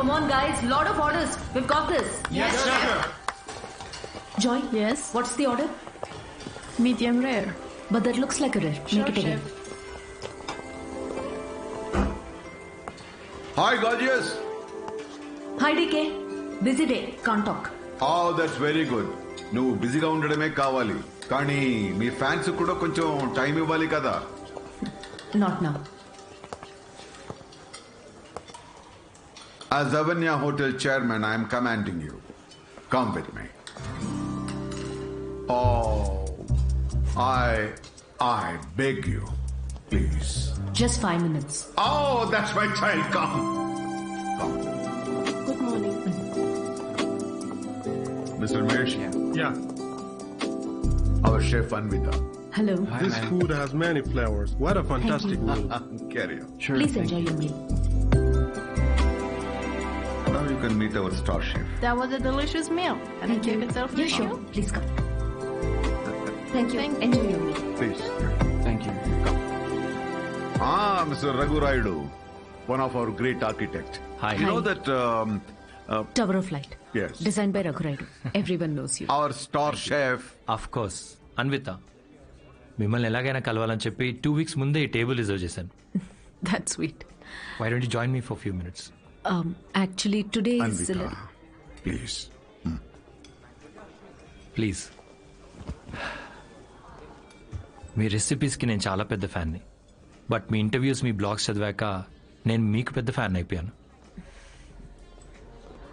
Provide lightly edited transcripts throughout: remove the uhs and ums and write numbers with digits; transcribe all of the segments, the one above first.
Come on, guys. Lot of orders. We've got this. Yes, sir. Joy? Yes? What's the order? Medium rare. But that looks like a rare. Sure, Make it again. chef. Hi, gorgeous. Hi, DK. Busy day. Can't talk. Oh, that's very good. నువ్వు బిజీగా ఉండడమే కావాలి, కానీ మీ fans కూడా కొంచెం time ఇవ్వాలి కదా. Not now. As Avanya Hotel chairman, I am commanding you. Come with me. Oh, I beg you, please. Just 5 minutes. Oh, that's my child. Come. Good morning. Mr. Mesh, Yeah, our chef Anvita. Hello. this food has many flavors. What a fantastic meal. Carry on. Please enjoy your meal. Now you can meet our star chef. That was a delicious meal. Can I take a selfie? Yeah, sure. Please come. Thank you. Thank you. Enjoy your meal. Please. Thank you. Mr. Raghu Raidu, one of our great architects. Hi. You know that Tower of Light. yes, Designed by Raghu Raidu. Everyone knows you. our star chef. Of course Anvita, మిమ్మల్ని ఎలాగైనా కలవాలని చెప్పి 2 weeks ముందే ఈ table reserve చేశాను. That's sweet. Why don't you join me for few minutes? Actually, today is... Anvita, please. Please. మీ రెసిపీస్కి నేను చాలా పెద్ద ఫ్యాన్ని, బట్ మీ ఇంటర్వ్యూస్, మీ బ్లాగ్స్ చదివాక నేను మీకు పెద్ద ఫ్యాన్ అయిపోయాను.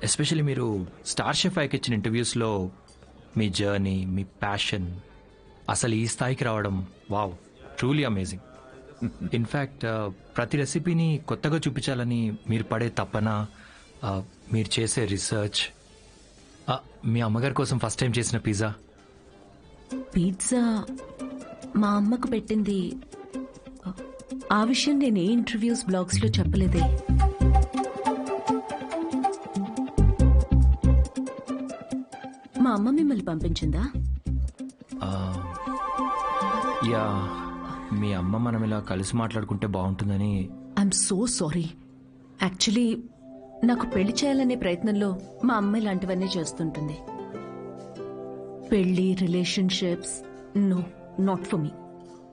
ఎస్పెషల్లీ మీరు స్టార్ షెఫ్ ఐకి ఇచ్చిన ఇంటర్వ్యూస్లో మీ జర్నీ, మీ ప్యాషన్, అసలు ఈ స్థాయికి రావడం, వావ్, ట్రూలీ అమేజింగ్. ఇన్ఫ్యాక్ట్ ప్రతి రెసిపీని కొత్తగా చూపించాలని మీరు పడే తపన, మీరు చేసే రీసెర్చ్, మీ అమ్మగారి కోసం ఫస్ట్ టైం చేసిన పిజ్జా. పిజ్జా మా అమ్మకు పెట్టింది. ఆ విషయం నేను ఏ ఇంటర్వ్యూస్ బ్లాగ్స్ లో చెప్పలేదే. మా అమ్మ మిమ్మల్ని పంపించిందా? యా, మీ అమ్మ మనం ఇలా కలిసి మాట్లాడుకుంటే బాగుంటుందని. I'm so sorry. యాక్చువల్లీ నాకు పెళ్లి చేయాలనే ప్రయత్నంలో మా అమ్మ ఇలాంటివన్నీ చేస్తుంటుంది. పెళ్లి, relationships, no, not for me.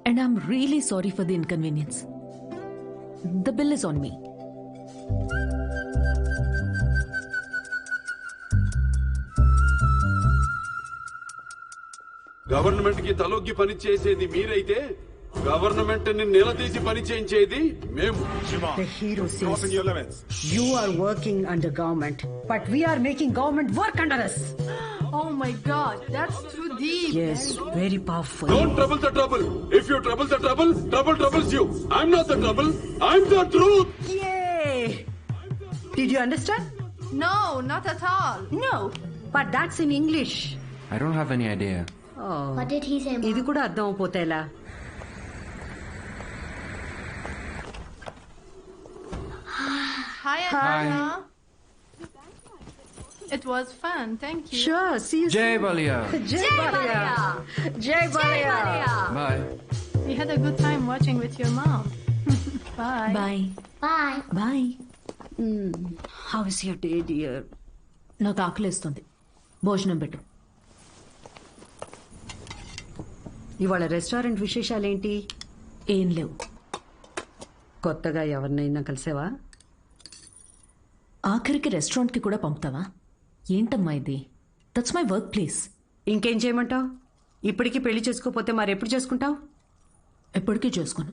And I'm really sorry for the inconvenience. The bill is on me. Government కి తలొగ్గి పని చేసేది మీరైతే గవర్నమెంట్ ని నిలదీసి పని చేయించేది మేము. The hero says you are working under government, but we are making government work under us. Oh my God, that's too deep. Yes, very powerful. Don't trouble the trouble. If you trouble the trouble, trouble troubles you. I'm not the trouble. I'm the truth. Yay! Did you understand? No, not at all. No, but that's in English. I don't have any idea. Oh, What did he say, Mom? ఇది కూడా అర్థం అయిపోతే ఎలా? Hi, Anna. It was fun. Thank you. Sure, see you Jai soon. Balia. Jai Balia. Jai Balia. Bye. We had a good time watching with your mom. Bye. Bye Bye. Bye. How is your day, dear? నాకు ఆకలేస్తుంది. భోజనం పెట్టు. ఇవాళ restaurant విశేషాలేంటి? ఏం లేవు. కొత్తగా ఎవరినైనా కలిసావా? ఆఖరికి రెస్టారెంట్కి కూడా పంపుతావా? ఏంటమ్మా ఇది? That's my work place. ఇంకేం చేయమంటావు? ఇప్పటికీ పెళ్లి చేసుకోపోతే మరెప్పుడు చేసుకుంటావు? ఎప్పటికీ చేసుకోను.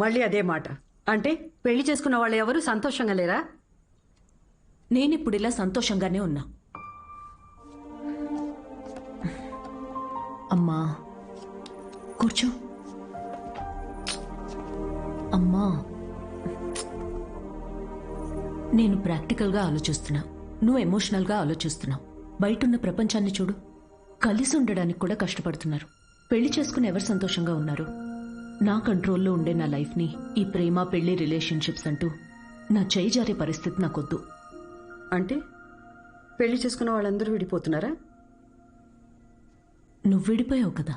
మళ్ళీ అదే మాట. అంటే పెళ్లి చేసుకున్న వాళ్ళు ఎవరు సంతోషంగా లేరా? నేనిప్పుడు ఇలా సంతోషంగానే ఉన్నా. అమ్మా కూర్చో. అమ్మా, నేను ప్రాక్టికల్గా ఆలోచిస్తున్నా, నువ్వు ఎమోషనల్గా ఆలోచిస్తున్నావు. బయటున్న ప్రపంచాన్ని చూడు. కలిసి ఉండడానికి కూడా కష్టపడుతున్నారు. పెళ్లి చేసుకుని ఎవరు సంతోషంగా ఉన్నారు? నా కంట్రోల్లో ఉండే నా లైఫ్ని ఈ ప్రేమ, పెళ్లి, రిలేషన్షిప్స్ అంటూ నా చేయి జారే పరిస్థితి నాకొద్దు. అంటే పెళ్లి చేసుకున్న వాళ్ళందరూ విడిపోతున్నారా? నువ్వు విడిపోయావు కదా.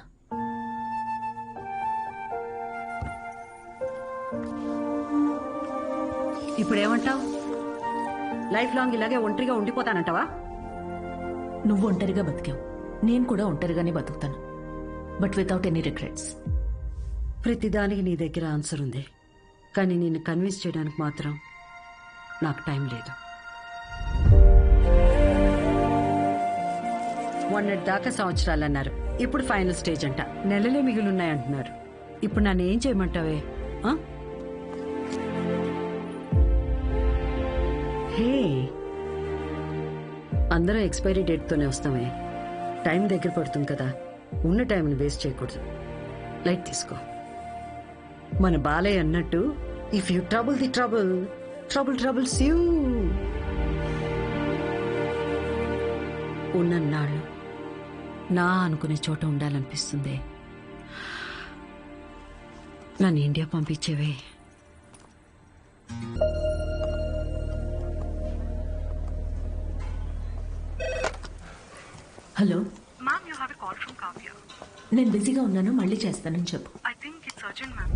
ఇప్పుడేమంటావు? లైఫ్ లాంగ్ ఇలాగే ఒంటరిగా ఉండిపోతానంటావా? నువ్వు ఒంటరిగా బతికావు, నేను కూడా ఒంటరిగానే బతుకుతాను, బట్ వితౌట్ ఎనీ రిగ్రెట్స్. ప్రతిదానికి నీ దగ్గర ఆన్సర్ ఉంది, కానీ నిన్ను కన్విన్స్ చేయడానికి మాత్రం నాకు టైం లేదు. మొన్నటిదాకా సంవత్సరాలు అన్నారు, ఇప్పుడు ఫైనల్ స్టేజ్ అంట. నెలలే మిగిలిన్నాయంటున్నారు. ఇప్పుడు నన్ను ఏం చేయమంటావే? ఆ? హే, అందరం ఎక్స్పైరీ డేట్తోనే వస్తామే. టైం దగ్గర పడుతుంది కదా, ఉన్న టైంని వేస్ట్ చేయకూడదు. లైట్ తీసుకో. మన బాలయ్య అన్నట్టు, if you trouble the trouble, trouble troubles you. ఉన్నన్నాళ్ళు నా అనుకునే చోట ఉండాలనిపిస్తుంది. నన్ను ఇండియా పంపించేవే. Hello, Ma'am, you have a call from Kavya. నేను బిజీగా ఉన్నాను, మళ్ళీ చేస్తానని చెప్పు. I think it's urgent, ma'am.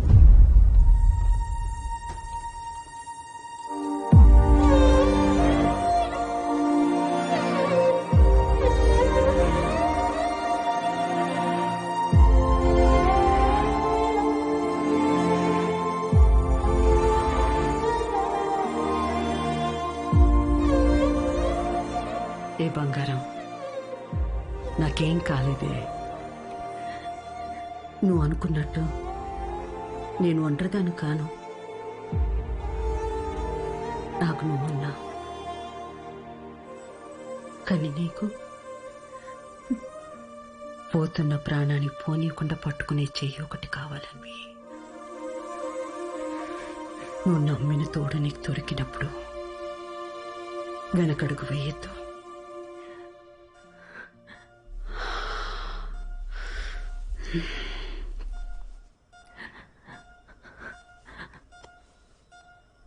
ఏ బంగారం, నాకేం కాలేదే. నువ్వు అనుకున్నట్టు నేను ఒంటరిదాన్ని కాను. నాకు నువ్వున్నా, కానీ నీకు పోతున్న ప్రాణాన్ని పోనీయకుండా పట్టుకునే చెయ్యి ఒకటి కావాలని. నువ్వు నమ్మిన తోడు నీకు దొరికినప్పుడు వెనకడుగు వేయద్దు.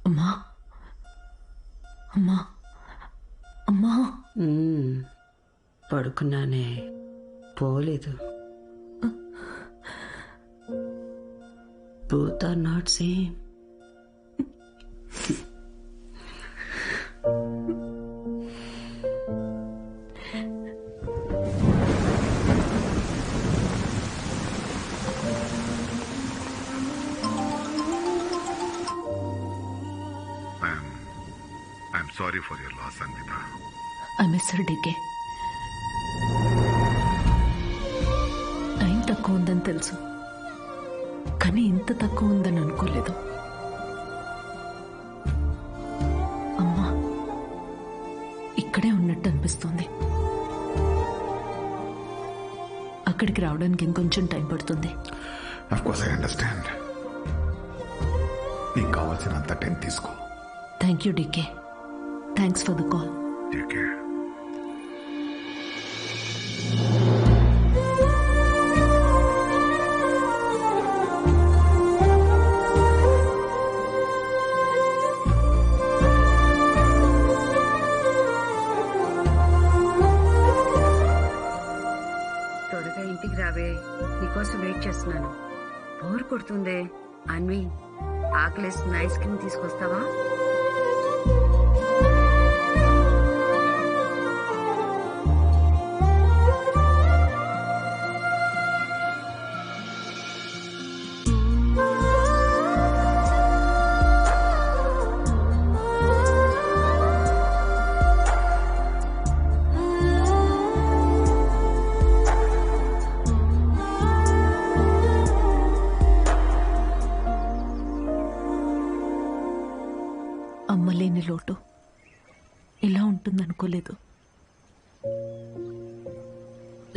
అమ్మా, అమ్మా, అమ్మా. పడుకున్నానే, పోలేదు. Both are not same. I'm sorry for your loss, Anvita. I miss her decay. Time తక్కువ ఉందని తెలుసు, కానీ ఇంత తక్కువ ఉందని అనుకోలేదు. అమ్మా ఇక్కడే ఉన్నట్టు అనిపిస్తుంది. అక్కడికి రావడానికి ఇంకొంచెం టైం పడుతుంది. Of course, I understand. నీకు కావాల్సినంత టైం తీసుకో. Thank you DK. Thanks for the call. Take care. త్వరగా ఇంటికి రావే, నీకోసం వెయిట్ చేస్తున్నాను. బోర్ కొడుతుందే. అన్వి, ఆకలేసిన ఐస్ క్రీమ్ తీసుకొస్తావా? అమ్మలేని లోటు ఇలా ఉంటుందనుకోలేదు.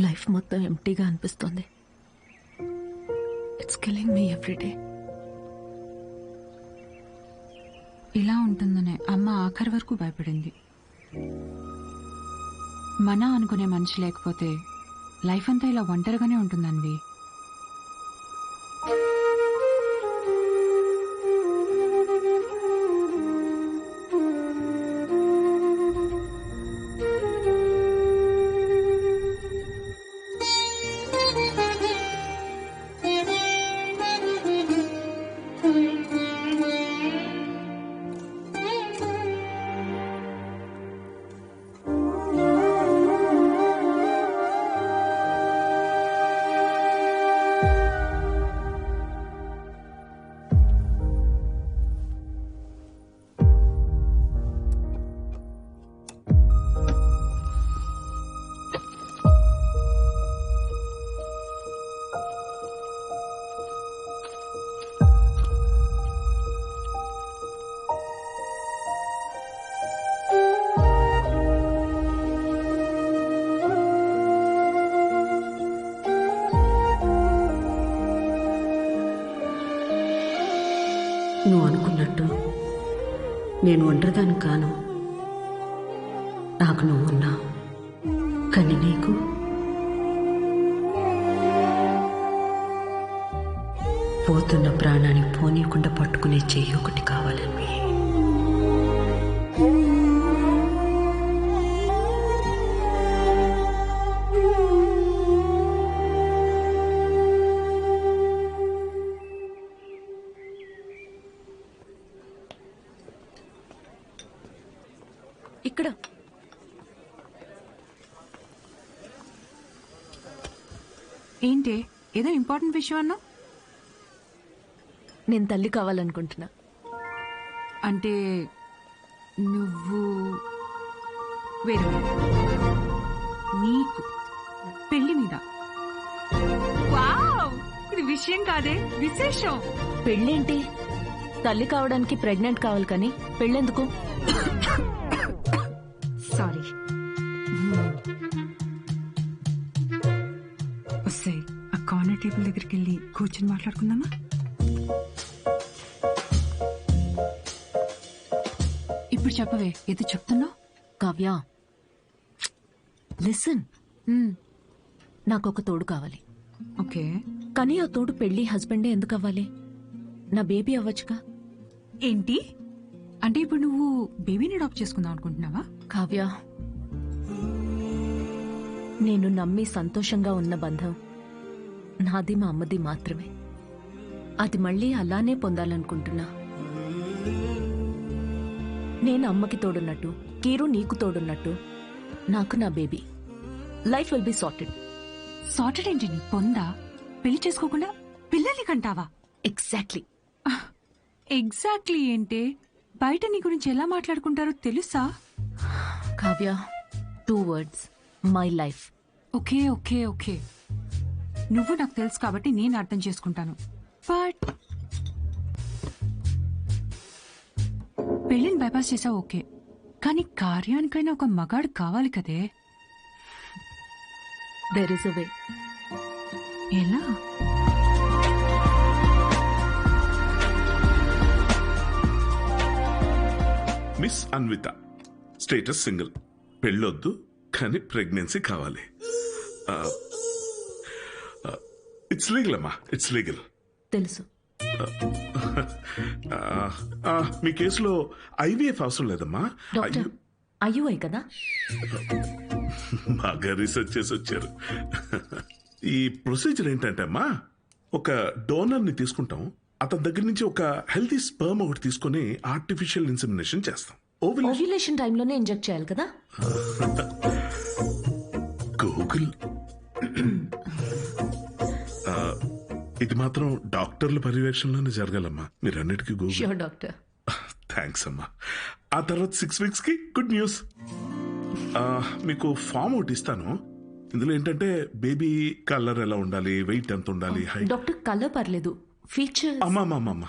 లైఫ్ మొత్తం ఎంటీగా అనిపిస్తుంది. It's killing me every day. ఇలా ఉంటుందనే అమ్మ ఆఖరి వరకు భయపడింది. మన అనుకునే మనిషి లేకపోతే లైఫ్ అంతా ఇలా ఒంటరిగానే ఉంటుందన్వి. చుట్టూ నేను ఒంటరిదాన్ని కాను. నాకు నువ్వున్నావు, కానీ నీకు పోతున్న ప్రాణాన్ని పోనీయకుండా పట్టుకునే చెయ్యి ఒకటి కావాలని. ఇక్కడ ఏంటి ఏదో ఇంపార్టెంట్ విషయం అన్నా? నేను తల్లి కావాలనుకుంటున్నా. అంటే నువ్వు వేరే నీకు పెళ్లి మీద? వావ్, ఇది విషయం కాదే, విశేషం. పెళ్ళేంటి? తల్లి కావడానికి ప్రెగ్నెంట్ కావాలి కానీ పెళ్ళెందుకు? సారీ. వస్తే ఆ కార్నర్ టేబుల్ దగ్గరికి వెళ్ళి కూర్చొని మాట్లాడుకుందామా? ఇప్పుడు చెప్పవే, ఏదో చెప్తున్నావు. కావ్య, లిసన్. నాకు ఒక తోడు కావాలి. ఓకే, కానీ ఆ తోడు పెళ్లి హస్బెండే ఎందుకు అవ్వాలి? నా బేబీ అవ్వచ్చుగా. ఏంటి అంటే ఇప్పుడు నువ్వు బేబీని అడాప్ట్ చేసుకుందాం అనుకుంటున్నావా? కావ్య, నేను నమ్మి సంతోషంగా ఉన్న బంధం నాది మా అమ్మది మాత్రమే. అది మళ్ళీ అలానే పొందాలనుకుంటున్నా. నేను అమ్మకి తోడున్నట్టు, కీరు నీకు తోడున్నట్టు, నాకు నా baby. Life will be sorted. Sorted ఏంటి? నీ పొందా పెళ్లి చేసుకోకుండా పిల్లల్ని కంటావా? ఎగ్జాక్ట్లీ. ఎగ్జాక్ట్లీ ఏంటే? బయట నీ గురించి ఎలా మాట్లాడుకుంటారో తెలుసా? Kavya, 2 words, my life. Okay okay okay, నువ్వు నాకు తెలుసు కాబట్టి నేను అర్థం చేసుకుంటాను. బట్ పెళ్లిని బైపాస్ చేసావు ఓకే, కానీ కార్యానికైనా ఒక మగాడు కావాలి కదే. దేర్ ఇస్ అ వే. ఎలా? మిస్ అన్విత, స్టేటస్ సింగిల్, పెళ్ళొద్దు కానీ ప్రెగ్నెన్సీ కావాలి. ఇట్స్ లీగల్ అమ్మా, ఇట్స్ లీగల్. తెలుసు. మీ కేసులో ఐవీఎఫ్ అవసరం లేదమ్మా. డాక్టర్, అయ్యూఐ కదా? బాగా రీసెర్చ్ చేసి వచ్చారు. ఈ ప్రొసీజర్ ఏంటంటే అమ్మా, ఒక డోనర్ ని తీసుకుంటాం, అతని దగ్గర నుంచి ఒక హెల్తీ స్పర్మ్ ఒకటి తీసుకుని ఆర్టిఫిషియల్ ఇన్సెమినేషన్ చేస్తాం. ఓవ్యులేషన్ టైంలోనే ఇంజెక్ట్ చేయాలి కదా? గూగుల్. ఇది మాత్రం డాక్టర్ల పర్యవేక్షణలోనే జరగాలమ్మా. మీరన్నిటికీ గూగుల్. Sure doctor. థ్యాంక్స్ అమ్మా. ఆ తర్వాత 6 weeks కి గుడ్ న్యూస్. మీకు ఫామ్ ఒకటి ఇస్తాను. ఇందులో ఏంటంటే బేబీ కలర్ ఎలా ఉండాలి, వెయిట్ ఎంత ఉండాలి, హైట్. డాక్టర్, కలర్ పర్లేదు, ఫీచర్స్. అమ్మా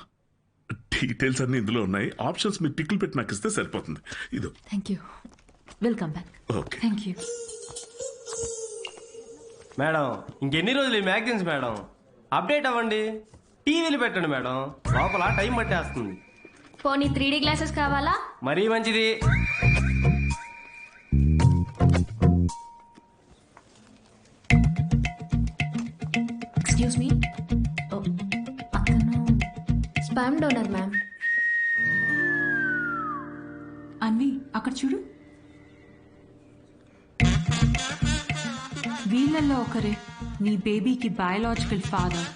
డీటెయిల్స్ అన్ని ఇందులో ఉన్నాయి. ఆప్షన్స్ మీరు టిక్లు పెట్టి నాకు ఇస్తే సరిపోతుంది. ఇదో. Thank you. Welcome back. Okay. Thank you madam. ఇంకెన్ని రోజులు ఈ మ్యాగజైన్స్ మేడం? అప్డేట్ అవ్వండి, టీవీలు పెట్టండి మేడం, లోపల టైం పట్టేస్తుంది. పోనీ 3D గ్లాసెస్ కావాలా? మరీ మంచిది. ఎక్స్క్యూజ్ మీ, అతను స్పామ్ డోనర్ మ్యామ్. అన్వి, అక్కడ చూడు. వీళ్ళల్లో ఒకరే నీ బేబీకి బయాలజికల్ ఫాదర్.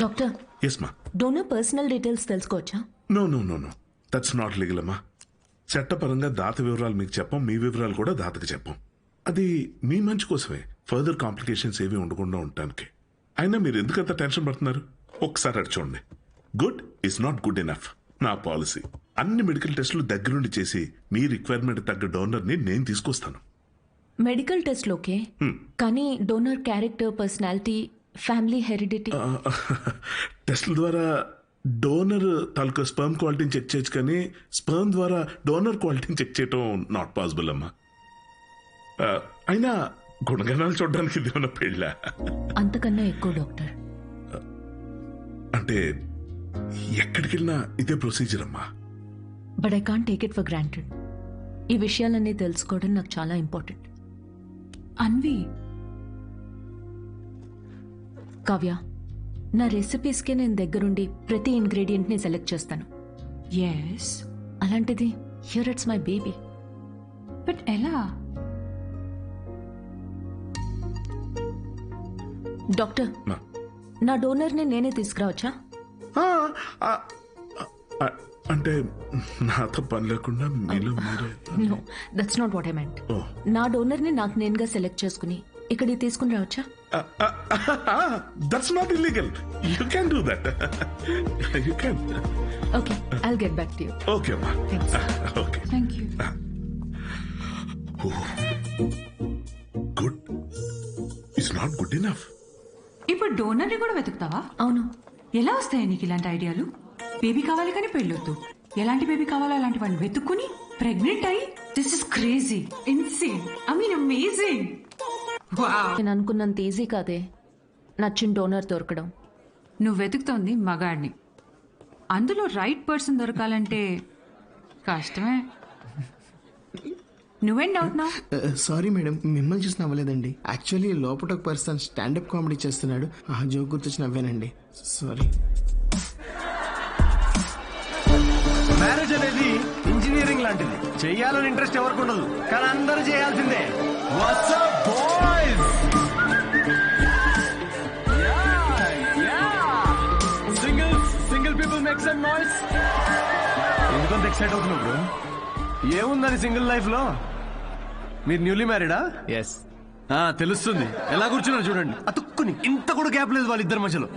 డాక్టర్, ఎస్ మా. డోనర్ పర్సనల్ డీటెయిల్స్ తెలుసుకోవచ్చా? నో దట్స్ నాట్ లీగల్ అమ్మా. చట్టపరంగా దాత వివరాలు మీకు చెప్పం, మీ వివరాలు కూడా దాతకి చెప్పం. అది మీ మంచి కోసమే, ఫర్దర్ కాంప్లికేషన్స్ ఏవి ఉండకుండా ఉండటానికి. అయినా మీరు ఎందుకంత టెన్షన్ పడుతున్నారు? ఒకసారి అటు చూడండి. Good is not good enough. నా పాలసీ అన్ని మెడికల్ టెస్టులు దగ్గరుండి చేసి మీ రిక్వైర్మెంట్ తగ్గ డోనర్ ని నేను తీసుకొస్తాను. మెడికల్ టెస్ట్ ఓకే, కానీ donor character, personality, family heredity. టెస్ట్ల ద్వారా డోనర్ తాలూకా స్పర్మ్ క్వాలిటీని చెక్ చేయొచ్చు, కానీ స్పర్మ్ ద్వారా డోనర్ క్వాలిటీని చెక్ చేయటం నాట్ పాసిబుల్ అమ్మా. అయినా గుణగణాలు చూడడానికి ఇది ఏమన్నా పెళ్ళా? అంతకన్నా ఎక్కువ డాక్టర్. అంటే ఎక్కడికి వెళ్ళినా ఇదే ప్రొసీజర్ అమ్మా. But I can't take it for granted. ఈ విషయాలన్నీ తెలుసుకోవడం నాకు చాలా ఇంపార్టెంట్. అన్వి, కావ్య, నా రెసిపీస్కే నేను దగ్గరుండి ప్రతి ఇంగ్రీడియంట్ని సెలెక్ట్ చేస్తాను. ఎస్, అలాంటిది here it's my baby. But ఎలా? డాక్టర్, నా డోనర్ని నేనే తీసుకురావచ్చా? అంటే నాతో పని లేకుండా మీలో మీరే. No, that's not what I meant. నా డోనర్ని నాకు నేనుగా సెలెక్ట్ చేసుకుని ఇక్కడికి తీసుకుని రావచ్చా? That's not illegal. You can do that. You can. Okay, I'll get back to you. Okay అమ్మా. Okay, thank you. Good. It's not good enough. ఇప్పుడు డోనర్ని కూడా వెతుకుతావా? అవును. ఎలా వస్తాయి నీకు ఇలాంటి ఐడియాలు? బేబీ కావాలి కానీ పెళ్ళొద్దు. ఎలాంటి బేబీ కావాలో అలాంటి వాడిని వెతుక్కుని ప్రెగ్నెంట్ అయ్యి, this is crazy, insane, I mean amazing. నేను అనుకున్నంత ఈజీ కాదే నచ్చిన డోనర్ దొరకడం. నువ్వు వెతుకుతోంది మగాడిని. అందులో రైట్ పర్సన్ దొరకాలంటే కష్టమే. నువ్వేం డౌట్ నా? సారీ మేడం, మిమ్మల్ని చూసి నవ్వలేదండి. యాక్చువల్లీ లోపల ఒక పర్సన్ స్టాండప్ కామెడీ చేస్తున్నాడు, ఆ జోక్ గుర్తొచ్చి నవ్వానండి. సారీ. మ్యారేజ్ అనేది ఇంజనీరింగ్ లాంటిది. చెయ్యాలని ఇంట్రెస్ట్ ఎవరికి ఉండదు, కానీ అందరూ చేయాల్సిందే. What's up boys? Single people make some noise. ఎందుకంత ఎక్సైట్ అవుతున్నావు బ్రో? ఏముందని సింగిల్ లైఫ్ లో? మీరు న్యూలీ మ్యారీడా? ఎస్. తెలుస్తుంది. ఎలా కూర్చున్నారు చూడండి, అతుక్కుని. ఇంత కూడా గ్యాప్ లేదు వాళ్ళిద్దరి మధ్యలో.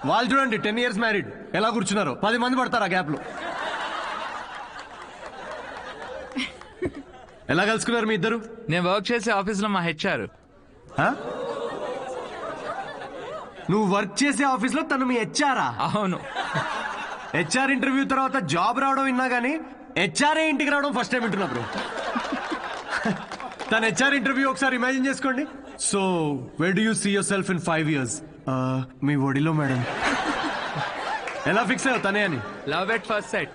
వాళ్ళు చూడండి 10 years మ్యారీడ్, ఎలా కూర్చున్నారో. 10 మంది పడతారు ఆ గ్యాప్ లో. ఎలా కలుసుకున్నారు మీ ఇద్దరు? నేను వర్క్ చేసే ఆఫీస్ లో మా హెచ్ఆర్. నువ్వు వర్క్ చేసే ఆఫీస్ లో తను మీ హెచ్ఆరా? అవును. హెచ్ఆర్ ఇంటర్వ్యూ తర్వాత జాబ్ రావడం విన్నా గానీ హెచ్ఆర్ఏ ఇంటికి రావడం ఫస్ట్ టైం వింటున్నా బ్రో. తన హెచ్ఆర్ ఇంటర్వ్యూ ఒకసారి ఇమాజిన్ చేసుకోండి. So where do you see yourself in 5 years? మీ ఒడిలో మేడం. ఎలా ఫిక్స్ అయ్యావు తనే అని? Love at first sight.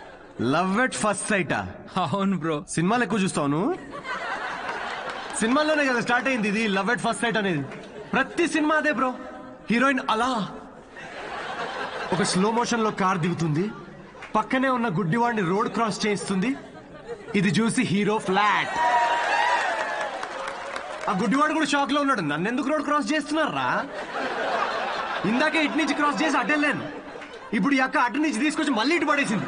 Love at first సైటా? అవును బ్రో. సినిమాలు ఎక్కువ చూస్తావు నువ్వు? సినిమాల్లోనే కదా స్టార్ట్ అయింది ఇది లవ్ ఎట్ ఫస్ట్ సైట్ అనేది. ప్రతి సినిమా అదే బ్రో. హీరోయిన్ అలా ఒక స్లో మోషన్ లో కార్ దిగుతుంది, పక్కనే ఉన్న గుడ్డివాడిని రోడ్ క్రాస్ చేయిస్తుంది. ఇది చూసి హీరో ఫ్లాట్. ఆ గుడ్డివాడు కూడా షాక్ లో ఉన్నాడు, నన్ను ఎందుకు రోడ్ క్రాస్ చేస్తున్నారా? ఇందాకే ఇటు నుంచి క్రాస్ చేసి అటెళ్ళాను, ఇప్పుడు ఈ అక్క అటు నుంచి తీసుకొచ్చి మళ్ళీ ఇటు పడేసింది.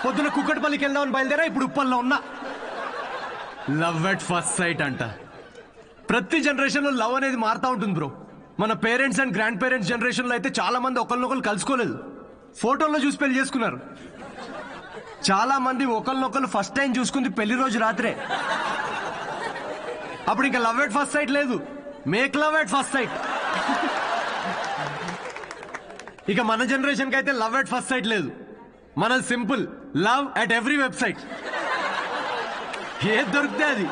పొద్దున కుక్కటిపల్లికి వెళ్దామని బయలుదేరా, ఇప్పుడు ఉప్పల్లో ఉన్నా. లవ్ ఎట్ ఫస్ట్ సైట్ అంట. ప్రతి జనరేషన్ లో లవ్ అనేది మారుతా ఉంటుంది బ్రో. మన parents and grand parents generation లో అయితే చాలా మంది ఒకరినొకరు కలుసుకోలేదు, ఫోటోల్లో చూసి పెళ్లి చేసుకున్నారు. చాలా మంది ఒకరినొకరు ఫస్ట్ టైం చూసుకుంది పెళ్లి రోజు రాత్రే. అప్పుడు ఇంకా లవ్ ఎట్ ఫస్ట్ సైట్ లేదు, make love at first site. ఇక మన జనరేషన్ కి అయితే లవ్ ఎట్ ఫస్ట్ సైట్ లేదు, మనది simple love at every website. ఏది దొరికితే అది.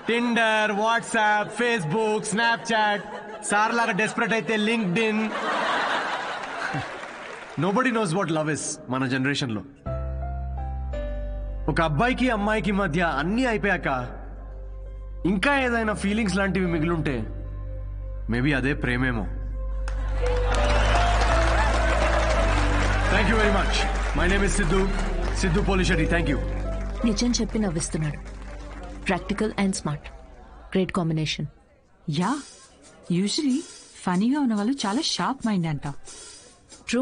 Tinder, WhatsApp, Facebook, Snapchat, sir లాగా డెస్పరేట్ అయితే linked in. Nobody knows what love is మన జనరేషన్ లో. ఒక అబ్బాయికి అమ్మాయికి మధ్య అన్నీ అయిపోయాక ఇంకా ఏదైనా ఫీలింగ్స్ లాంటివి మిగిలుంటే మేబీ అదే ప్రేమేమో. Thank you very much. My name is Siddhu Polishetty. Thank you. నిజం చెప్పి నవ్విస్తున్నాడు. Practical and smart, great combination. Yeah, usually ఫనీగా ఉన్న వాళ్ళు చాలా షార్ప్ మైండ్ అంట. True,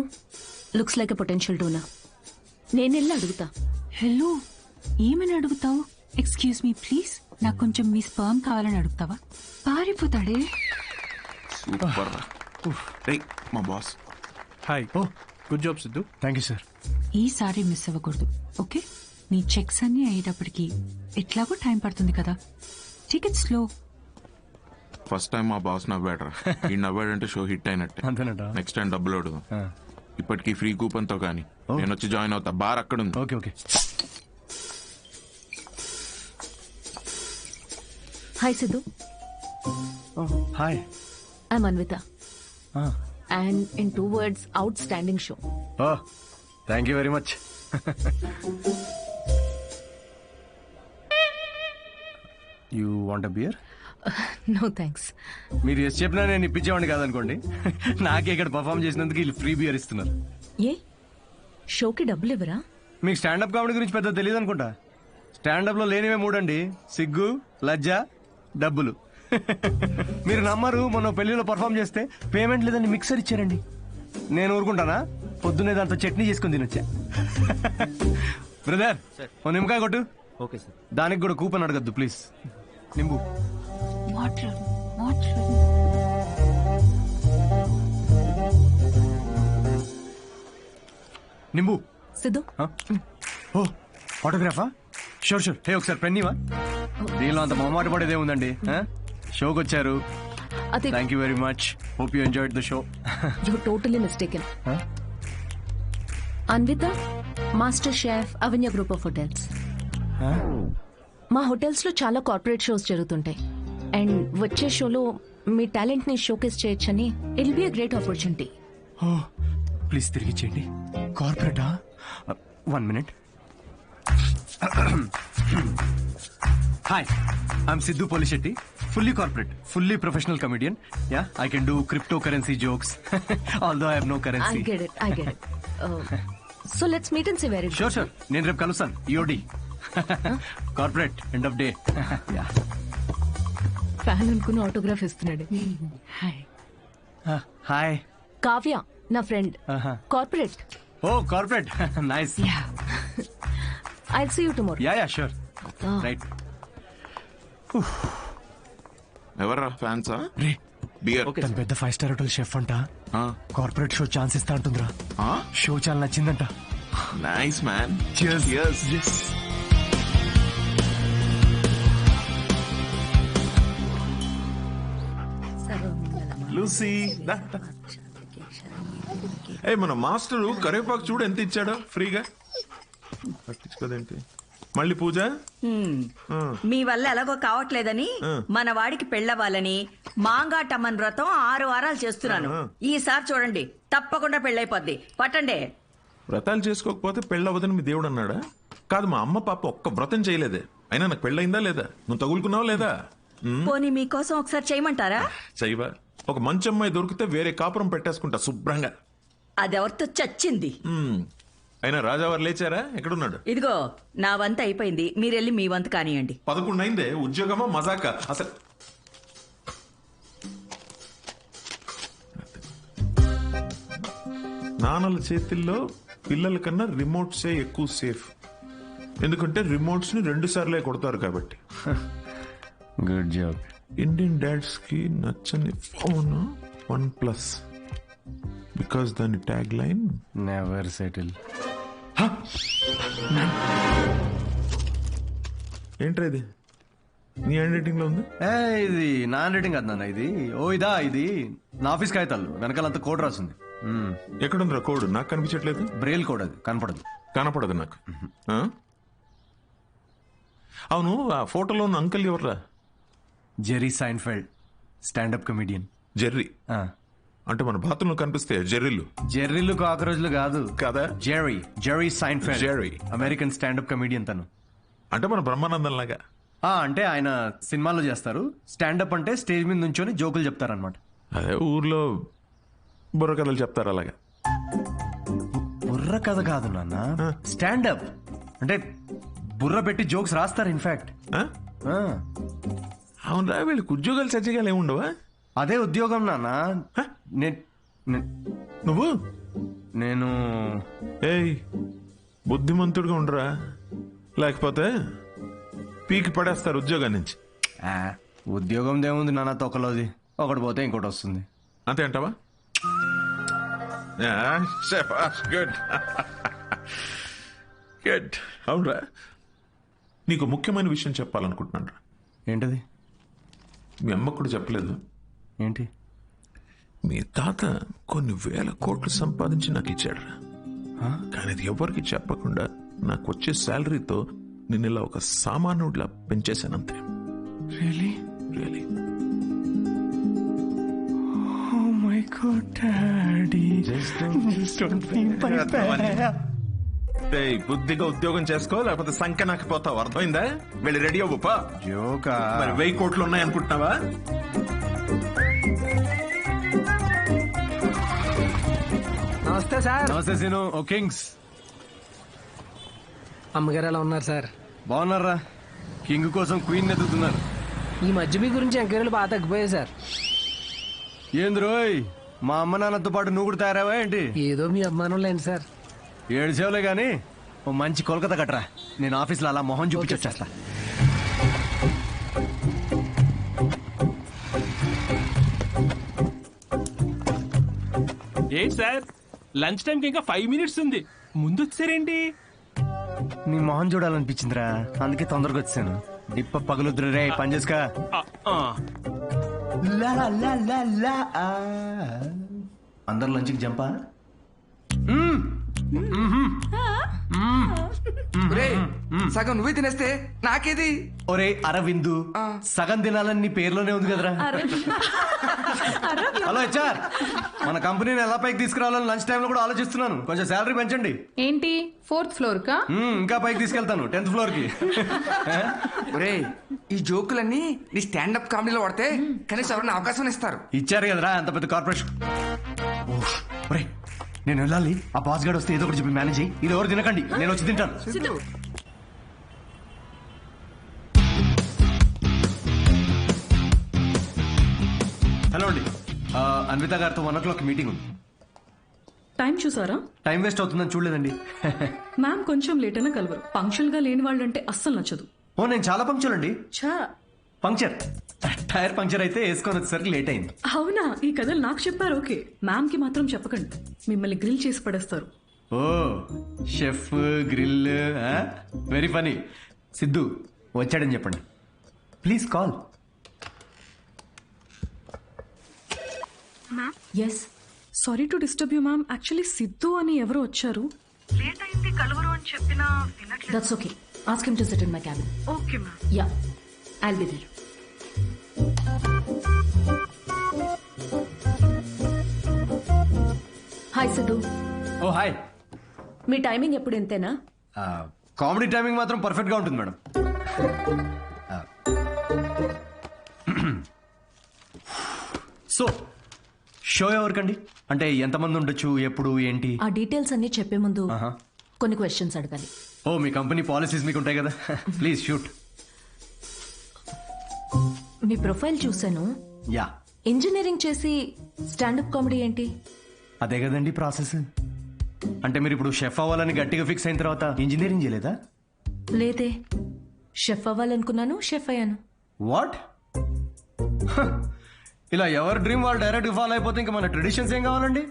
looks like a potential donor. నేను వెళ్ళి అడుగుతా. హలో, ఏమని అడుగుతావు? ఎక్స్క్యూజ్ మీ ప్లీజ్, నాకు కొంచెం మీ స్పర్మ్ కావాలని అడుగుతావా? పారిపోతాడే. సూపర్. మా boss. Hi. Oh good job Siddhu. Thank you sir. ఈసారి మిస్ అవ్వకూడదు, ఓకే? నీ చెక్స్ అన్ని అయ్యేటప్పటికి ఎట్లాగో టైం పడుతుంది కదా, take it slow. First time మా బాస్ నవ్వాడరా. ఈ నవ్వాడంటే షో హిట్ అయినట్టే. అంతేనట. నెక్స్ట్ టైం డబ్బులు అడుగుదాం. ఇప్పటికి ఫ్రీ కూపన్ తో కానీ నేను వచ్చి జాయిన్ అవుతా. బార్ అక్కడ ఉంది. Okay okay. Hi Siddhu. Hi. I'm Anvita. And in 2 words, outstanding show. Oh thank you very much. You want a beer? No thanks. మీరు ఎస్ చెప్పినా నేను ఇప్పించేవాడిని కాదనుకోండి. నాకే ఇక్కడ పర్ఫామ్ చేసినందుకు వీళ్ళు ఫ్రీ బియర్ ఇస్తున్నారు. ఏ షోకి డబ్బులు ఇవ్వరా? మీకు స్టాండప్ కామెడీ గురించి పెద్ద తెలియదు అనుకుంటా. స్టాండప్ లో లేనివే మూడండి: సిగ్గు, లజ్జ, డబ్బులు. మీరు నమ్మరు, మొన్న పెళ్లిలో పర్ఫామ్ చేస్తే పేమెంట్ లేదని మిక్సర్ ఇచ్చారండి. నేను ఊరుకుంటానా? పొద్దున్నే దాంతో చట్నీ చేసుకుని తినొచ్చా. బ్రదర్ ఓ నిమ్మకాయ కొట్టు. Okay sir. దానికి కూడా కూపన్ అడగద్దు ప్లీజ్. నింబు. నింబు. సిద్ధు. ఓ ఆటోగ్రాఫా? Sure sure. హే ఒకసారి పెన్నీవా? దీనిలో అంత మొహమాట పడేదే ఉందండి. షోకి వచ్చారు. Thank you very much. Hope you enjoyed the show. You totally mistaken. Anvitha, master chef, Avanya group of hotels. మా హోటల్స్ లో చాలా కార్పొరేట్ షోస్ జరుగుతుంటాయి. అండ్ వచ్చే షోలో మీ టాలెంట్ ని షోకేస్ చేయొచ్చని it be a great opportunity. Please తిరిగి చేయండి. కార్పొరేటా? 1 minute. Hi, I'm Siddhu Polishetty. Fully corporate, fully professional comedian. Yeah, I can do cryptocurrency jokes. Although I have no currency. I get it. So let's meet and see where it goes. Sure. నేను రేపు కలుస్తాను. EOD. Corporate, end of day. Yeah. Fan అనుకుని autograph ఇస్తున్నాడు. Hi. Kavya నా friend. Corporate. Oh, corporate. Nice. Yeah. I'll see you tomorrow. Yeah, sure. Right. ఎవర్రా ఫ్యాన్సా? రే beer. తను పెద్ద 5-star hotel chef అంట. కార్పొరేట్ షో ఛాన్స్ ఇస్తా అంటుందిరా. షో చాలా నచ్చిందంట. Nice man. Cheers. Yes. Lucy ఏ మన మాస్టరు కరివేపాకు చూడు ఎంత ఇచ్చాడో ఫ్రీగా. పట్టించుకోదేంటి మళ్ళీ పూజ? మీ వల్ల ఎలాగో కావట్లేదని మన వాడికి పెళ్ళవ్వాలని మాంగాటమ్మన్ వ్రతం 6 వారాలు చేస్తున్నాను. ఈసారి చూడండి, తప్పకుండా పెళ్ళైపోద్ది. పట్టండి. వ్రతాలు చేసుకోకపోతే పెళ్ళవదని మీ దేవుడు అన్నాడా? కాదు, మా అమ్మ పాప ఒక్క వ్రతం చేయలేదే. అయినా నాకు పెళ్ళయిందా లేదా? నువ్వు తగులుకున్నావా లేదా? పోనీ మీకోసం ఒకసారి చేయమంటారా? చేయవా? ఒక మంచి అమ్మాయి దొరికితే వేరే కాపురం పెట్టేసుకుంటా శుభ్రంగా. అదెవరితో చచ్చింది. అయినా రాజావారు లేచారా? ఎక్కడున్నాడు? ఇదిగో నా వంత అయిపోయింది, మీరెళ్ళి మీ వంత కానియండి. 11 అయిందే. ఉద్యోగమా మజాకా? అసలు నాన్నల చేతిల్లో పిల్లల కన్నా రిమోట్సే ఎక్కువ సేఫ్. ఎందుకంటే రిమోట్స్ ని 2 సార్లే కొడతారు కాబట్టి. Good job. ఇండియన్ డాడ్స్ కి నచ్చని ఫోన్ OnePlus. బికాస్ దాని ట్యాగ్ లైన్ నెవర్ సెటిల్. ఏంట్రా ఇది? నీ హ్యాండ్ రైటింగ్ లో ఉంది. ఇది నా హ్యాండ్ రైటింగ్ కాదు నాన్న. ఇది ఇది నా ఆఫీస్ కాగితాలు. వెనకాలంతా కోడ్ రాసింది. ఎక్కడుందిరా కోడ్? నాకు కనిపించట్లేదు. Braille code. అది కనపడదు నాకు. అవును, ఆ ఫోటోలో ఉన్న అంకుల్ ఎవర్రా? Jerry Seinfeld, standup comedian. Jerry అంటే మన బాత్రూంలో కనిపిస్తే జెర్రీలు కాకరోజులు కాదు కదా? Jerry Seinfeld. Jerry American standup comedian తను. అంటే మన బ్రహ్మానందం లాగా. అంటే ఆయన సినిమాలో చేస్తారు. స్టాండప్ అంటే స్టేజ్ మీద నుంచొని జోకులు చెప్తారనమాట. అదే ఊర్లో బుర్ర కథలు చెప్తారు అలాగా. బుర్ర కథ కాదు నాన్న, స్టాండప్ అంటే బుర్ర పెట్టి జోక్స్ రాస్తారు. ఇన్ఫాక్ట్ అవునరా, వీళ్ళకి ఉద్యోగాలు సజ్జగాలు ఏముండవా? అదే ఉద్యోగం నాన్న. నేను ఏయ్ బుద్ధిమంతుడిగా ఉండరా, లేకపోతే పీకి పడేస్తారు ఉద్యోగం నుంచి. ఉద్యోగం దేముంది నాన్న, తొక్కలోది. ఒకటి పోతే ఇంకోటి వస్తుంది. అంతే అంటావా? Good good. అవునరా, నీకు ముఖ్యమైన విషయం చెప్పాలనుకుంటున్నాను రా. ఏంటది? మీ అమ్మకు కూడా చెప్పలేదు. ఏంటి? మీ తాత కొన్ని 1000 కోట్లు సంపాదించి నాకు ఇచ్చాడు. కానీ అది ఎవరికి చెప్పకుండా నాకు వచ్చే శాలరీతో నేను ఇలా ఒక సామాన్యుడిలా పెంచేశానంతే. రియలీ? రియలీ. ఓ మై బుద్ధిగా ఉద్యోగం చేసుకో, లేకపోతే సంఖ్య నాకపోతావు. అర్థమైందా? వెళ్ళి రెడీ అవ్వపా. మరి 1000 కోట్లు ఉన్నాయనుకుంటున్నావా? నమస్తే సార్. నమస్తే సీను. ఓ కింగ్స్. అమ్మగారు ఎలా ఉన్నారు సార్? బాగున్నారా? కింగ్ కోసం క్వీన్ ఎదుగుతున్నారు. ఈ మధ్య మీ గురించి ఎంక్వైరీలు బాగా తగ్గిపోయాయి సార్. ఏంది రోయ్, మా అమ్మ నాన్నతో పాటు నువ్వు కూడా తయారావా ఏంటి? ఏదో మీ అభిమానం లేండి సార్. 7 సేవలే గానీ ఓ మంచి కోల్కతా కట్టరా. నేను ఆఫీస్లో అలా మొహం చూపించి వచ్చేస్తా. ఏంటి సార్, లంచ్ టైంకి ఇంకా 5 మినిట్స్ ఉంది, ముందు వచ్చారేంటి? నీ మొహం చూడాలనిపించిందిరా, అందుకే తొందరగా వచ్చాను. డిప్ప పగలుద్దురు రే, పని చేసుకా. అందరు లంచ్కి జంపా. సగం నువ్వే తినేస్తే నాకేది? ఒరే అరవిందు, సగం తినాలని నీ పేర్లోనే ఉంది కదరా. హలో హెచ్ఆర్, మన కంపెనీని ఎలా పైకి తీసుకురావాలని లంచ్ టైంలో కూడా ఆలోచిస్తున్నాను. కొంచెం శాలరీ పెంచండి. ఏంటి 4th ఫ్లోర్ కా? ఇంకా పైకి తీసుకెళ్తాను, 10th ఫ్లోర్ కి. ఒరే, ఈ జోకులన్నీ నీ స్టాండప్ కామెడీలో పడితే కనీసం ఎవరైనా అవకాశం ఇస్తారు. ఇచ్చారు కదరా అంత పెద్ద కార్పొరేషన్. ఒరే, నేను వెళ్ళాలి. ఆ బాస్ గార్డ్ వస్తే ఏదో ఒకటి చెప్పి మేనేజ్ అయ్యి. ఇది ఎవరు తినకండి, నేను వచ్చి తింటాను. హలో అండి, అన్విత గారితో 1 o'clock మీటింగ్ ఉంది. టైం చూసారా? టైం వేస్ట్ అవుతుందని చూడలేదండి. మ్యామ్ కొంచెం లేట్ అయినా కలవరు. పంక్చువల్ గా లేని వాళ్ళంటే అస్సలు నచ్చదు. ఓ, నేను చాలా పంక్చువల్ అండి. ఛా, పంక్చర్, టైర్ పంక్చర్ అయితే వేసుకొని వచ్చేసరికి లేట్ అయింది. అవునా? ఈ కథలు నాకు చెప్పారు. ఓకే, మ్యామ్ కి మాత్రం చెప్పకండి, మిమ్మల్ని గ్రిల్ చేసి పడేస్తారు. Oh, chef grill, very funny. Siddhu వచ్చాడని చెప్పండి, please call. Ma'am, yes, sorry to disturb you ma'am. Actually Siddhu అని ఎవరు వచ్చారు. లేట్ అయింది కలవరు అని చెప్పినా వినట్లేదు. That's okay, ask him to sit in my cabin. Okay ma'am. Yeah, I'll be there. Hi Siddhu. Oh hi. మీ టైమింగ్ ఎప్పుడు ఇంతేనా? కామెడీ టైమింగ్ మాత్రం పర్ఫెక్ట్ గా ఉంటుంది మేడం. సో షో ఎవరికండి? అంటే ఎంతమంది ఉండొచ్చు, ఎప్పుడు, ఏంటి? ఆ డీటెయిల్స్ అన్ని చెప్పే ముందు ఆహా. కొన్ని క్వశ్చన్స్ అడగాలి. ఓ, మీ కంపెనీ పాలసీస్ మీకు ఉంటాయి కదా. Please shoot. మీ ప్రొఫైల్ చూశాను. యా, ఇంజనీరింగ్ చేసి స్టాండప్ కామెడీ ఏంటి? అదే కదండి ప్రాసెస్. అంటే మీరు ఇప్పుడు షెఫ్ అవ్వాలని గట్టిగా ఫిక్స్ అయిన తర్వాత ఇంజనీరింగ్ చేయలేదా? లేదే, షెఫ్ అవ్వాలనుకున్నాను, షెఫ్ అయ్యాను. వాట్? ఇలా ఎవరి డ్రీమ్ వాళ్ళు డైరెక్ట్ ఫాలో అయిపోతే ఇంకా మన ట్రెడిషన్స్ ఏం కావాలండి?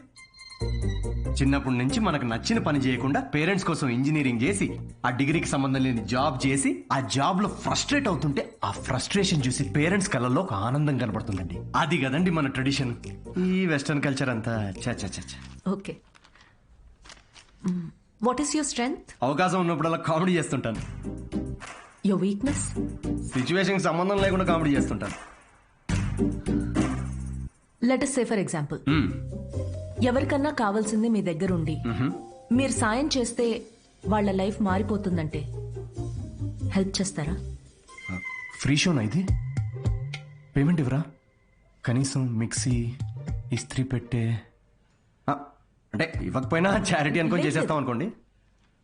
చిన్నప్పటి నుంచి మనకు నచ్చిన పని చేయకుండా పేరెంట్స్ కోసం ఇంజనీరింగ్ చేసి, ఆ డిగ్రీకి సంబంధం లేని జాబ్ చేసి, ఆ జాబ్ లో ఫ్రస్ట్రేట్ అవుతుంటే ఆ ఫ్రస్ట్రేషన్ చూసి పేరెంట్స్ కళ్ళల్లో ఒక ఆనందం కనబడుతుందండి. అది కదండి మన ట్రెడిషన్. ఈ వెస్టర్న్ కల్చర్ అంతా చ. Okay, what is your strength? అవకాశం ఉన్నప్పుడల్లా కామెడీ చేస్తుంటాను. Your weakness? సిచ్యువేషన్ సంబంధం లేకుండా కామెడీ చేస్తుంటాను. Let us say for example, ఎవరికన్నా కావాల్సింది మీ దగ్గర ఉండి మీరు సాయం చేస్తే వాళ్ళ లైఫ్ మారిపోతుందంటే హెల్ప్ చేస్తారా? ఫ్రీ షోనా ఇది? పేమెంట్ ఇవ్వరా? కనీసం మిక్సీ, ఇస్త్రీ పెట్టే, అంటే ఇవ్వకపోయినా చారిటీ అనుకొని చేసేస్తాం అనుకోండి.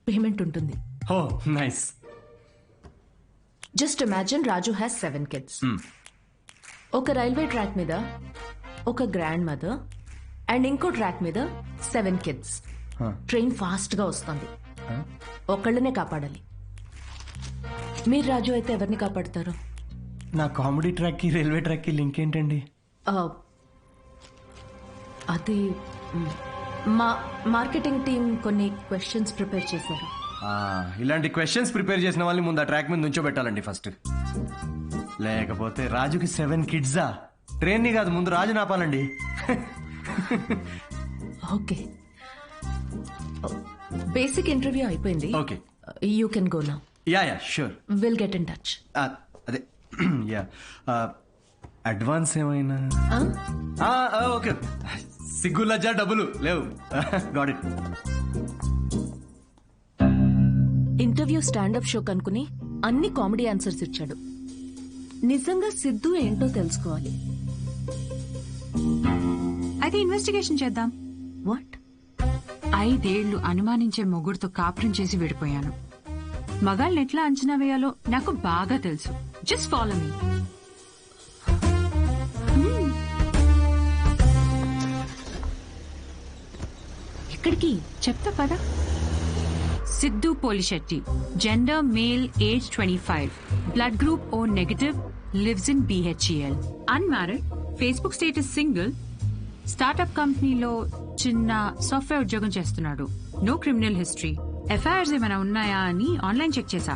పేమెంట్ ఉంటుంది. Oh nice. Just imagine Raju has 7 kids. ఒక రైల్వే ట్రాక్ మీద ఒక గ్రాండ్ మదర్ అండ్ ఇంకో ట్రాక్ మీద 7 kids. ట్రైన్ ఫాస్ట్ గా వస్తుంది, ఒకళ్ళనే కాపాడాలి. మీరు రాజు అయితే ఎవరిని కాపాడతారు? నా కామెడీ ట్రాక్ కి రైల్వే ట్రాక్ కి లింక్ ఏంటండి? అది మా మార్కెటింగ్ టీమ్ కొన్ని క్వశ్చన్స్ ప్రిపేర్ చేశారు. ఇలాంటి క్వశ్చన్స్ ప్రిపేర్ చేసిన వాళ్ళని ముందు ఆ ట్రాక్ మీద నుంచోబెట్టాలండి ఫస్ట్. లేకపోతే రాజుకి 7 kids? ట్రైన్ ని కాదు, ముందు రాజు నాపాలండి. ఓకే, బేసిక్ ఇంటర్వ్యూ అయిపోయింది. Okay, you can go now. Yeah sure, will get in touch. అదే యా, అడ్వాన్స్ ఏమైనా? ఓకే, సిగ్గు లజ్జా డబ్బులు లేవు. Got it. Interview standup show కనుకుని అన్ని కామెడీ ఆన్సర్స్ ఇచ్చాడు. నిజంగా సిద్ధు ఏంటో తెలుసుకోవాలి. అయితే ఇన్వెస్టిగేషన్ చేద్దాం. వాట్? 5 ఏళ్లు అనుమానించే మొగుడుతో కాపురం చేసి విడిపోయాను. మగాళ్ళని ఎట్లా అంచనా వేయాలో నాకు బాగా తెలుసు. Just follow me. ఎక్కడికి చెప్తా పదా. Siddhu Polishetty, gender male, age 25, blood group O negative, lives in BHEL, unmarried, Facebook status single, startup కంపెనీలో చిన్న సాఫ్ట్వేర్ ఉద్యోగం చేస్తున్నాడు. No criminal history. ఎఫ్ఐఆర్స్ ఏమైనా ఉన్నాయా అని ఆన్లైన్ చెక్ చేశా.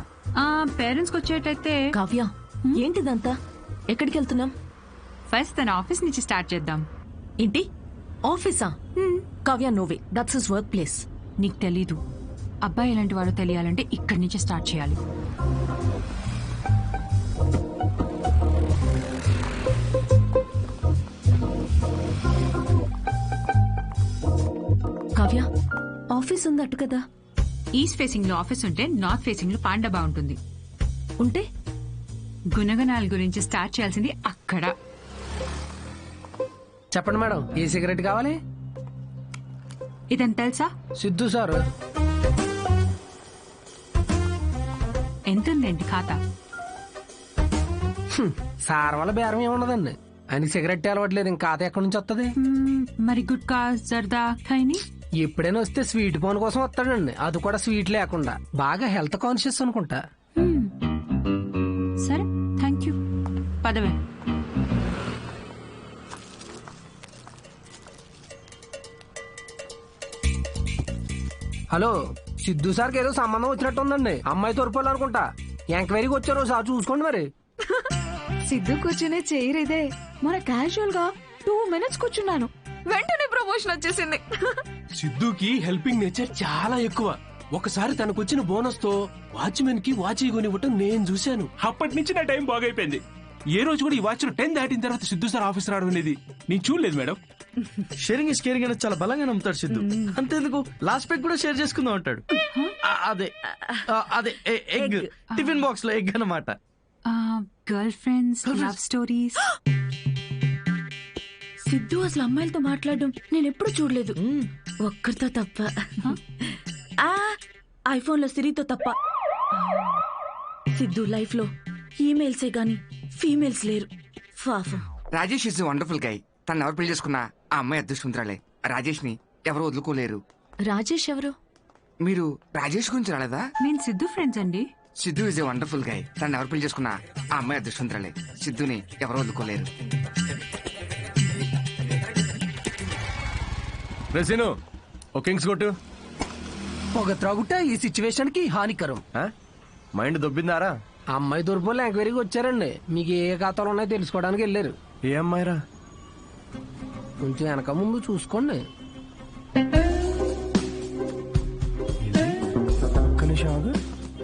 పేరెంట్స్ కి వచ్చేటైతే. కావ్య, ఏంటిదంతా? ఎక్కడికి వెళ్తున్నాం? ఫస్ట్ తన ఆఫీస్ నుంచి స్టార్ట్ చేద్దాం. ఏంటి ఆఫీసా? Kavya, no way, that's his workplace. నీకు తెలీదు. అబ్బాయి ఎలాంటి వాడో తెలియాలంటే ఇక్కడి నుంచి స్టార్ట్ చేయాలి. కావ్య, ఆఫీస్ ఉందట్టు కదా? ఈస్ట్ ఫేసింగ్ లో ఆఫీస్ ఉంటే నార్త్ ఫేసింగ్ లో పాండా బాగుంటుంది. ఉంటే గుణగణాల గురించి స్టార్ట్ చేయాల్సింది అక్కడ. చెప్పండి మేడం, ఏ సిగరెట్ కావాలి? ఇదని తెలుసా? సిద్ధు సార్. ఎంతుందండి ఖాతా? సార్ వల్ల బేరం ఏమున్నదండి. ఆయనకి సిగరెట్ అలవట్లేదు, ఇంకా ఖాతా ఎక్కడి నుంచి వస్తుంది? మరి గుట్కా, జర్దా, ఖైని ఎప్పుడైనా వస్తే స్వీట్ పోన్ కోసం వస్తాడండి, అది కూడా స్వీట్ లేకుండా. బాగా హెల్త్ కాన్షియస్ అనుకుంటా. సరే, థ్యాంక్ యూ. పదవే. హలో, సిద్ధు సార్కి ఏదో సంబంధం వచ్చినట్టు ఉందండి. అమ్మాయి తోరుకోవాలనుకుంటా. ఎంక్వైరీకి వచ్చారు, సార్ చూసుకోండి మరి. సిద్ధు కూర్చునే చైర్ ఇదే. మన క్యాజువల్ గా 2 minutes కూర్చున్నాను, వెంటనే ప్రమోషన్ వచ్చేసింది. సిద్ధుకి హెల్పింగ్ నేచర్ చాలా ఎక్కువ. ఒకసారి తనకు వచ్చిన బోనస్ తో వాచ్మెన్ కి వాచ్ కొనివ్వటం నేను చూశాను. అప్పటి నుంచి నా టైం బాగైపోయింది. ఏ రోజు కూడా ఈ వాచ్ 10 దాటిన తర్వాత సిద్ధు సార్ ఆఫీస్ రావడం అనేది నేను చూడలేదు మేడం. షేరింగ్ ఇస్ కేరింగ్ అనేది చాలా బలంగా నమ్ముతాడు సిద్ధు. అంతేందుకు లాస్ట్ పెగ్ కూడా షేర్ చేసుకుందాం అంటాడు. అదే అదే ఎగ్, టిఫిన్ బాక్స్ లో ఎగ్ అన్నమాట. Girl friends, love stories. Siddhu అసలు అమ్మాయిలతో మాట్లాడడం నేను ఎప్పుడు చూడలేదు, ఒక్కరితో తప్ప. ఐఫోన్ లో సిరితో తప్ప. సిద్ధు లైఫ్ లో ఈమెయిల్సే గాని ఫీమేల్స్ లేరు. Rajesh is wonderful guy. తను ఎవరు పెళ్లి చేసుకున్నా ఆ అమ్మాయి అదృష్టవంతురాలే. రాజేష్ ని ఎవరు వదులుకోలేరు. రాజేష్ ఎవరు? మీరు రాజేష్ గురించి రాలేదా? నేను సిద్ధు ఫ్రెండ్స్ అండి. Siddhu is a wonderful guy. తను ఎవరు పెళ్లి చేసుకున్నా ఆ అమ్మాయి అదృష్టవంతురాలే. సిద్ధుని ఎవరు వదులుకోలేరు. రెసిను ఓ కింగ్స్ కొట్టు. పొగ త్రాగుట ఈ సిచ్యువేషన్ కి హానికరం. మైండ్ దొబ్బిందారా? అమ్మాయి తోరుపోలే ఎంక్వైరీకి వచ్చారండి. మీకు ఏ ఖాతాలు ఉన్నాయో తెలుసుకోవడానికి వెళ్ళారు. ఏ అమ్మాయిరా? కొంచెం వెనక ముందు చూసుకోండి.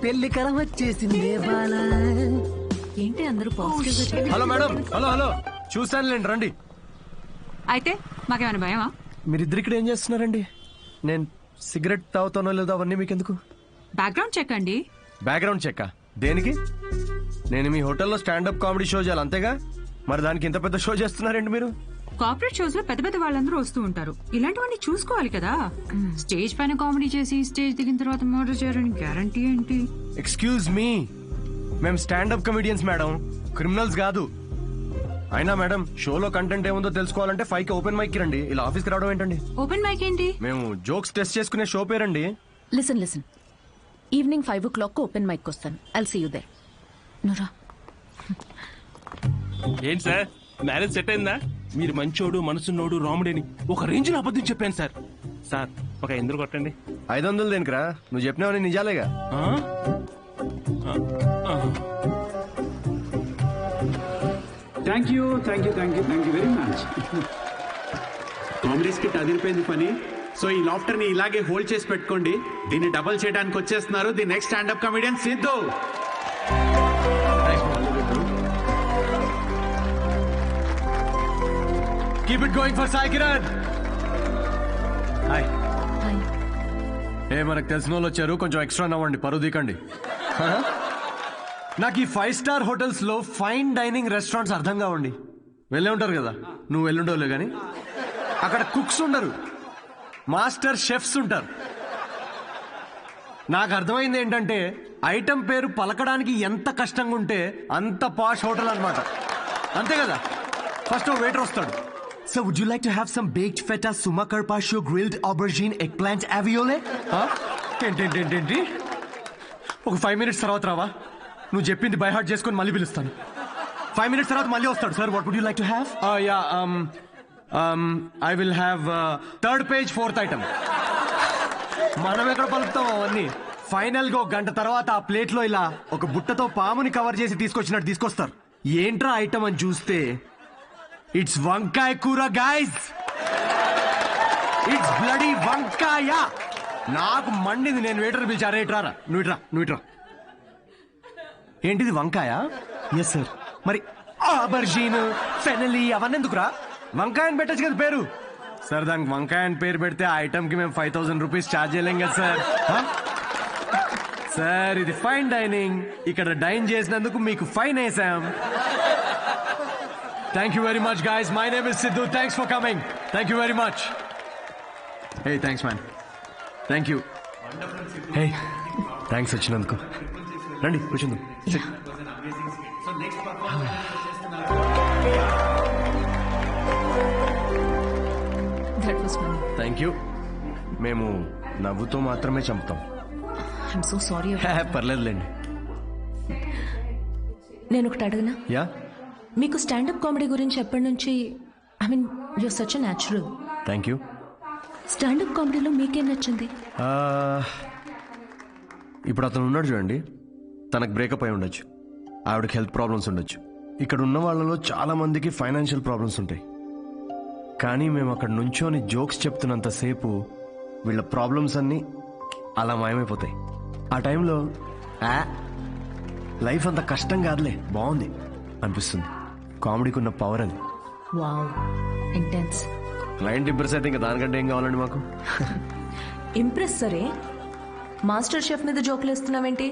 పెళ్లి కల వచ్చేసింది. ఏంటి అందరూ positive? Hello madam, hello hello, చూసానులేండి, రండి. అయితే మాకేమైనా భయమా? మీరిద్దరు ఇక్కడ ఏం చేస్తున్నారండి? నేను సిగరెట్ తాగుతానో లేదో అవన్నీ మీకెందుకు? బ్యాక్గ్రౌండ్ చెక్ అండి. బ్యాక్గ్రౌండ్ చెక్ దేనికి? నేను మీ హోటల్లో స్టాండప్ కామెడీ షో చేయాలి అంతేగా? మరి దానికి ఇంత పెద్ద షో చేస్తున్నారండి మీరు? కార్పొరేట్ షోస్ లో పెద్ద పెద్ద వాళ్ళందరూ వస్తూ ఉంటారు. ఇలాంటివన్నీ చూసుకోవాలి కదా. స్టేజ్ పైన కామెడీ చేసి స్టేజ్ దిగిన తర్వాత మర్డర్ చేయడానికి గ్యారంటీ ఏంటి? ఎక్స్క్యూజ్ మీ, మేము స్టాండప్ కమెడియన్స్ మేడం, క్రిమినల్స్ కాదు. అయినా మేడం, షోలో కంటెంట్ ఏముందో తెలుసుకోవాలంటే 5కి ఓపెన్ మైక్ రండి. ఇలా ఆఫీస్కి రావడం ఏంటండి? ఓపెన్ మైక్ ఏంటి? మేము జోక్స్ టెస్ట్ చేసుకునే షో పేరండి. Listen, evening 5 o'clock open mic వస్తాను. I'll see you there. నురా. ఏంటి సార్, మ్యారేజ్ సెట్ అయిందా? మీరు మంచోడు, మనసున్నోడు, రాముడని ఒక రేంజ్ లో అబద్ధం చెప్పాను సార్. సార్ ఒక ఎందుకు కొట్టండి. 500 దేనికిరా? నువ్వు చెప్పినావని నిజాలేగా. Thank you very much. Comedy skit అదిరిపోయింది పని. సో ఈ లాఫ్టర్ ని ఇలాగే హోల్డ్ చేసి పెట్టుకోండి. దీన్ని డబల్ చేయడానికి వచ్చేస్తున్నారు the next standup comedian Siddhu. Keep it going for Sai Kiran. Hi మనకు తెలిసిన వాళ్ళు వచ్చారు, కొంచెం ఎక్స్ట్రా నవ్వండి, పరువు దీకండి. నాకు ఈ 5 స్టార్ హోటల్స్ లో ఫైన్ డైనింగ్ రెస్టారెంట్స్ అర్థం కావండి. వెళ్ళే ఉంటారు కదా, నువ్వు వెళ్ళుండవులే కానీ. అక్కడ కుక్స్ ఉండరు, మాస్టర్ షెఫ్స్ ఉంటారు. నాకు అర్థమైంది ఏంటంటే ఐటమ్ పేరు పలకడానికి ఎంత కష్టంగా ఉంటే అంత పాష్ హోటల్ అన్నమాట. అంతే కదా. ఫస్ట్ వెయిటర్ వస్తాడు. So would you like to have some baked feta, suma carpaccio, grilled aubergine, eggplant aviole? ఏంటి ఒక 5 minutes తర్వాత రావా? నువ్వు చెప్పింది బై హార్ట్ చేసుకొని మళ్ళీ పిలుస్తాను. 5 minutes తర్వాత మళ్ళీ వస్తాడు. Sir what would you like to have? I will have 3rd page 4th item. మనం ఎక్కడ పలుకుతాం అవన్నీ. ఫైనల్ గా 1 గంట తర్వాత ఆ ప్లేట్ లో ఇలా ఒక బుట్టతో పాముని కవర్ చేసి తీసుకొచ్చినట్టు తీసుకొస్తారు. ఏంట్రా ఐటమ్ అని చూస్తే ఇట్స్ వంకాయ కూర గైస్. ఇట్స్ బ్లడీ వంకాయ. నాకు మండింది. నేను వెయిటర్ పిలిచి అరే ఇట్రా, నువ్వు ఇట్రా. ఏంటిది వంకాయ? Yes sir. మరి ఆబర్జీన్, ఫెనలి అవన్నీ ఎందుకురా? వంకాయ అని పెట్టచ్చు కదా పేరు. సార్ దానికి వంకాయ అని పేరు పెడితే ఆ ఐటమ్ కి మేము 5,000 రూపీస్ ఛార్జ్ చేయలేం కదా సార్. సార్ ఇది ఫైన్ డైనింగ్, ఇక్కడ డైన్ చేసినందుకు మీకు ఫైన్ వేసాం. Thank you very much, guys. My name is Sidhu. Thanks for coming. Thank you very much. Hey, thanks, man. Thank you. Hey, thanks వచ్చినందుకు. రండి కూర్చుందాం. That was funny. Thank you. మేము నవ్వుతో మాత్రమే చంపుతాం. I'm so sorry. పర్లేదులేండి. నేను ఒకటి అడగనా? Yeah. మీకు స్టాండప్ కామెడీ గురించి ఎప్పటి నుంచి? I mean you're such a natural. Thank you. Standup కామెడీలో మీకేం నచ్చింది? ఇప్పుడు అతను ఉన్నాడు చూడండి, తనకు బ్రేకప్ అయి ఉండొచ్చు, ఆవిడకి హెల్త్ ప్రాబ్లమ్స్ ఉండొచ్చు. ఇక్కడ ఉన్న వాళ్ళలో చాలా మందికి ఫైనాన్షియల్ ప్రాబ్లమ్స్ ఉంటాయి. కానీ మేము అక్కడ నుంచోని జోక్స్ చెప్తున్నంతసేపు వీళ్ళ ప్రాబ్లమ్స్ అన్నీ అలా మాయమైపోతాయి. ఆ టైంలో లైఫ్ అంత కష్టం కాదులే, బాగుంది అనిపిస్తుంది. కామెడీకి ఉన్న పవర్ అది. Wow, intense. క్లయింట్ ఇంప్రెస్ అయితే ఇంకా దానికంటే ఏం కావాలండి మాకు? ఇంప్రెస్ సరే, మాస్టర్ షెఫ్ మీద జోకులు వేస్తున్నావేంటి?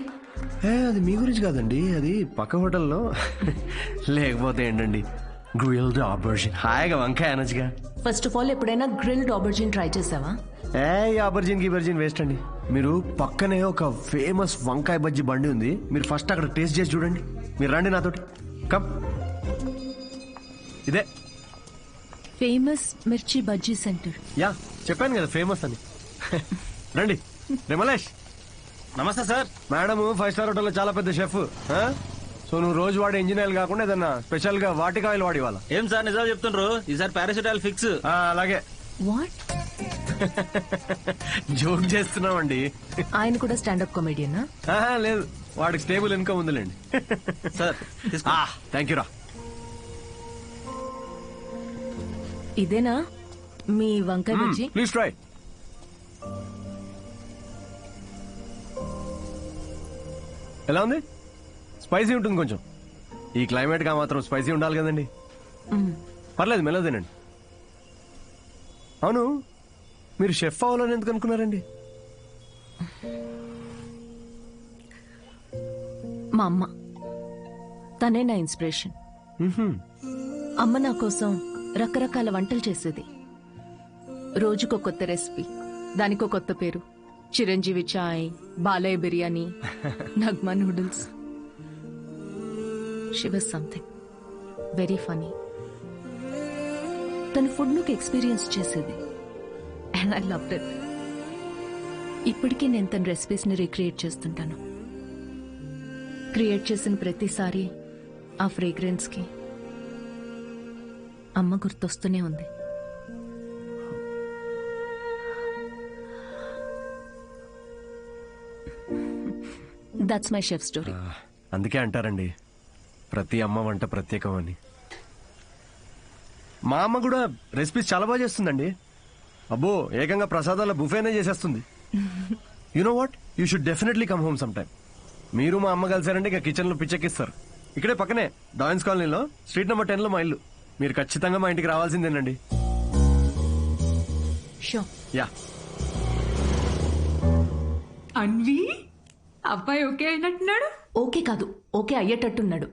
అది మీ గురించి కాదండి, అది పక్క హోటల్లో. లేకపోతే ఏంటండి, గ్రిల్డ్ ఆబర్జిన్, హాయిగా వంకాయ అనొచ్చుగా. ఫస్ట్ ఆఫ్ ఆల్ ఎప్పుడైనా గ్రిల్డ్ ఆబర్జిన్ ట్రై చేసావా? ఆబర్జిన్ గిబర్జిన్ వేస్ట్ అండి. మీరు పక్కనే ఒక ఫేమస్ వంకాయ బజ్జీ బండి ఉంది, మీరు ఫస్ట్ అక్కడ టేస్ట్ చేసి చూడండి. మీరు రండి నాతోటి, కమ్. ఇదే ఫేమస్ మిర్చి బజ్జీ సెంటర్. యా, చెప్పాను కదా ఫేమస్ అని. రండి. రిమలేష్. నమస్తే సార్. మేడం 5 స్టార్ హోటల్లో చాలా పెద్ద షెఫ్. సో నువ్వు రోజు వాడే ఇంజిన్ ఆయిల్ కాకుండా ఏదన్నా స్పెషల్ గా వాటిక ఆయిల్ వాడి వాళ్ళ. ఏం సార్ నిజాలు చెప్తుండ్రు? ఈసారి పారాషూట్ ఫిక్స్. అలాగే. వాట్? జోక్ చేస్తున్నామండి. ఆయన కూడా స్టాండప్ కామెడియనా? లేదు, వాడికి స్టేబుల్ ఇన్కమ్ ఉందిలేండి. సార్ థ్యాంక్ యూ రా. ఇదేనా మీ వంకాయ బజ్జీ? Please try. ఎలా ఉంది? స్పైసీ ఉంటుంది కొంచెం. ఈ క్లైమేట్ గా మాత్రం స్పైసీ ఉండాలి కదండి. పర్లేదు, మెల్లగా తినండి. అవును, మీరు షెఫ్ అవ్వాలని ఎందుకు అనుకున్నారండి? మా అమ్మ, తనే నా ఇన్స్పిరేషన్. అమ్మ నా కోసం రకరకాల వంటలు చేసేది. రోజుకో కొత్త రెసిపీ, దానికో కొత్త పేరు. Chiranjeevi chai, Balayya biryani, Nagma noodles. She was something very funny. తన ఫుడ్ నాకు ఎక్స్పీరియన్స్ చేసేది, అండ్ ఐ లవ్డ్ ఇట్. ఇప్పటికీ నేను తన రెసిపీస్ ని రీక్రియేట్ చేస్తుంటాను. క్రియేట్ చేసిన ప్రతిసారి ఆ ఫ్రేగ్రెన్స్ కి అమ్మ గుర్తొస్తూనే ఉంది. That's my chef story. అందుకే అంటారండి ప్రతి అమ్మ వంట ప్రత్యేకం అని. మా అమ్మ కూడా రెసిపీస్ చాలా బాగా చేస్తుందండి. అబ్బో, ఏకంగా ప్రసాదాల బుఫేనే చేసేస్తుంది. You know what, you should definitely come home some time. మీరు మా అమ్మ కలిసారంటే ఇక కిచెన్ లో పిచ్చెక్కిస్తారు. ఇక్కడే పక్కనే డాయన్స్ కాలనీలో స్ట్రీట్ నెంబర్ 10 లో మా ఇల్లు. మీరు ఖచ్చితంగా మా ఇంటికి రావాల్సిందేనండి. షో. యా. అన్వి అబ్బాయి ఓకే అయినట్టున్నాడు. ఓకే కాదు, ఓకే అయ్యేటట్టున్నాడు.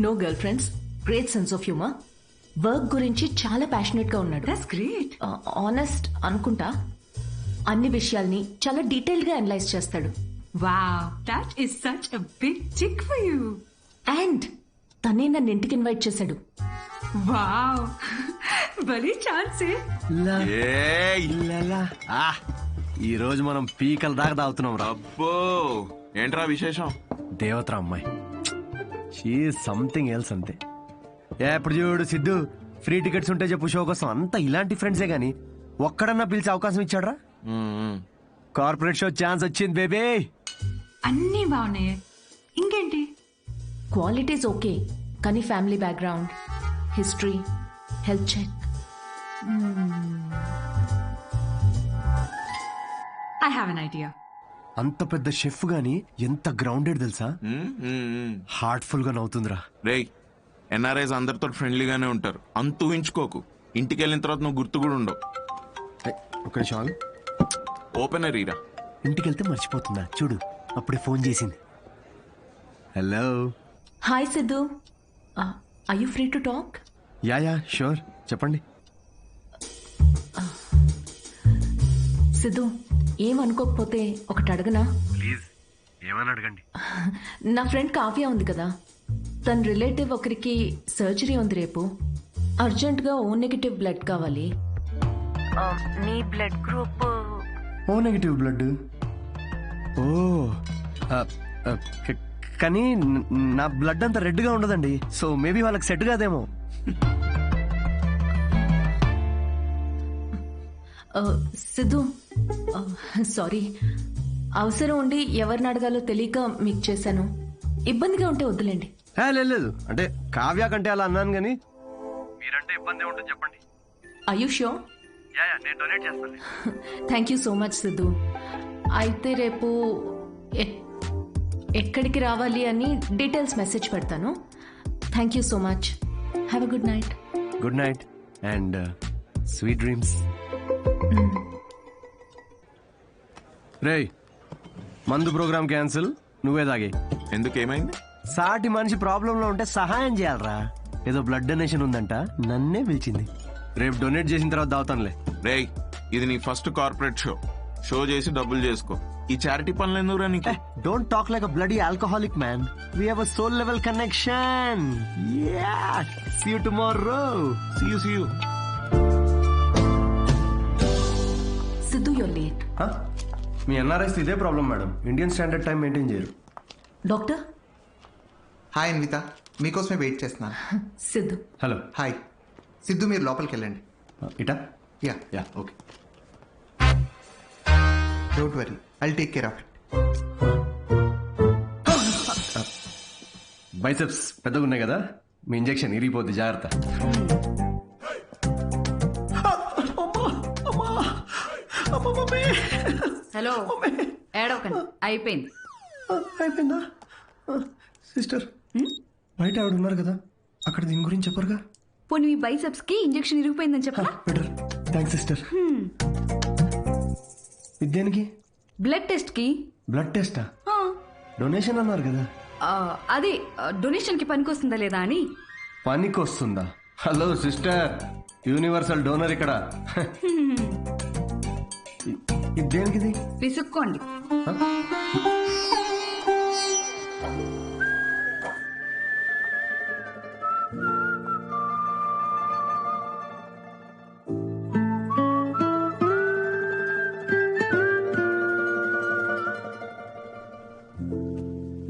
No girlfriends, great sense of humour, work గురించి చాలా ప్యాషనెట్ గా ఉన్నాడు. That's great. ఆనెస్ట్ అనుకుంటా. అన్ని విషయాల్ని చాలా డీటెయిల్ గా అనలైజ్ చేస్తాడు. Wow, that is such a big tick for you. And తనే నన్ను ఇంటికి ఇన్వైట్ చేశాడు. వావ్, భలే ఛాన్సే. ఈ రోజు మనం పీకల దాకా తాగుతున్నాం రా. అబ్బో ఏంట్రా విశేషం? దేవతరా అమ్మాయి, షీ సంథింగ్ ఎల్స్ అంతే. ఎప్పుడు చూడు సిద్ధు, ఫ్రీ టికెట్స్ ఉంటే చెప్పు షో కోసం. అంతా ఇలాంటి ఫ్రెండ్సే గానీ ఒక్కడన్నా పిలిచే అవకాశం ఇచ్చాడ్రా? కార్పొరేట్ షో ఛాన్స్ వచ్చింది బేబీ. అన్నీ బాగున్నాయి, ఇంకేంటి? క్వాలిటీస్ ఓకే, కానీ family background, history, health check. I have an idea. అంత పెద్ద షెఫ్ గాని ఎంత గ్రౌండెడ్ తెలుసా? హార్ట్ఫుల్ గా నవ్వుతుందిరా. రేయ్, ఎన్ఆర్ఐస్ అందరితో ఫ్రెండ్లీగానే ఉంటారు, అంత ఊహించుకోకు. ఇంటికి వెళ్ళిన తర్వాత నువ్వు గుర్తు కూడా ఉండవు. ఒక నిమిషం, ఓపెనర్ ఈరా. ఇంటికి వెళ్తే మర్చిపోతుందా చూడు, అప్పుడే ఫోన్ చేసింది. Hello. Hi Siddhu, are you free to talk? Yeah sure, చెప్పండి. సిద్ధు, ఏమనుకోకపోతే ఒకటి అడగనా? ప్లీజ్, ఏమని అడగండి. నా ఫ్రెండ్ కావ్య ఉంది కదా, తన రిలేటివ్ ఒకరికి సర్జరీ ఉంది రేపు. అర్జెంటుగా ఓ నెగిటివ్ బ్లడ్ కావాలి. నీ blood group O negative blood. ఓ కానీ నా బ్లడ్ అంత రెడ్ గా ఉండదండి, సో మేబీ వాళ్ళకి సెట్ కాదేమో. సిద్ధు, సారీ, అవసరం ఉండి ఎవరిని అడగాలో తెలియక మీకు చేశాను. ఇబ్బందిగా ఉంటే వద్దులేండి. లేదు, అంటే కావ్య కంటే అలా అన్నాను కానీ మీరంటే ఇబ్బంది ఉంటుంది చెప్పండి. Are you sure? నేను డొనేట్ చేస్తాను. Thank you so much Siddhu. అయితే రేపు ఎక్కడికి రావాలి అని డీటెయిల్స్ మెసేజ్ పెడతాను. Thank you so much. Have a good night. Good night and sweet dreams. రేయ్, మందు ప్రోగ్రామ్ క్యాన్సిల్, నువ్వే తాగే. ఎందుకు, ఏమైంది? సాటి మనిషి ప్రాబ్లంలో ఉంటే సహాయం చేయాలరా. ఏదో బ్లడ్ డొనేషన్ ఉందంట, నన్నే పిలిచింది. రేపు డొనేట్ చేసిన తర్వాత దావుతానులే. రేయ్, ఇది నీ ఫస్ట్ కార్పొరేట్ షో చేసి డబ్బులు చేసుకో. ఈ చారిటీ పనులు ఎందుకురా నీకు? Don't talk like a bloody alcoholic man. We have a soul level connection. Yeah, see you tomorrow. See you. Siddhu, you're late. మీ ఎన్ఆర్ఐస్ ఇదే problem madam, Indian standard time maintain చేయరు. డాక్టర్. హాయ్ అన్విత, మీకోసమే wait చేస్తున్నాను. Siddhu. Hello. Hi Siddhu, మీరు లోపలికి వెళ్ళండి. ఇటా? Yeah okay. Don't worry, I'll take care of it. Biceps పెద్దగా ఉన్నాయి కదా, మీ ఇంజెక్షన్ ఇరిగిపోద్ది, జాగ్రత్త. హలో, ఏడవకండి, అయిపోయింది. అయిపోయిందా? సిస్టర్, బయట ఆవిడ ఉన్నారు కదా, అక్కడ దీని గురించి చెప్పరుగా? పోనీ మీ బైసెప్స్ కి ఇంజెక్షన్ ఇరిగిపోయిందని చెప్పరా? బెటర్. Thanks sister. దేనికి? బ్లడ్ టెస్ట్ కి. బ్లడ్ టెస్టా? డొనేషన్ అన్నారు కదా. అదే డొనేషన్ కి పనికొస్తుందా లేదా అని. పనికొస్తుందా? హలో సిస్టర్, యూనివర్సల్ డోనర్ ఇక్కడ. దేనికిది? విసుక్కోండి.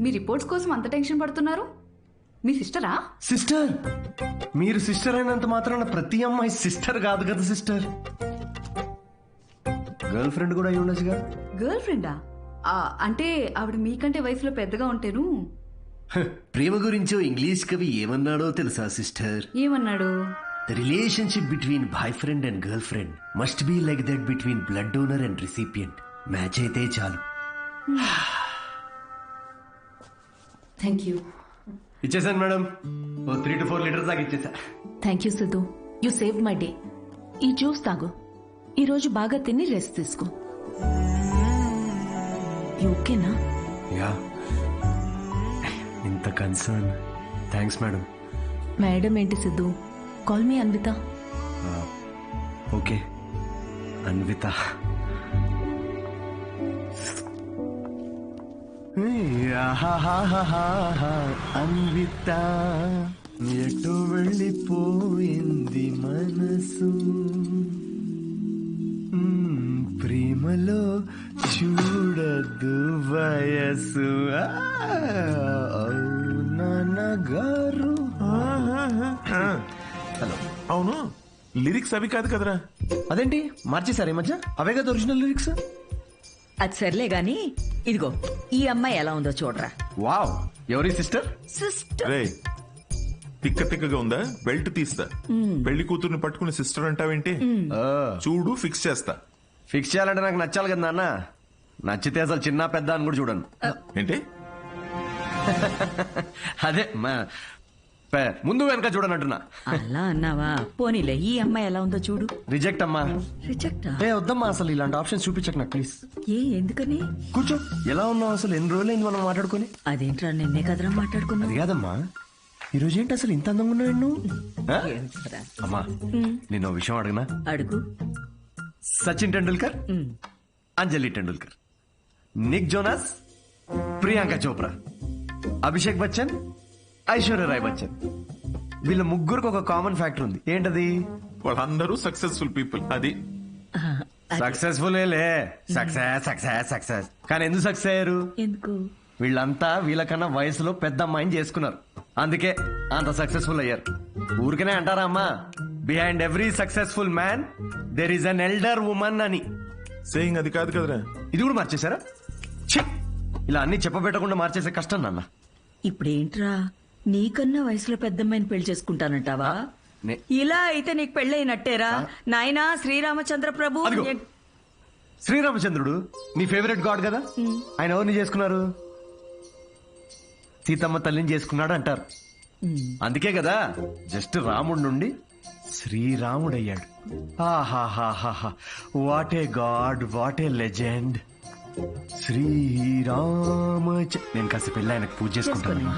మీ రిపోర్ట్స్ కోసం అంత టెన్షన్ పడుతున్నారు? మీ సిస్టరా? సిస్టర్? మీరు సిస్టర్ అయినంత మాత్రాన ప్రతి అమ్మాయి సిస్టర్ కాదు కదా సిస్టర్. గర్ల్ ఫ్రెండ్ కూడా అయి ఉండొచ్చుగా. గర్ల్ ఫ్రెండా? అంటే ఆవిడ మీకంటే వయసులో పెద్దగా ఉంటేను. ప్రేమ గురించో ఇంగ్లీష్ కవి ఏమన్నాడో తెలుసా సిస్టర్? ఏమన్నాడు? The relationship between boyfriend and girlfriend must be like that between blood donor and recipient. Match అయితే చాలు. Thank you. ఇచ్చేసాను మేడం, 3 to 4 లీటర్స్ దాకా ఇచ్చేసా. Thank you Siddhu, you save my day. ఈ జ్యూస్ తాగు, ఈరోజు బాగా తిని రెస్ట్ తీసుకో. ఓకేనా? యా, ఇంత కన్సర్న్. Thanks madam. మేడం ఏంటి Siddhu, call me Anvita. Okay Anvita. Anvita ఎటు వెళ్ళిపోయింది మనసు, ప్రేమలో చూడదు వయసు. నాన్నగారు. హలో, అవును లిరిక్స్ అవి కాదు కదరా? అదేంటి మార్చేశారు ఈ మధ్య? అవే కదా ఒరిజినల్ లిరిక్స్. అది సర్లే గాని ఇదిగో ఈ అమ్మాయి ఎలా ఉందో చూడరా. వావ్, ఎవరి సిస్టర్? సిస్టర్. రే తిక్క తిక్కగా ఉందా? బెల్ట్ తీస్తా. పెళ్లి కూతుర్ని పట్టుకుని సిస్టర్ అంటావేంటి? చూడు ఫిక్స్ చేస్తా. ఫిక్స్ చేయాలంటే నాకు నచ్చాలి కదా నాన్న. నచ్చితే అసలు చిన్న పెద్ద అని కూడా చూడను. ఏంటి? అదే ముందు వెనక చూడనంటున్నా. అలా అన్నావా? పోనీలే, ఈ అమ్మాయి ఎలా ఉందో చూడు. రిజెక్ట్ అమ్మా. రిజెక్టా? వద్దమ్మా, అసలు ఇలాంటి ఆప్షన్ చూపించకు నాకు ప్లీజ్. ఎందుకని? కూర్చో. ఎలా ఉన్నావు అసలు? ఎన్ని రోజులైంది మనం మాట్లాడుకుని? అదేంట్రా, నిన్నే కదరా మాట్లాడుకున్నా. అది కాదమ్మా, ఈ రోజు ఏంటి అసలు ఇంత అందంగా ఉన్నావు నువ్వు? అమ్మా నేను ఓ విషయం అడగనా? అడుగు. సచిన్ టెండూల్కర్, అంజలి టెండూల్కర్, నిక్ జోనాస్, ప్రియాంక చోప్రా, అభిషేక్ బచ్చన్, ఐశ్వర్య రాయ్ బచ్చన్, వీళ్ళ ముగ్గురికి ఒక కామన్ ఫ్యాక్టర్ ఉంది. ఏంటది? వాళ్ళందరూ సక్సెస్ఫుల్ పీపుల్. అది సక్సెస్ఫుల్ సక్సెస్ సక్సెస్ సక్సెస్. కానీ ఎందుకు సక్సెస్ అయ్యారు? ఎందుకు? వీళ్ళంతా వీళ్ళకన్నా వయసులో పెద్ద అమ్మాయిని చేసుకున్నారు, అందుకే అంత సక్సెస్ఫుల్ అయ్యారు. ఊరికనే అంటారా అమ్మా, behind every successful man there is an elder woman అని. సేయింగ్ అది కాదు కదరా? ఇది కూడా మార్చేశారా? ఇలా అన్ని చెప్పబెట్టకుండా మార్చేసే కష్టం నాన్న. ఇప్పుడేంట్రా, నీకన్నా వయసులో పెద్దమ్మాయిని పెళ్లి చేసుకుంటానంటావా? ఇలా అయితే నీకు పెళ్ళైనట్టేరా నాయనా. శ్రీరామచంద్ర ప్రభు. శ్రీరామచంద్రుడు నీ ఫేవరెట్ గాడ్ కదా, ఆయన ఎవరిని చేసుకున్నారు? సీతమ్మ తల్లిని చేసుకున్నాడు అంటారు. అందుకే కదా జస్ట్ రాముడి నుండి శ్రీరాముడయ్యాడు. ఆహాహాహా, what a god, what a legend. Srirama. నేను కాస్త పెళ్ళి ఆయనకు పూజ చేసుకుంటాను.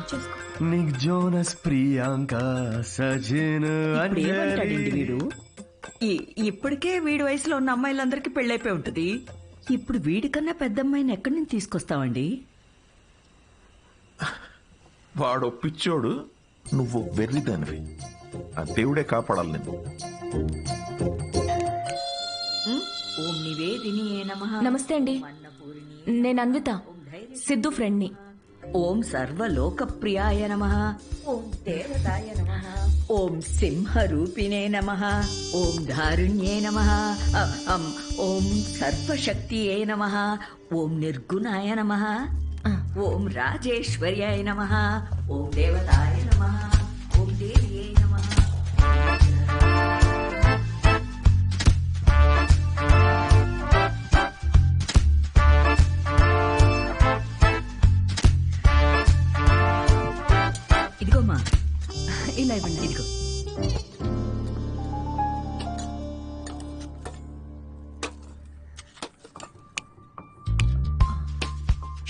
నిక్ జోనస్, ప్రియాంక, సజిన్, వీడు ఇప్పటికే వీడి వయసులో ఉన్న అమ్మాయిలందరికీ పెళ్ళైపోయి ఉంటది. ఇప్పుడు వీడికన్నా పెద్ద అమ్మాయిని ఎక్కడి నుంచి తీసుకొస్తావండి? వాడు పిచ్చోడు, నువ్వు వెర్రిదానివి. ఆ దేవుడే కాపాడాలి నేను. ఓం నివేదినియే నమః. నమస్తే అండి, నేను అన్విత, సిద్ధు ఫ్రెండ్ని. ఓం సర్వలోకప్రియాయ నమః. ఓం దేవతాయ నమః. ఓం సింహరూపిణే నమః. ఓం ధారుణ్యే నమః. ఓం సర్వశక్తియే నమః. ఓం నిర్గుణాయ నమః. ఓం రాజేశ్వర్యాయ నమః. ఓం దేవతాయ నమః. ఓం దేవ్యే నమః. ఇదిగోమ్మా, ఇలా ఇవ్వండి. ఇదిగో.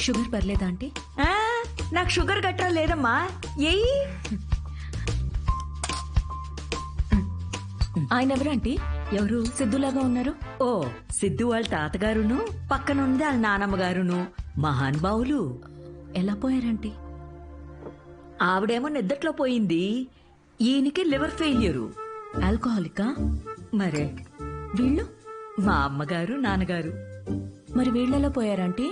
షుగర్ పర్లేదా ఆంటీ? నాకు షుగర్ గట్రా లేదమ్మా. ఏయ్, ఆయన ఎవరంటీ? ఎవరు? సిద్ధులాగా ఉన్నారు. ఓ, సిద్ధు వాళ్ళ తాతగారును, పక్కనుంది వాళ్ళ నానమ్మగారును మహానుభావులు. ఎలా పోయారంటీ? ఆవిడేమో నిద్దట్లో పోయింది, ఈయనకి లివర్ ఫెయిల్యూరు. ఆల్కహాలికా? మరే వీళ్ళు? మా అమ్మగారు, నాన్నగారు. మరి వీళ్ళెలా పోయారంటీ?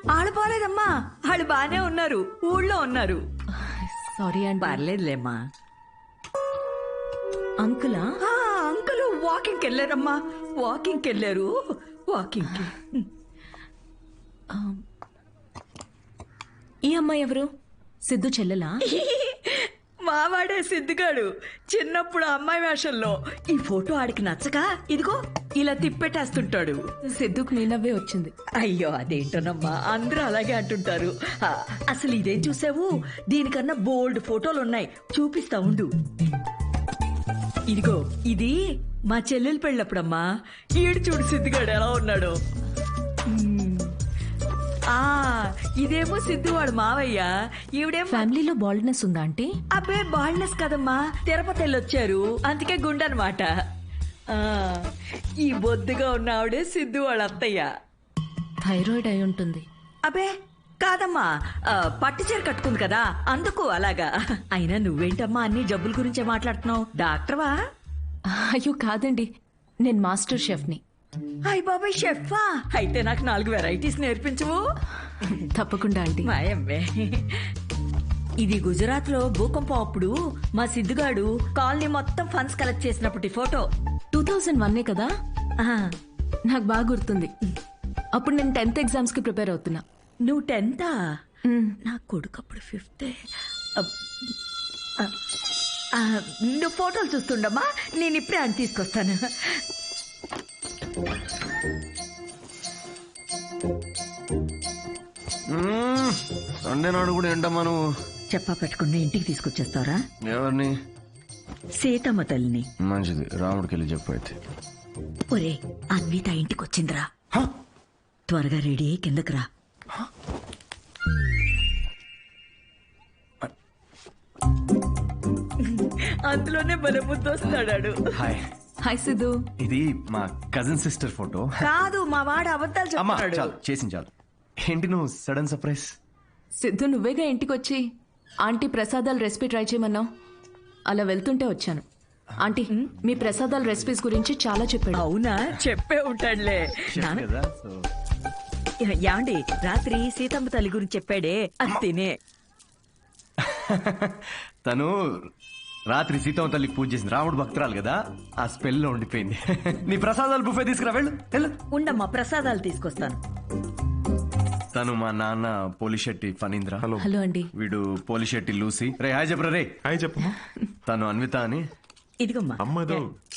వాళ్ళు పోలేదమ్మా, వాళ్ళు బానే ఉన్నారు, ఊళ్ళో ఉన్నారు. సారీ అండి. పర్లేదులేమ్మా. అంకులా? అంకుల్ వాకింగ్కి వెళ్ళారమ్మా, వాకింగ్కి వెళ్ళారు. వాకింగ్కి. ఈ అమ్మాయి ఎవరు? సిద్ధు చెల్లెలా? మావాడే సిద్ధిగాడు. చిన్నప్పుడు అమ్మాయి వేషంలో ఈ ఫోటో ఆడికి నచ్చక ఇదిగో ఇలా తిప్పెట్టేస్తుంటాడు. సిద్ధుకు నీ నవ్వే వచ్చింది. అయ్యో అదేంటోనమ్మా, అందరూ అలాగే అంటుంటారు. అసలు ఇదేం చూసావు, దీనికన్నా బోల్డ్ ఫోటోలు ఉన్నాయి, చూపిస్తా ఉండు. ఇదిగో ఇది మా చెల్లెలు పెళ్ళప్పుడమ్మా. ఈడు చూడు సిద్ధిగాడు ఎలా ఉన్నాడు. ఆ ఇదేమో సిద్ధువాడు మావయ్య, ఈవిడేమో ఫ్యామిలీలో బాల్డ్నెస్ ఉందా అంటే? అబ్బే బాల్డ్నెస్ కదమ్మా, తిరుపతి వెళ్ళొచ్చారు అందుకే గుండనమాట. ఈ బొద్దుగా ఉన్న ఆవిడే సిద్ధు వాళ్ళ అత్తయ్య. థైరాయిడ్ అయి ఉంటుంది. అబే కాదమ్మా, పట్టు చీర కట్టుకుంది కదా అందుకు అలాగా. అయినా నువ్వేంటమ్మా అన్ని జబ్బుల గురించే మాట్లాడుతున్నావు, డాక్టర్వా? అయ్యో కాదండి, నేను మాస్టర్ షెఫ్ని. అయ్య బాబాయ్ షెఫా, అయితే నాకు 4 వెరైటీస్ నేర్పించవు? తప్పకుండా అండి. మాయమ్మే. ఇది గుజరాత్ లో భూకంపం అప్పుడు మా సిద్ధుగాడు కాలనీ మొత్తం ఫండ్స్ కలెక్ట్ చేసినప్పటి ఫోటో. 2001 కదా? నాకు బాగా గుర్తుంది. అప్పుడు నేను 10th ఎగ్జామ్స్ కి ప్రిపేర్ అవుతున్నా. నువ్వు 10th? నా కొడుకు అప్పుడు 5th. నువ్వు ఫోటోలు చూస్తుండమ్మా, నేను ఇప్పుడే అని తీసుకొస్తాను. సండే నాడు కూడా ఏంటమ్మా నువ్వు చెప్పా పెట్టుకుని ఇంటికి తీసుకొచ్చేస్తారా? ఎవరిని? సీతమ్మ తల్లిని. మంచిది, రాముడికి వెళ్ళి చెప్పు. అయితే ఒరే అన్విత ఇంటికి వచ్చిందిరా, త్వరగా రెడీ అయ్యి కిందకి రా. అందులోనే బలబుద్ధి వస్తాడాడు. హాయ్. హాయ్ సిద్ధు. ఇది మా కజిన్ సిస్టర్ ఫోటో. కాదు, మా వాడు అబద్ధాలు అమ్మా చెప్తాడు. చాలు, చేసింది చాలు. ఏంటి నువ్వు సడన్ సర్ప్రైజ్? సిద్ధు నువ్వేగా ఇంటికి వచ్చి ఆంటీ ప్రసాదాల రెసిపీ ట్రై చేయమన్నావు, అలా వెళ్తుంటే వచ్చాను. ఆంటీ మీ ప్రసాదాల రెసిపీస్ గురించి చాలా చెప్పాడు. అవునా? చెప్పే ఉంటాడులే. కదా యాండి రాత్రి సీతమ్మ తల్లి గురించి చెప్పాడే, అది తినే. తను రాత్రి సీతమ్మ తల్లికి పూజ చేసింది, రాముడు భక్తురాలు కదా, ఆ స్పెల్ లో ఉండిపోయింది. నీ ప్రసాదాలు బుఫే తీసుకురా, వెళ్ళు వెళ్ళు. ఉండమ్మా, ప్రసాదాలు తీసుకొస్తాను. తను మా నాన్న పోలిశెట్టి ఫణీంద్ర. హలో అండి. వీడు పోలిశెట్టి లూసి. రే హాయ్ చెప్పరా. రే హాయ్ చెప్పు. తను అన్విత అని. ఇదిగమ్మా. అమ్మ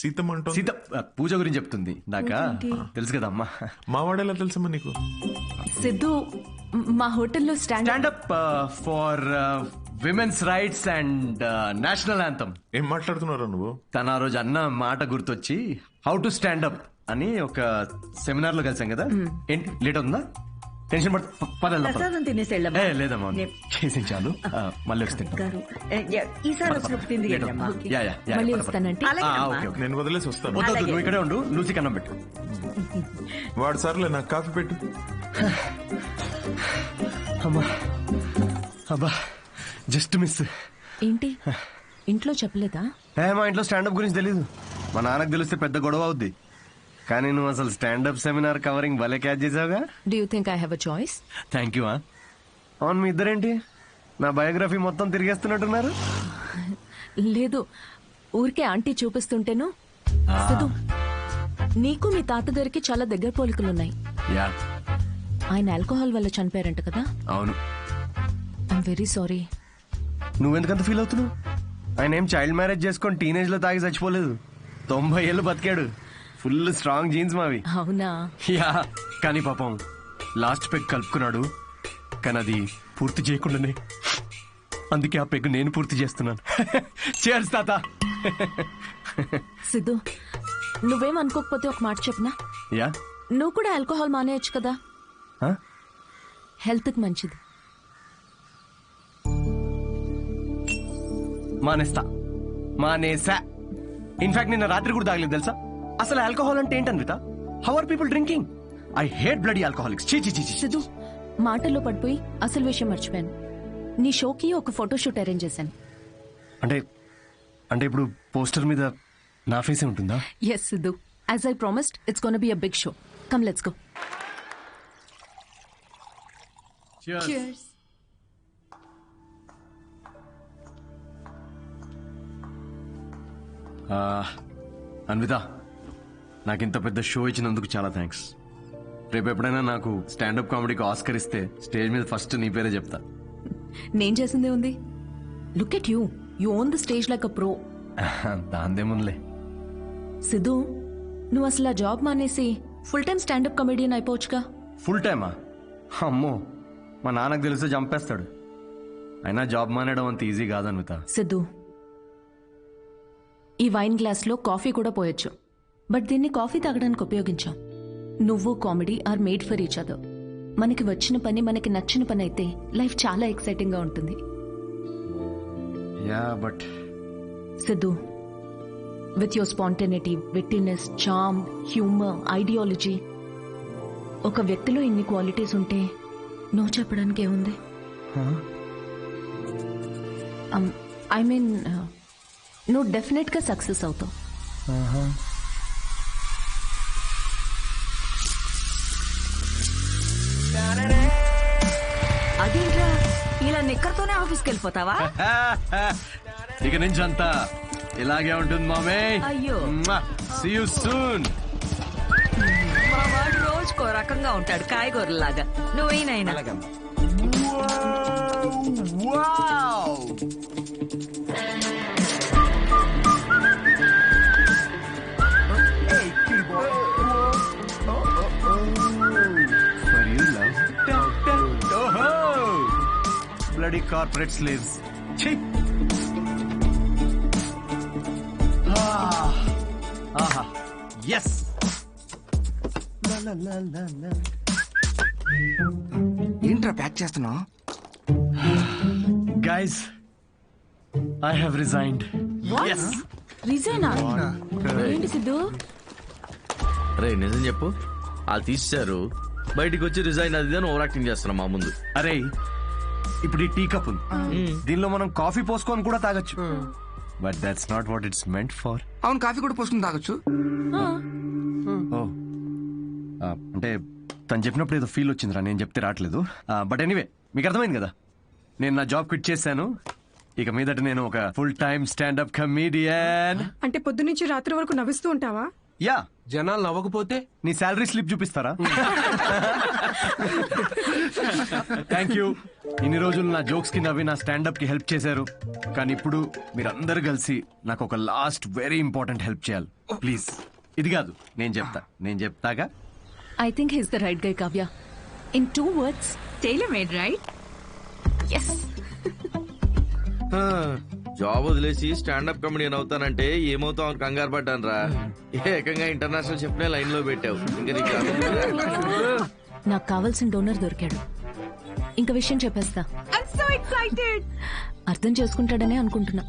సీతమ్మ అంటూ సీత పూజ గురించి చెప్తుంది. నాకా తెలుసు కదా అమ్మా. మా వాడేలా తెలుసమ్మా నీకు? సిద్ధు మా హోటల్లో standup for women's rights and national anthem. ఏం మాట్లాడుతున్నారా నువ్వు? తన ఆ రోజు అన్న మాట గుర్తొచ్చి హౌ టు స్టాండప్ అని ఒక సెమినార్ లో కలిసాం కదా. ఏంటి లేట్ అవుతుందా? టెన్షన్ ప్రసాదం తినేసి వెళ్ళమ్మా. లేదమ్మా, చేసి చాలు, మళ్ళీ వచ్చి తింటాం. ఈసారి వచ్చినప్పుడు తింది వెళ్ళమ్మా. మళ్ళీ వస్తానంటే. నేను వదిలేసి వస్తాను. వద్దు, నువ్వు ఇక్కడే ఉండు, లూసి కన్నం పెట్టు. వాడు సర్లే, నాకు కాఫీ పెట్టు. అమ్మా అబ్బా, జస్ట్ మిస్. ఏంటి ఇంట్లో చెప్పలేదా? మా ఇంట్లో స్టాండప్ గురించి తెలీదు. మా నాన్నకు తెలిస్తే పెద్ద గొడవ అవుద్ది. కానీ నువ్వు అసలు స్టాండప్ సెమినార్ కవరింగ్ భలే క్యాచ్ చేసావుగా. Do you think I have a choice? Thank you. అవును, మీ ఇద్దరేంటి నా బయోగ్రఫీ మొత్తం తిరిగేస్తున్నట్టున్నారు? లేదు, ఊరికే ఆంటీ చూపిస్తుంటేను. సిద్ధు, నీకు మీ తాతగారికి చాలా దగ్గర పోలికలున్నాయి. యా, ఆయన ఆల్కహాల్ వల్ల చనిపోయారంట కదా? అవును. I'm very sorry. నువ్వెందుకంత ఫీల్ అవుతున్నావు? ఆయన ఏం చైల్డ్ మ్యారేజ్ చేసుకొని టీనేజ్ లో తాగి చచ్చిపోలేదు. 90 ఏళ్ళు బతికాడు. ఫుల్ స్ట్రాంగ్ జీన్స్ మావి. అవునా? యా, కానీ పాపం లాస్ట్ పెగ్ కలుపుకున్నాడు. కానీ అది పూర్తి చేయకుండానే, అందుకే ఆ పెగ్ నేను పూర్తి చేస్తున్నాను. చేర్స్ తాత. సిద్ధు, నువ్వేం అనుకోకపోతే ఒక మాట చెప్పనా? యా. నువ్వు కూడా ఆల్కహాల్ మానేయచ్చు కదా, హెల్త్ కి మంచిది. మానేసా. ఇన్ఫాక్ట్ నిన్న రాత్రి కూడా తాగలేదు తెలుసా. అసలు ఆల్కహాల్ అంటే ఏంటన్విత? How are people drinking? I hate bloody alcoholics. Siddhu, మాటల్లో పడిపోయి అసలు విషయం మర్చిపోయాను. నీ షోకి ఒక ఫోటోషూట్ అరేంజ్ చేశాను. అంటే ఇప్పుడు పోస్టర్ మీద నా ఫేసే ఉంటుందా? Yes Siddhu, as I promised, it's gonna be a big show. Come let's go. Cheers. Anvitha, నాకింత పెద్ద షో ఇచ్చినందుకు చాలా థ్యాంక్స్. రేపు ఎప్పుడైనా నాకు స్టాండప్ కామెడీకి ఆస్కర్ ఇస్తే స్టేజ్ మీద ఫస్ట్ నీ పేరే చెప్తా. నేను చేసిందే ఉంది. Look at you, you own the stage like a pro. దాందేముందిలే. సిద్ధు, నువ్వు అసలు ఆ జాబ్ మానేసి ఫుల్ టైం స్టాండప్ కామెడియన్ అయిపోవచ్చుగా. ఫుల్ టైమా? అమ్మో, మా నాన్నకు తెలిస్తే చంపేస్తాడు. అయినా జాబ్ మానేయడం అంత ఈజీ కాదన్విత. సిద్ధు, ఈ వైన్ గ్లాస్ లో కాఫీ కూడా పోయొచ్చు. బట్ దీన్ని కాఫీ తాగడానికి ఉపయోగించాం. నువ్వు comedy are made for each other. మనకి వచ్చిన పని మనకి నచ్చిన పని అయితే లైఫ్ చాలా ఎక్సైటింగ్ గా ఉంటుంది. Yeah but Siddhu, with your spontaneity, wittiness, charm, humour, ideology, ఒక వ్యక్తిలో ఇన్ని క్వాలిటీస్ ఉంటే నువ్వు చెప్పడానికి ఏముంది? ఐ మీన్ నువ్వు డెఫినెట్ గా సక్సెస్ అవుతావు. అదేంట్రా ఇలా నిక్కర్తోనే ఆఫీస్కి వెళ్ళిపోతావా? ఇక నుంచి అంతా ఇలాగే ఉంటుంది మామే. అయ్యో. See you soon. మా వాడు రోజుకో రకంగా ఉంటాడు, కాయగూరలాగా. నువ్వేనైనా బ్లడీ కార్పొరేట్ స్లీవ్స్. ఆహా ఎస్. ఏంట్రా ప్యాక్ చేస్తున్నావు? Guys, I have resigned. Yes. రిజైనా? ఏంటి సిద్ధు? రే నిజం చెప్పు, వాళ్ళు తీశారు, బయటికి వచ్చి రిజైన్ అది ఓవర్ యాక్టింగ్ చేస్తున్నాం మా ముందు. అరే ఇప్పుడు ఈ టీ కప్ దీనిలో మనం కాఫీ పోసుకొని కూడా తాగొచ్చు. But that's not what it's meant for. అవును, కాఫీ కూడా పోసుకుని తాగొచ్చు. అంటే తను చెప్పినప్పుడు ఏదో ఫీల్ వచ్చిందిరా, నేను చెప్తే రావట్లేదు. బట్ ఎనీవే, మీకు అర్థమైంది కదా, నేను నా జాబ్ క్విట్ చేశాను. ఇక మీదట నేను ఒక ఫుల్ టైమ్ స్టాండప్ కమీడియన్. అంటే పొద్దునుంచి రాత్రి వరకు నవ్విస్తూ ఉంటావా? యా. జనాలు నవ్వకపోతే నీ శాలరీ స్లిప్ చూపిస్తారా? Thank you. ఇన్ని రోజులు నా జోక్స్ కి నవ్వి నా స్టాండప్ కి హెల్ప్ చేశారు. కానీ ఇప్పుడు మీరందరూ కలిసి నాకు ఒక లాస్ట్ వెరీ ఇంపార్టెంట్ హెల్ప్ చేయాలి ప్లీజ్. ఇది కాదు, నేను చెప్తాగా. I think he's the right guy, Kavya. In 2 words, tailor-made, right? Yes. Job వదిలేసి స్టాండప్ కమెడియన్ అవుతానంటే ఏమవుతావు అని కంగారు పడ్డాను రా. ఏకంగా ఇంటర్నేషనల్ చెప్పిన లైన్ లో పెట్టావు. ఇంకా నాకు కావాల్సిన డోనర్ దొరికాడు. ఇంకా విషయం చెప్పేస్తా. I'm so excited. అర్థం చేసుకుంటాడనే అనుకుంటున్నా.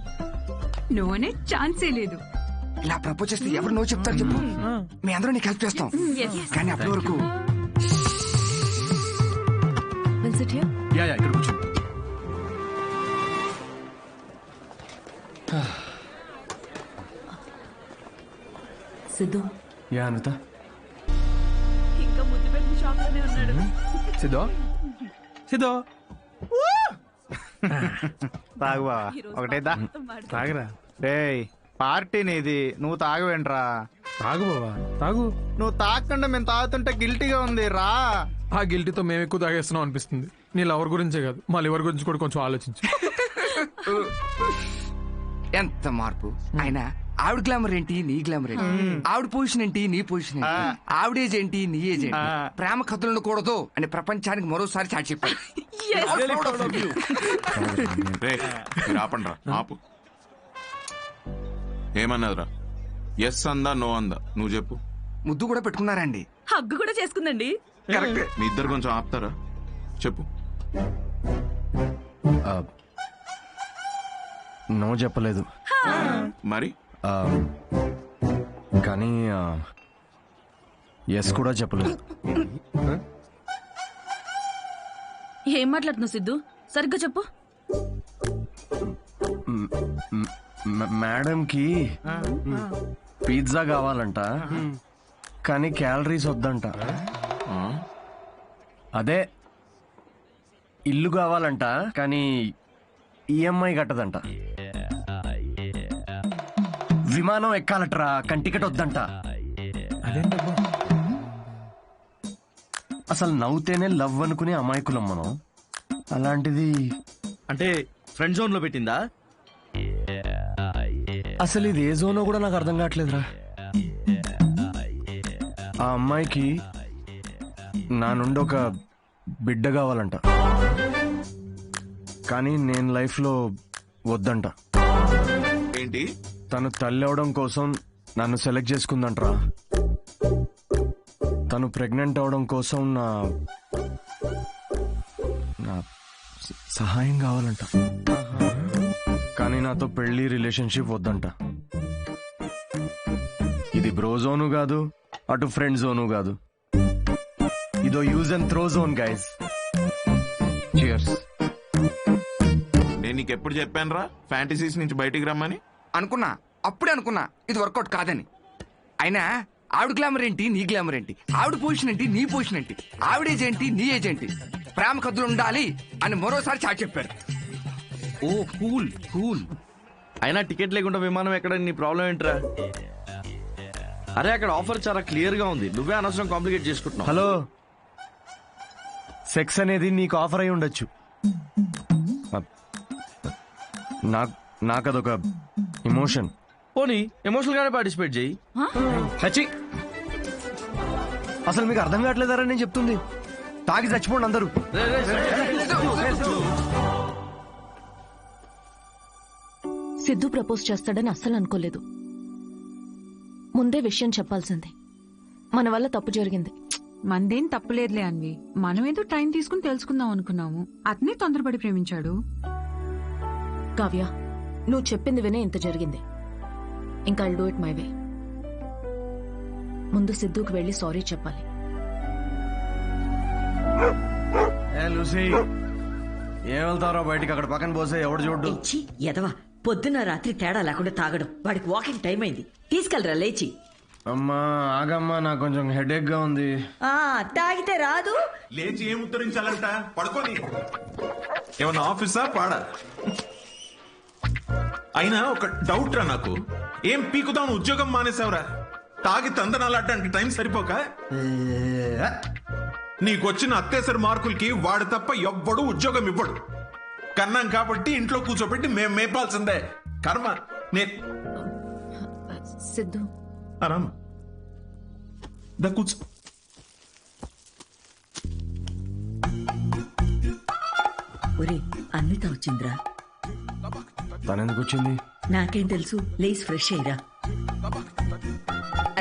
నో అనే ఛాన్సే లేదు. ఇలా ప్రపోజ్ చేస్తే ఎవరు నో చెప్తారు చెప్పు? మీ అందరూ నీకు హెల్ప్ చేస్తాం. కానీ అప్పటి వరకు Will sit here? యా ఇక్కడ కూర్చో. సిద్ధు. యా అనిత. ఇంకా ముద్దు పెట్టిన షాప్ లోనే ఉన్నాడు. సిద్ధో తాగు బావా, ఒకటే తాగరా. రే పార్టీ నీది, నువ్వు తాగవేంట్రా? తాగు బావా తాగు. నువ్వు తాగకుండా మేము తాగుతుంటే గిల్టీగా ఉంది రా. ఆ గిల్టీతో మేము ఎక్కువ తాగేస్తున్నాం అనిపిస్తుంది. నీ లవర్ గురించే కాదు, మా లివర్ గురించి కూడా కొంచెం ఆలోచించు. ఎంత మార్పు అయినా. ఆవిడ గ్లామర్ ఏంటి, నీ గ్లామర్ ఏంటి? ఆవిడ పొజిషన్ ఏంటి, నీ పొజిషన్ ఏంటి? ఆవిడ ఏజ్ ఏంటి, నీ ఏజ్ ఏంటి? ప్రేమ కథలు ఉండకూడదు అని ప్రపంచానికి మరోసారి చాటి చెప్పాడు. ఆపండి రా, ఆపు. ఏమన్నదిరా? ఎస్ అందా నో అందా? నువ్వు చెప్పు. ముద్దు కూడా పెట్టుకున్నారండి, హగ్గు కూడా చేసుకుందండి. మీ ఇద్దరు కొంచెం ఆపుతారా? చెప్పు. నో చెప్పలేదు మరి, కానీ ఎస్ కూడా చెప్పలేదు. ఏం మాట్లాడుతున్నావు సిద్ధు? సరిగ్గా చెప్పు. మేడంకి పిజ్జా కావాలంట, కానీ క్యాలరీస్ వద్దంట. అదే ఇల్లు కావాలంట, కానీ ఈఎంఐ కట్టదంట. విమానం ఎక్కాలట్రా, కానీ టికెట్ వద్దంట. అసలు నవ్వుతేనే లవ్ అనుకునే అమాయకులం మనం. అలాంటిది అంటే ఫ్రెండ్ జోన్ లో పెట్టిందా? అసలు ఇది ఏ జోనో కూడా నాకు అర్థం కావట్లేదురా. ఆ అమ్మాయికి నా నుండి ఒక బిడ్డ కావాలంట, కానీ నేను లైఫ్ లో వద్దంట. ఏంటి? తను తల్లి అవడం కోసం నన్ను సెలెక్ట్ చేసుకుందంట్రా. తను ప్రెగ్నెంట్ అవడం కోసం నా సహాయం కావాలంట. కానీ నాతో పెళ్లి రిలేషన్షిప్ వద్దంట. ఇది బ్రో జోను కాదు, అటు ఫ్రెండ్ జోను కాదు. ఇదో use and throw zone guys. Cheers. నేను నీకు ఎప్పుడు చెప్పాను రా ఫ్యాంటసీస్ నుంచి బయటికి రమ్మని? అనుకున్నా, అప్పుడే అనుకున్నా ఇది వర్కౌట్ కాదని. అయినా ఆవిడ గ్లామర్ ఏంటి, నీ గ్లామర్ ఏంటి? ఆవిడ పొజిషన్ ఏంటి, నీ పొజిషన్ ఏంటి? ఆవిడ ఏజ్ ఏంటి, నీ ఏజ్ ఏంటి? ప్రేమ కథలు ఉండాలి అని మరోసారి చాటి చెప్పారు. ఓ కూల్ కూల్. అయినా టికెట్ లేకుండా విమానం ఎక్కడ, నీ ప్రాబ్లం ఏంట్రా? అరే అక్కడ ఆఫర్ చాలా క్లియర్ గా ఉంది, నువ్వే అనవసరం కాంప్లికేట్ చేసుకుంటున్నావు. హలో, సెక్స్ అనేది నీకు ఆఫర్ అయి ఉండొచ్చు, నాకు అదొక ఎమోషన్. పోనీ ఎమోషనల్ గానే పార్టిసిపేట్ చేయి. అసలు మీకు అర్థం కావట్లేదారా నేను చెప్తుంది? తాగి చచ్చిపోండి అందరూ. సిద్ధు ప్రపోజ్ చేస్తాడని అస్సలు అనుకోలేదు. ముందే విషయం చెప్పాల్సింది. మన వల్ల తప్పు జరిగింది. మందేం తప్పులేదులే అన్వి. మనమేదో టైం తీసుకుని తెలుసుకుందాం అనుకున్నాము. అతనే తొందరపడి ప్రేమించాడు. కావ్య, నువ్వు చెప్పింది వినే ఇంత జరిగింది. ఇంకా I'll do it my way. ముందు సిద్ధుకి వెళ్ళి సారీ చెప్పాలి. ఏం వెళ్తారో బయటికి, అక్కడ పక్కన పోసే ఎవడు చూడు. ఎదవా, పొద్దున్న రాత్రి తేడా లేకుండా తాగడం. వాడికి వాకింగ్ టైం అయింది, తీసుకెళ్ళరా లేచి. అమ్మా ఆగమ్మా, నాకు కొంచెం హెడేక్ గా ఉంది. తాగితే రాదు. లేచి ఏం ఉత్తరించాలంట? పడుకోని. ఏమన్నా ఆఫీసా పాడా? అయినా ఒక డౌట్ రా నాకు, ఏం పీకుదాం ఉద్యోగం మానేసావురా? తాగి తందనాలాడడానికి టైం సరిపోక నీకొచ్చిన అత్యవసర మార్కులకి వాడు తప్ప ఎవ్వడు ఉద్యోగం ఇవ్వడు. కన్నాం కాబట్టి ఇంట్లో కూర్చోబెట్టి మేం మేపాల్సిందే. కర్మ. సిద్ధు ఆరామ్ దా కూర్చో. ఒరే, అన్విత వచ్చిందిరా. తనెందుకు వచ్చింది? నాకేం తెలుసు, లేస్ ఫ్రెష్ అయ్యిరా.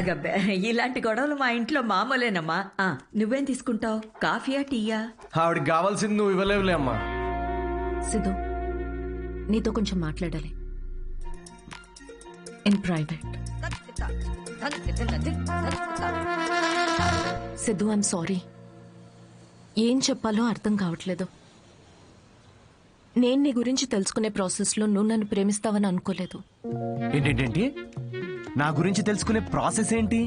అగబ్బే, ఇలాంటి గొడవలు మా ఇంట్లో మామూలేనమ్మా. నువ్వేం తీసుకుంటావు, కాఫీయా టీయా? ఆవిడికి కావాల్సింది నువ్వు ఇవ్వలేవులే అమ్మా. సిద్ధు, నీతో కొంచెం మాట్లాడాలి, in private. Siddhu, I'm sorry. ఏం చెప్పాలో అర్థం కావట్లేదు. నేను నీ గురించి తెలుసుకునే ప్రాసెస్లో నువ్వు నన్ను ప్రేమిస్తావని అనుకోలేదు. ఏంటేంటి? నా గురించి తెలుసుకునే ప్రాసెస్ ఏంటి?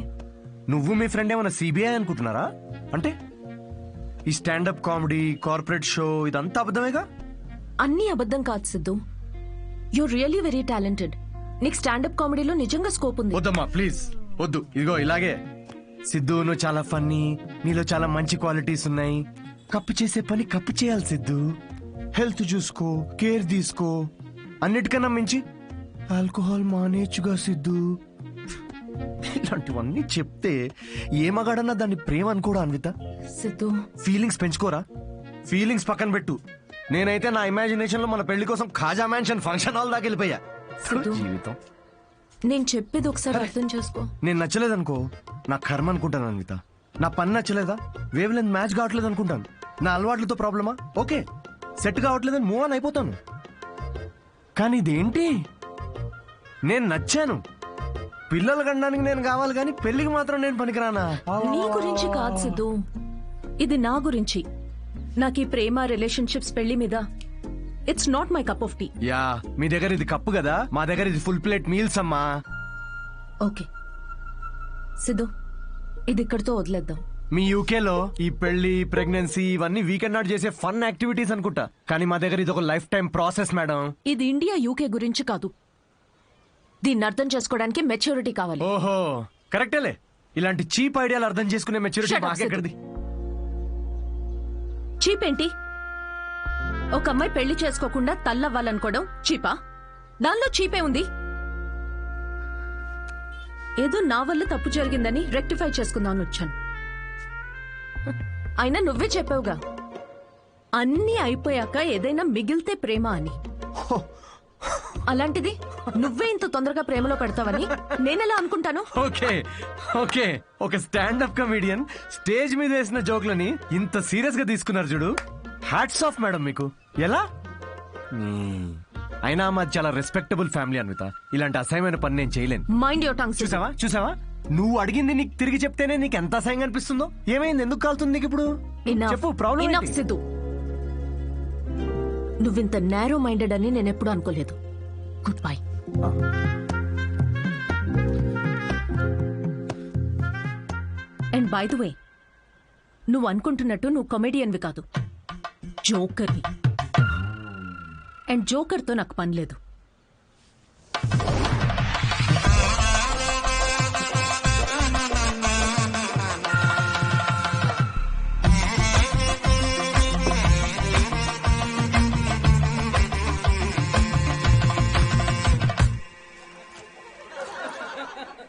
నువ్వు మీ ఫ్రెండ్ ఏమైనా సిబిఐ అనుకుంటున్నారా? అంటే ఈ స్టాండప్ కామెడీ, కార్పొరేట్ షో ఇదంతా అబద్ధమేగా? అన్నీ అబద్ధం కాదు Siddhu. You're really very talented. నీకు స్టాండప్ కామెడీలో నిజంగా స్కోప్ ఉంది. వద్దమ్మా ప్లీజ్ వద్దు. ఇదిగో ఇలాగే. సిద్ధు, నువ్వు చాలా ఫన్నీ, నీలో చాలా మంచి క్వాలిటీస్ ఉన్నాయి. కప్పు చేసే పని కప్పు చేయాలి సిద్ధు. హెల్త్ చూసుకో, కేర్ తీసుకో. అన్నిటికన్నా మించి ఆల్కహాల్ మానేచ్చుగా సిద్ధు. ఇలాంటివన్నీ చెప్తే ఏ మగాడన్నా దాన్ని ప్రేమ అనుకోడా అన్విత? సిద్ధు, ఫీలింగ్స్ పెంచుకోరా. ఫీలింగ్స్ పక్కన పెట్టు. నేనైతే నా ఇమాజినేషన్ లో మన పెళ్లి కోసం ఖాజా మ్యాన్షన్ ఫంక్షన్ హాల్ దాకా వెళ్ళిపోయా. జీవితం. నేను చెప్పేది ఒకసారి అర్థం చేసుకో. నేను నచ్చలేదనుకో, నా కర్మ అనుకుంటాను అన్విత. నా పని నచ్చలేదా, వేవ్ లెంత్ మ్యాచ్ కావట్లేదు అనుకుంటాను. నా అలవాట్లతో ప్రాబ్లమా? ఓకే, సెట్ కావట్లేదని మూవ్ ఆన్ అయిపోతాను. కానీ ఇదేంటి, నేను నచ్చాను. పిల్లలు కనడానికి నేను కావాలి, కానీ పెళ్లికి మాత్రం నేను పనికిరానా? నీ గురించి కాదు సిద్ధు, ఇది నా గురించి. నాకు ఈ ప్రేమ, రిలేషన్షిప్స్, పెళ్లి మీద it's not my cup of tea. Yeah, మీ దగ్గర ఇది కప్పు కదా, మా దగ్గర ఇది ఫుల్ ప్లేట్ మీల్స్ అమ్మా. ఓకే సిద్ధు, ఇది ఇక్కడితో వదిలేద్దాం. మీ యూకేలో ఈ పెళ్లి, ప్రెగ్నెన్సీ ఇవన్నీ వీకెండ్ నాట్ చేసే ఫన్ యాక్టివిటీస్ అనుకుంటా, కానీ మా దగ్గర ఇది ఒక లైఫ్ టైం ప్రాసెస్ మేడం. ఇది ఇండియా, యూకే గురించి కాదు. దీన్ని అర్థం చేసుకోవడానికి మెచ్యూరిటీ కావాలి. ఓహో కరెక్టేలే. ఇలాంటి చీప్ ఐడియాలు అర్థం చేసుకునే మెచ్యూరిటీ మాకెక్కడిది? చీప్ ఏంటి? ఒక అమ్మాయి పెళ్లి చేసుకోకుండా తల్లవ్వాలనుకోవడం చీపా? దానిలో చీపే ఉంది. ఏదో నా వల్ల తప్పు జరిగిందని రెక్టిఫై చేసుకుందామని వచ్చాను. అయినా నువ్వే చెప్పావుగా, అన్నీ అయిపోయాక ఏదైనా మిగిలితే ప్రేమ అని. అలాంటిది నువ్వే ఇంత తొందరగా ప్రేమలో పెడతావని నేనెలా అనుకుంటాను? ఓకే ఓకే, ఒక స్టాండప్ కమెడియన్ స్టేజ్ మీద వేసిన జోక్లని ఇంత సీరియస్ గా తీసుకున్నారు చూడు. హ్యాట్స్ ఆఫ్ మేడం మీకు. ఎలా? అయినా మాది చాలా రెస్పెక్టబుల్ ఫ్యామిలీ అన్విత. ఇలాంటి అసహ్యమైన పని నేను చేయలేను. Mind your tongue. చూసావా నువ్వు అడిగింది నీకు తిరిగి చెప్తేనే నీకు ఎంత అసహ్యంగా అనిపిస్తుందో. ఏమైంది? ఎందుకు కాలుతుంది నీకు ఇప్పుడు? చెప్పు, ప్రాబ్లం. సిద్ధు, నువ్వింత నేరో మైండెడ్ అని నేను ఎప్పుడు అనుకోలేదు. Good bye. And by the way, నువ్వు అనుకుంటున్నట్టు నువ్వు కమెడియన్వి కాదు, జోకర్వి. అండ్ జోకర్తో నాకు పని లేదు.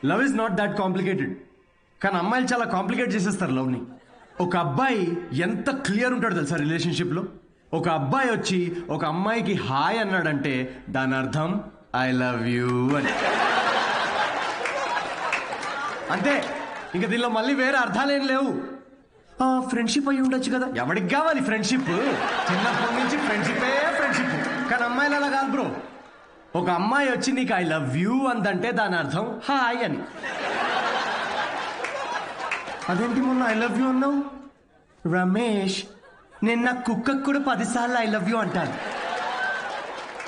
Love is not that complicated. కానీ అమ్మాయిలు చాలా కాంప్లికేట్ చేసేస్తారు లవ్ని. ఒక అబ్బాయి ఎంత క్లియర్ ఉంటాడు తెలుసా రిలేషన్షిప్ లో. ఒక అబ్బాయి వచ్చి ఒక అమ్మాయికి హాయ్ అన్నాడంటే దాని అర్థం ఐ లవ్ యూ అని. అంతే, ఇంకా దీనిలో మళ్ళీ వేరే అర్థాలేం లేవు. ఫ్రెండ్షిప్ అయి ఉండొచ్చు కదా, ఎవరికి కావాలి ఫ్రెండ్షిప్? చిన్నప్పటి నుంచి ఫ్రెండ్షిపే ఫ్రెండ్షిప్. కానీ అమ్మాయిలు అలా కాదు బ్రో. ఒక అమ్మాయి వచ్చి నీకు ఐ లవ్ యూ అందంటే దాని అర్థం హాయ్ అని. అదేంటి మొన్న ఐ లవ్ యూ అన్నావు? రమేష్, నేను నా కుక్కకు కూడా 10 సార్లు ఐ లవ్ యూ అంటాను.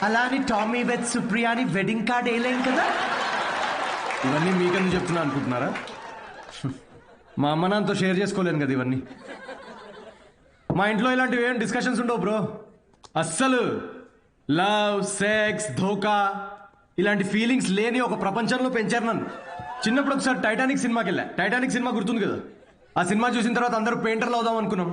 అలా అని టామీ విత్ సుప్రియా అని వెడ్డింగ్ కార్డ్ వేయలేం కదా. ఇవన్నీ మీకెందుకు చెప్తున్నా అనుకుంటున్నారా? మా అమ్మ నాన్నతో షేర్ చేసుకోలేను కదా ఇవన్నీ. మా ఇంట్లో ఇలాంటివి ఏం డిస్కషన్స్ ఉండవు బ్రో. అస్సలు లవ్, సెక్స్, ధోకా ఇలాంటి ఫీలింగ్స్ లేని ఒక ప్రపంచంలో పెంచారు నన్ను. చిన్నప్పుడు ఒకసారి టైటానిక్ సినిమాకి వెళ్ళా. టైటానిక్ సినిమా గుర్తుంది కదా? ఆ సినిమా చూసిన తర్వాత అందరూ పెయింటర్లు అవుదాం అనుకున్నాం.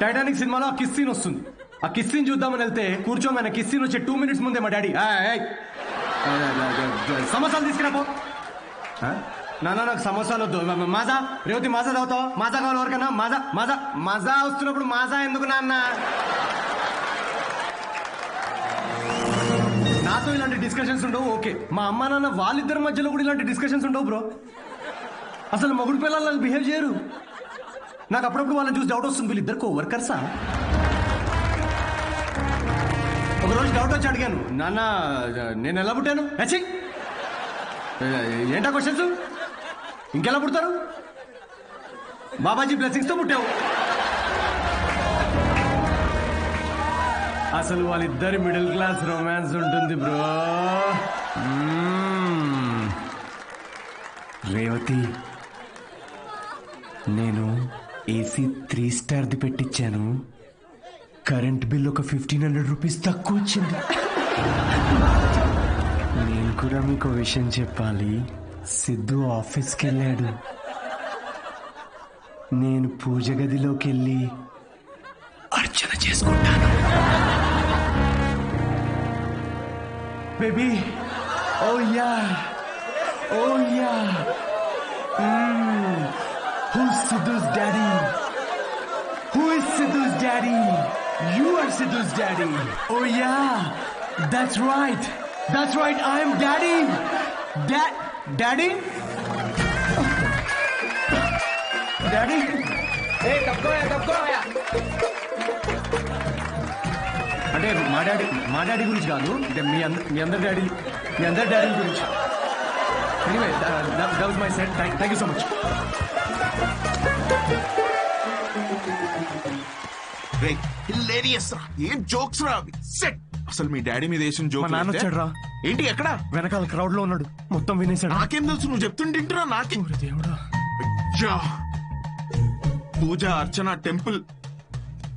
టైటానిక్ సినిమాలో ఆ కిస్ సీన్ వస్తుంది. ఆ కిస్ సీన్ చూద్దామని వెళ్తే కూర్చోమని కిస్ సీన్ వచ్చే 2 minutes ముందే మా డాడీ సమోసాలు తీసుకురాపో. నాన్న నాకు సమోసాలు వద్దు. మాజా రేవతి మాజా తాగుతావా? మాజా కావాలి ఎవరికన్నా? మాజా మాజా మాజా వస్తున్నప్పుడు మాజా ఎందుకు నాన్న? నాతో ఇలాంటి డిస్కషన్స్ ఉండవు. ఓకే, మా అమ్మ నాన్న వాళ్ళిద్దరి మధ్యలో కూడా ఇలాంటి డిస్కషన్స్ ఉండవు బ్రో. అసలు మొగుడు పిల్లలు బిహేవ్ చేయరు. నాకు అప్పుడప్పుడు వాళ్ళని చూసి డౌట్ వస్తుంది, వీళ్ళిద్దరు వర్కర్సా? ఒకరోజు డౌట్ వచ్చి అడిగాను, నాన్న నేను ఎలా పుట్టాను? ఏంటా క్వశ్చన్స్? ఇంకెలా పుడతారు? బాబాజీ బ్లెస్సింగ్స్ తో పుట్టావు. అసలు వాళ్ళిద్దరి మిడిల్ క్లాస్ రొమాన్స్ ఉంటుంది బ్రో. రేవతి, నేను ఏసీ 3 స్టార్ది పెట్టించాను. కరెంట్ బిల్ ఒక 1500 రూపీస్ తక్కువ వచ్చింది. నేను కూడా మీకు విషయం చెప్పాలి. సిద్ధు ఆఫీస్కి వెళ్ళాడు. నేను పూజ గదిలోకి వెళ్ళి అర్చన చేసుకుంటాను. Baby, oh yeah, oh yeah. Who's Sidhu's daddy? Who is Sidhu's daddy? You are Sidhu's daddy. Oh yeah, that's right. That's right. I am daddy. Daddy? Daddy? Hey, कब को आया? అంటే మా డాడీ గురించి కాదు, అంటే మీ అందరి డాడీ గురించి. Anyway, that was my set. Thank you so much. ఏం జోక్స్ రా అవి? సెట్. అసలు మీ డాడీ మీద వేసిన జోక్. మా నాన్న వచ్చాడు రా. ఏంటి? ఎక్కడ? వెనకాల క్రౌడ్ లో ఉన్నాడు. మొత్తం వినేశాడు. నాకేం తెలుసు? నువ్వు చెప్తుంటేంటిరా నాకే. దేవుడా. పూజ, అర్చన, టెంపుల్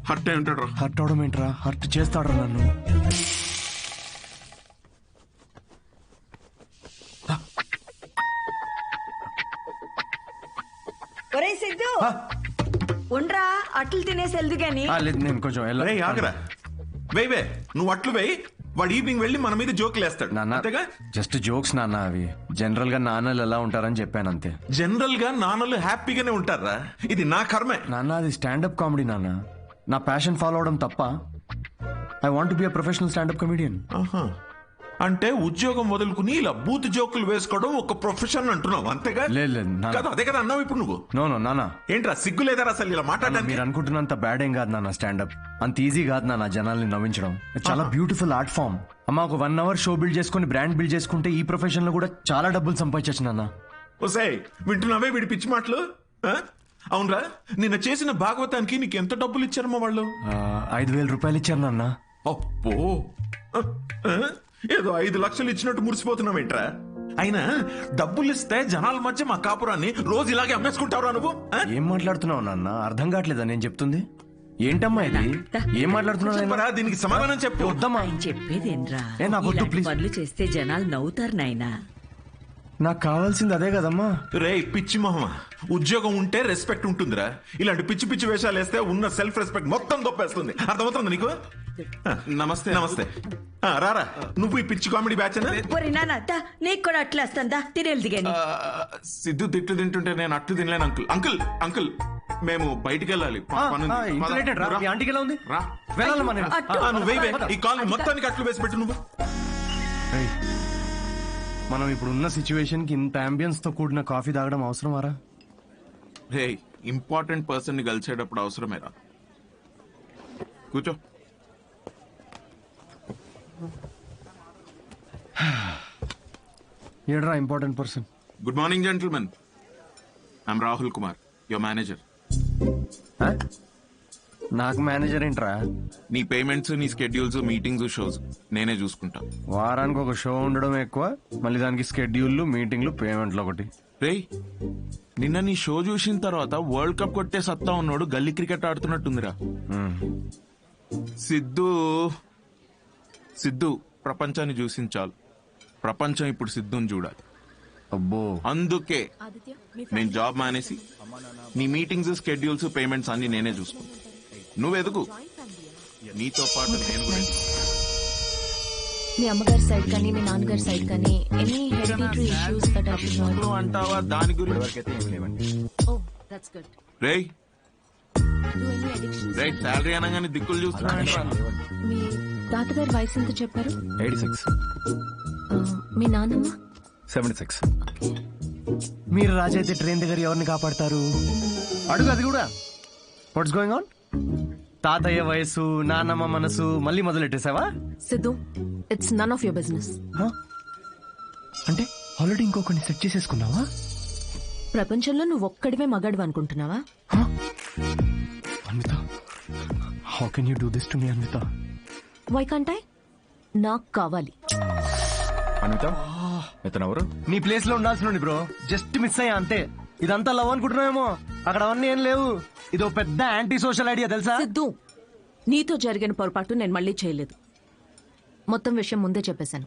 హర్ట్ అయి ఉంటాడు రా. హర్ట్ అవడం ఏంట్రా? హర్ట్ చేస్తాడు నన్ను. ఒరే సిద్ధు, ఉండ్రా, అట్లు తినేసి వెళ్దు గాని. లేదు, నేను కొంచెం ఆగరా. వేవే, నువ్వు అట్లు వేయి. వాడు ఈవినింగ్ వెళ్ళి మన మీద జోకులు వేస్తాడు. నాన్న, జస్ట్ జోక్స్ నాన్న. అవి జనరల్ గా నాన్నలు ఎలా ఉంటారని చెప్పాను అంతే. జనరల్ గా నాన్నలు హ్యాపీగానే ఉంటారా? ఇది నా కర్మే నాన్న. అది స్టాండప్ కామెడీ నాన్న. నా ప్యాషన్ ఫాలో అవడం తప్ప? I want be a professional standup comedian. అంటే ఉద్యోగం వదులుకుని ఇలా బూత్ జోకులు వేసుకోవడం ఒక ప్రొఫెషన్ అంటున్నావు అంతేగా? లేదు కదా, అదే కదా అన్నావు ఇప్పుడు నువ్వు. నో నాన్న, ఏంట్రా సిగ్గు లేదా అసలు ఇలా మాట్లాడడానికి? మీరు అనుకుంటున్నంత బ్యాడ్ ఏం కాదు నాన్న స్టాండప్. అంత ఈజీ కాదు నాన్న జనాల్ని నవ్వించడం. చాలా బ్యూటిఫుల్ ఆర్ట్ ఫామ్. అమ్మ ఒక 1 hour షో బిల్డ్ చేసుకుని బ్రాండ్ బిల్డ్ చేసుకుంటే ఈ ప్రొఫెషన్ లో కూడా చాలా డబ్బులు సంపాదించచ్చు నాన్న. ఓసాయ్ వింటున్నావే వీడి పిచ్చి మాటలు? అవునరా, నిన్న చేసిన భాగవతానికి నీకు ఎంత డబ్బులు ఇచ్చారమ్మా వాళ్ళు? 5,000 రూపాయలు ఇచ్చారు నాన్న. అప్పో, ఏదో 5 లక్షలు ఇచ్చినట్టు మురిసిపోతున్నావేంట్రా? అయినా డబ్బులు ఇస్తే జనాల మధ్య మా కాపురాన్ని రోజు ఇలాగే అమ్మేసుకుంటావురా నువ్వు? ఏం మాట్లాడుతున్నావు నాన్న? అర్థం కావట్లేదా నేను చెప్తుంది? ఏంటమ్మా ఇది? ఏం మాట్లాడుతున్నావు? దీనికి సమాధానం చెప్పు. వద్దమ్మా, చెప్పేదేంరా? నాకు వద్దు ప్లీజ్. పనులు చేస్తే జనాలు నవ్వుతారు నాయనా. నాకు కావాల్సింది అదే కదమ్మా. రే పిచ్చి మొహమా, ఉద్యోగం ఉంటే రెస్పెక్ట్ ఉంటుందిరా. ఇలాంటి పిచ్చి పిచ్చి వేషాలు వేస్తే ఉన్న సెల్ఫ్ రెస్పెక్ట్ మొత్తం దొప్పేస్తుంది. అర్థమవుతుంది నీకు? నమస్తే నమస్తే. రారా, నువ్వు ఈ పిచ్చి కామెడీ బ్యాచ్? నీకు కూడా అట్లా వస్తుందా? తినేది దిగాని. సిద్ధు తిట్టు తింటుంటే నేను అట్లు తినలేను అంకుల్. అంకుల్ అంకుల్ మేము బయటికి వెళ్ళాలి. ఈ కాలనీ మొత్తానికి అట్లు వేసి పెట్టు నువ్వు. మనం ఇప్పుడు ఉన్న సిచ్యువేషన్ కి ఇంత అంబియన్స్ తో కూడిన కాఫీ తాగడం అవసరమారా? రే ఇంపార్టెంట్ పర్సన్ ని కలిసేటప్పుడు అవసరమేరా. కూర్చో. ఏడ్రా important person? Good morning gentlemen, I'm Rahul Kumar, your manager. నాకు మేనేజర్ ఏంట్రా? నీ పేమెంట్స్, నీ స్కెడ్యూల్స్, మీటింగ్స్, షోస్ నేనే చూసుకుంటా. వారానికి ఒక షో ఉండడం ఎక్కువ, మళ్ళీ దానికి స్కెడ్యూల్లు, మీటింగ్లు, పేమెంట్లు ఒకటి. రేయ్ నిన్న నీ షో చూసిన తర్వాత వరల్డ్ కప్ కొట్టే సత్తా ఉన్నాడు గల్లీ క్రికెట్ ఆడుతున్నట్టుందిరా. సిద్ధు ప్రపంచాన్ని చూసించాలి. ప్రపంచం ఇప్పుడు సిద్ధుని చూడాలి. అబ్బో, అందుకే నేను జాబ్ మానేసి నీ మీటింగ్స్, స్కెడ్యూల్స్, పేమెంట్స్ అన్ని నేనే చూసుకుంటా. నువ్వు ఎదుగు, నీతో పాటు నేను కూడా. మీ అమ్మగారి సైడ్ కానీ మీ నాన్నగారి సైడ్ కానీ any hereditary issues that are నువ్వు అంటావా దాని గురించి? Oh that's good. రేయ్ రేయ్ శాలరీ అనగానే దిక్కులు చూస్తున్నా. మీ తాతగారి వయసు ఎంత చెప్పారు? 86. మీ నాన్నమ్మ? 76. మీరు రాజైతే ట్రైన్ దగ్గర ఎవరిని కాపాడతారు? అడుగు అది కూడా. What's going on? తాతయ్య వయసు, నాన్నమ్మ మనసు మళ్ళీ మొదలెట్టేసావా? Siddhu, it's none of your business. అంటే ఆల్రెడీ ఇంకొకరిని సెట్ చేసేసుకున్నావా? ప్రపంచంలో నువ్వు ఒక్కడివే మగాడు అనుకుంటున్నావా? Anvitha, how can you do this to me Anvitha? Why can't I? నాకు కావాలి. అన్విత, ఇతను ఎవరు? నీ ప్లేస్ లో ఉండాల్సిన బ్రో, జస్ట్ మిస్ అయ్యా అంతే. ఇదంతా లవ్ అనుకుంటున్నావేమో, అక్కడ అవన్నీ ఏం లేవు. ఇదో పెద్ద యాంటీ సోషల్ ఐడియా తెలుసా? సిద్ధు, నీతో జరిగిన పొరపాటు నేను మళ్ళీ చేయలేదు. మొత్తం విషయం ముందే చెప్పేశాను.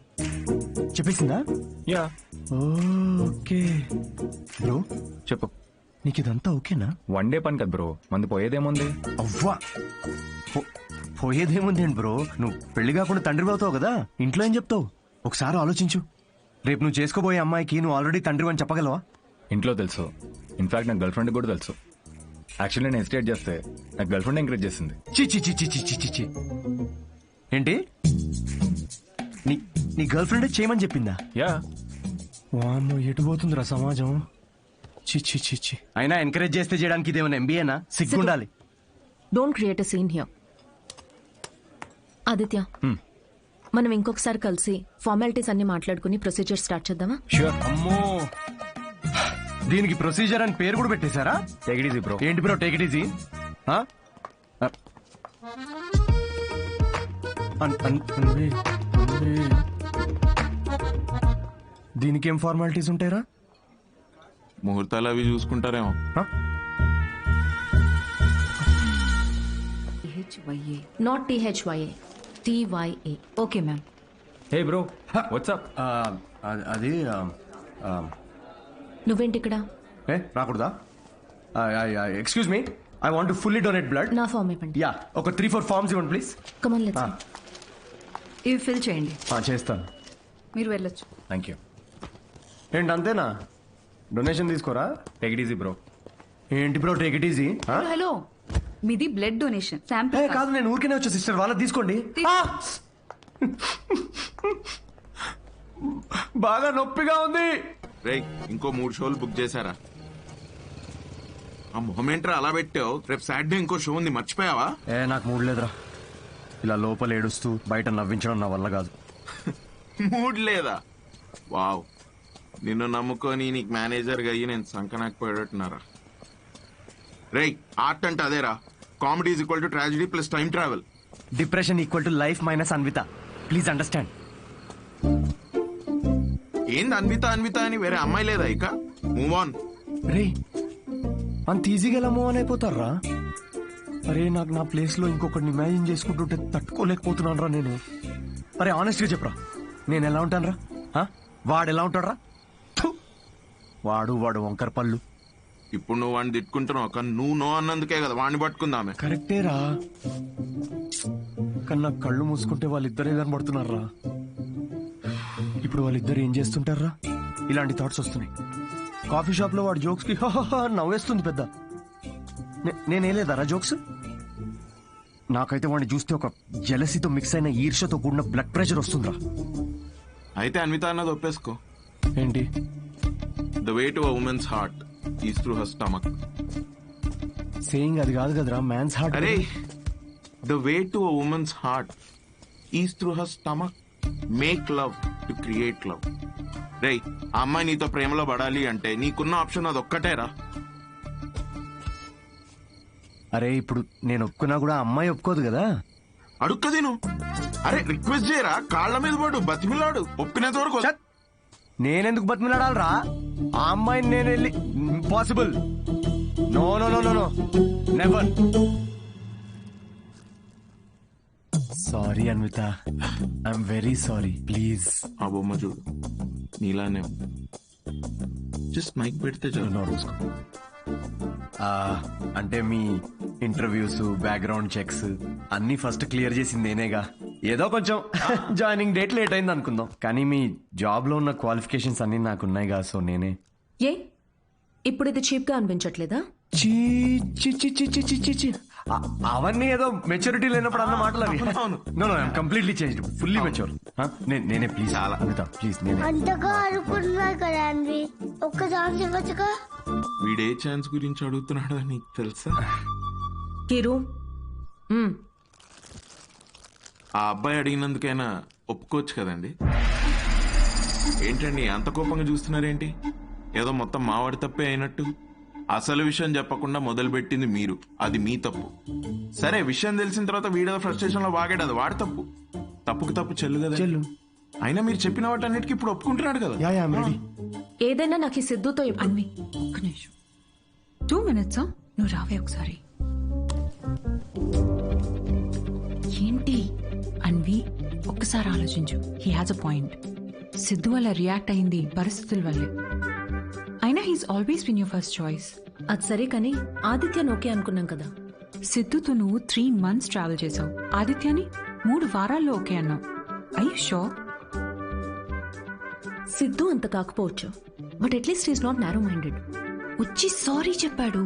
చెప్పేసిందా? యా. ఓకే బ్రో, చెప్పు. నీకు ఇదంతా ఓకేనా? 1 డే పని కదా బ్రో, మంది పోయేదేముంది? అవ్వా, పోయేదేముంది ఏంటి బ్రో? నువ్వు పెళ్లి కాకుండా తండ్రి అవుతావు కదా, ఇంట్లో ఏం చెప్తావు? ఒకసారి ఆలోచించు. రేపు నువ్వు చేసుకోబోయే అమ్మాయికి నువ్వు ఆల్రెడీ తండ్రి అని చెప్పగలవా? ఇంట్లో తెలుసు, ఇన్ఫాక్ట్ నాకు గర్ల్ ఫ్రెండ్ కూడా తెలుసు. యాక్చువల్లీ నేను హెసిటేట్ చేస్తే నాకు గర్ల్ ఫ్రెండ్ ఎంకరేజ్ చేసింది. చి ఏంటి? నీ గర్ల్ ఫ్రెండ్ చేయమని చెప్పిందా? యా. వామ్మో, ఎటు పోతుందిరా సమాజం? చి అయినా ఎంకరేజ్ చేస్తే చేయడానికి ఇదేమైనా ఎంబీఏనా? సిగ్గుండాలి. Don't create a scene here. Aditya, మనం ఇంకొకసారి కలిసి ఫార్మాలిటీస్ అన్ని మాట్లాడుకుని ప్రొసీజర్ స్టార్ట్ చేద్దామా? ష్యూర్. అమ్మో, దీనికి ప్రొసీజర్ అని పేరు కూడా పెట్టేశారా? Take it easy bro. ఏంటి బ్రో టేక్ ఇట్ ఈజీ? దీనికేం ఫార్మాలిటీస్ ఉంటాయరా? ముహూర్తాలు అవి చూసుకుంటారేమో. Not THYA, TYA. Okay ma'am. Hey bro, what's up? అది నువ్వేంటి ఇక్కడ? రాకూడదా? Excuse me, I want to fully donate blood. నా ఫామ్ ఇవ్వండి. యా, ఒక 3-4 ఫార్మ్స్ ఇవ్వండి ప్లీజ్. Come on let's. ఇవి ఫిల్ చేయండి. చేస్తాను. మీరు వెళ్ళొచ్చు. Thank you. ఏంటి అంతేనా? డొనేషన్ తీసుకోరా? Take it easy bro. ఏంటి bro take it easy? Hello, మీది బ్లడ్ డొనేషన్ శాంపిల్ కాదు, నేను ఊరికేనే వచ్చా సిస్టర్, వాళ్ళది తీసుకోండి. బాగా నొప్పిగా ఉంది. రేయ్, ఇంకో 3 షోలు బుక్ చేశారా? ఆ మొహమేంట్రా అలా పెట్టావు? రేపు సాటర్డే ఇంకో షో ఉంది, మర్చిపోయావా? నాకు మూడ్ లేదురా. ఇలా లోపల ఏడుస్తూ బయట నవ్వించడం నా వల్ల కాదు. మూడ్ లేదా? వావ్, నిన్ను నమ్ముకొని నీకు మేనేజర్గా అయ్యి నేను సంకనాకపోయేటట్టున్నారా? రేయ్, ఆర్ట్ అంటే అదేరా. Comedy is equal to tragedy plus time travel. Depression equal to life minus Anvita. Please understand. ఏంది అన్విత అన్విత అని వేరే అమ్మాయి లేదా? ఇక మూవ్ ఆన్. రే, అంత ఈజీగా ఎలా మూవ్ ఆన్ అయిపోతారా? అరే, నాకు నా ప్లేస్ లో ఇంకొకరిని ఇమాజిన్ చేసుకుంటుంటే తట్టుకోలేకపోతున్నాను రా నేను. అరే, ఆనెస్ట్ గా చెప్పరా, నేను ఎలా ఉంటాను రా? వాడు ఎలా ఉంటాడు రా? వాడు వంకర పళ్ళు. ఇప్పుడు నువ్వు వాడిని తిట్టుకుంటున్నావు, కానీ నువ్వు నో అన్నందుకే కదా వాడిని పట్టుకుందామే. కరెక్టేరా, కానీ నాకు కళ్ళు మూసుకుంటే వాళ్ళిద్దరే కనబడుతున్నారా. ఇప్పుడు వాళ్ళిద్దరు ఏం చేస్తుంటారా? ఇలాంటి థాట్స్ వస్తున్నాయి. కాఫీ షాప్ లో వాడు జోక్స్ కి నవ్వేస్తుంది పెద్ద. నేనేలేదారా జోక్స్? నాకైతే వాడిని చూస్తే ఒక జెలసీతో మిక్స్ అయిన ఈర్ష్యతో కూడిన బ్లడ్ ప్రెషర్ వస్తుందిరా. అయితే అన్విత అన్నది ఒప్పేసుకో. ఏంటి? The way to a women's heart is through her stomach. Saying అది కాదు కదరా, మ్యాన్స్ హార్ట్. అరే, the way to a women's heart is through her stomach. Make love to create love. రేయ్, ఆ అమ్మాయి నీతో ప్రేమలో పడాలి అంటే నీకున్న ఆప్షన్ అది ఒక్కటేరా. అరే, ఇప్పుడు నేను ఒప్పుకున్నా కూడా అమ్మాయి ఒప్పుకోదు కదా. అడుక్కది నువ్వు. అరే, రిక్వెస్ట్ చేయరా, కాళ్ళ మీద పడు, బతిమిలాడు, ఒప్పినంత వరకు. నేనెందుకు బతిమిలాడాలరా? ఆ అమ్మాయిని నేను వెళ్ళి impossible. No no no no no, never. Sorry Anvita, I'm very sorry. Please. ఆ బొమ్మ చూడు, నీలానే జస్ట్ మైక్ పెడితే చాలు. అంటే మీ ఇంటర్వ్యూస్, బ్యాక్గ్రౌండ్ చెక్స్ అన్ని ఫస్ట్ క్లియర్ చేసింది నేనేగా. ఏదో కొంచెం జాయినింగ్ డేట్ లేట్ అయింది అనుకుందాం, కానీ మీ జాబ్ లో ఉన్న క్వాలిఫికేషన్స్ అన్ని నాకున్నాయిగా, సో నేనే. ఏ ఇప్పుడు ఇది చీప్ గా అనిపించట్లేదా? అవన్నీ ఏదో మెచ్యూరిటీ లేనప్పుడు అన్న మాటలు అవి. No no, completely change, fully mature. నేనే ప్లీజ్. చాలా అనిత ప్లీజ్. నేనే అంతగా అనుకున్నా కదా అండి, ఒక్క ఛాన్స్ ఇవ్వచ్చుగా. వీడే ఛాన్స్ గురించి అడుగుతున్నాడు నీకు తెలుసా? కిరు, ఆ అబ్బాయి అడిగినందుకైనా ఒప్పుకోవచ్చు కదండి. ఏంటండి అంత కోపంగా చూస్తున్నారేంటి? ఏదో మొత్తం మావాడి తప్పే అయినట్టు. అసలు విషయం చెప్పకుండా మొదలుపెట్టింది మీరు, అది మీ తప్పు. సరే, విషయం తెలిసిన తర్వాత వీడియో ఫ్రస్ట్రేషన్ లో వాగాడు, అది వాడి తప్పు. తప్పుకు తప్పు చెల్లు కదా. అయినా మీరు చెప్పిన వాటన్నిటికీ ఇప్పుడు ఒప్పుకుంటున్నాడు కదా. ఏదైనా నాకు ఈ సిద్ధుతో అన్వి, ఒక్క నిమిషం, 2 minutes. నువ్వు రావే ఒకసారి. ఏంటి అన్వి, ఒక్కసారి ఆలోచించు. He has a point. Siddhu వల్ల రియాక్ట్ అయింది పరిస్థితుల వల్లే. అయినా he's always been your first choice. అది సరే, కానీ ఆదిత్యను ఓకే అనుకున్నాం కదా. సిద్ధుతో నువ్వు 3 months ట్రావెల్ చేసావు, ఆదిత్యని 3 వారాల్లో ఓకే అన్నావు. I you sure? సిద్ధు అంత కాకపోవచ్చు, but at least is not narrow minded. వచ్చి సారీ చెప్పాడు,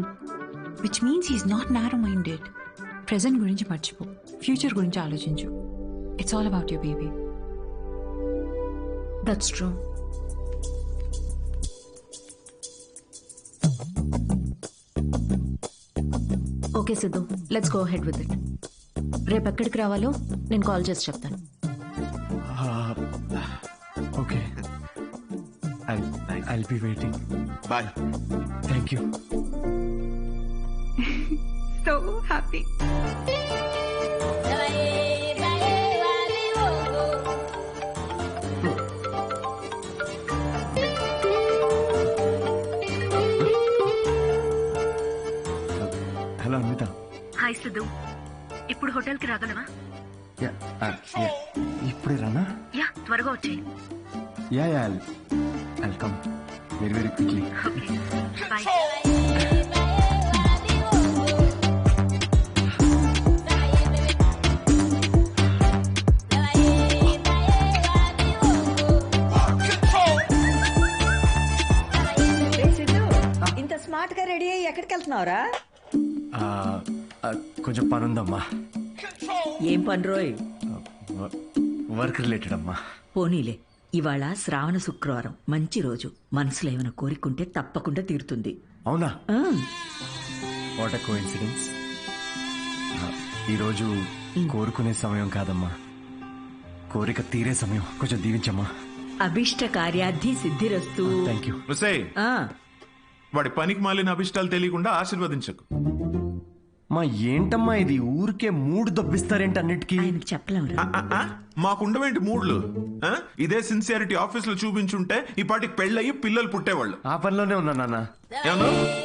which means he's not narrow minded. Present గురించి మర్చిపో, ఫ్యూచర్ గురించి ఆలోచించు. It's all about your baby. That's true. Okay Siddhu, let's go ahead with it. రేపు ఎక్కడికి రావాలో నేను కాల్ చేసి చెప్తాను. Okay, I'll be waiting. Bye. Thank you. So happy. Hello Anvita. Hi Siddhu, ఇప్పుడు హోటల్కి రాగలవా? ఇప్పుడే రానా? యా, త్వరగా వచ్చేయి. Yeah, I'll come very, very quickly. Bye. ఇంత స్మార్ట్ గా రెడీ అయ్యి ఎక్కడికి వెళ్తున్నావురా? కొంచెం పని ఉందమ్మా. ఏం పని రోయ్? వర్క్ రిలేటెడ్ అమ్మా. పోనీలే, ఇవాళ శ్రావణ శుక్రవారం, మంచి రోజు. మనసులో ఏమైనా కోరికుంటే తప్పకుండా తీరుతుంది. అవునా? What a coincidence. ఈరోజు కోరుకునే సమయం కాదమ్మా, కోరిక తీరే సమయం. కొంచెం దీవించమ్మా. అభిష్ట కార్యార్థి సిద్ధిరస్తు. Thank you. వాడి పనికి మాలిన అభిష్టాలు తెలియకుండా ఆశీర్వదించకు. మా ఏంటమ్మా ఇది, ఊరికే మూడు దొబ్బిస్తారేంటి అన్నిటికీ? చెప్పలేము. మాకుండవేంటి మూడ్లు? ఇదే సిన్సియారిటీ ఆఫీస్ లో చూపించుంటే ఈ పాటికి పెళ్ళయి పిల్లలు పుట్టేవాళ్ళు. ఆ పనిలోనే ఉన్నా నాన్న.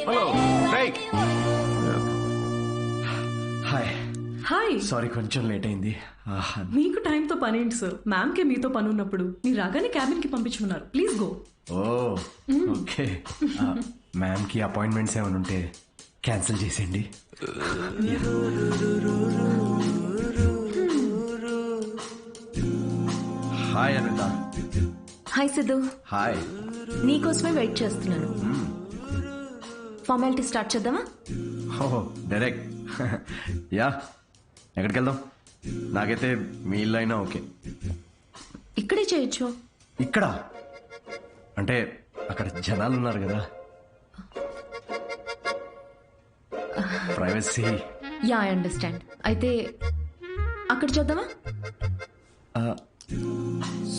Hello, hi. హాయ్. సారీ కొంచెం లేట్ అయింది. మీకు టైంతో పని ఏంటి సార్? మ్యామ్కే మీతో పని ఉన్నప్పుడు మీరు రాగానే క్యాబిన్ కి పంపించమన్నారు. Please go. Oh okay. Ma'am కి అపాయింట్మెంట్స్ ఏమైనా ఉంటే క్యాన్సిల్ చేసేయండి. Hi Anitha. Hi Siddhu. Hi. నీకోసమే వెయిట్ చేస్తున్నాను. ఫార్మాలిటీ స్టార్ట్ చేద్దామా? ఓహో డైరెక్ట్. యా, ఎక్కడికి వెళ్దాం? నాకైతే మీ ఇల్లు అయినా ఓకే. ఇక్కడే చేయొచ్చు. ఇక్కడ అంటే అక్కడ జనాలు ఉన్నారు కదా, ప్రైవసీ. Yeah, I understand. అయితే అక్కడ చూద్దామా?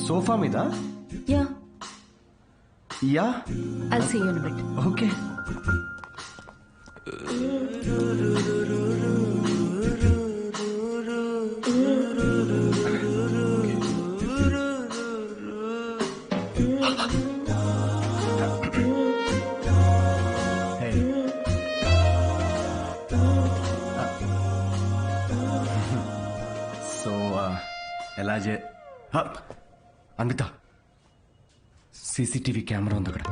సోఫా మీద? Yeah yeah, I'll see you in a bit. Okay. ఎలా అన్విత, సీసీటీవీ కెమెరా ఉంది అక్కడ.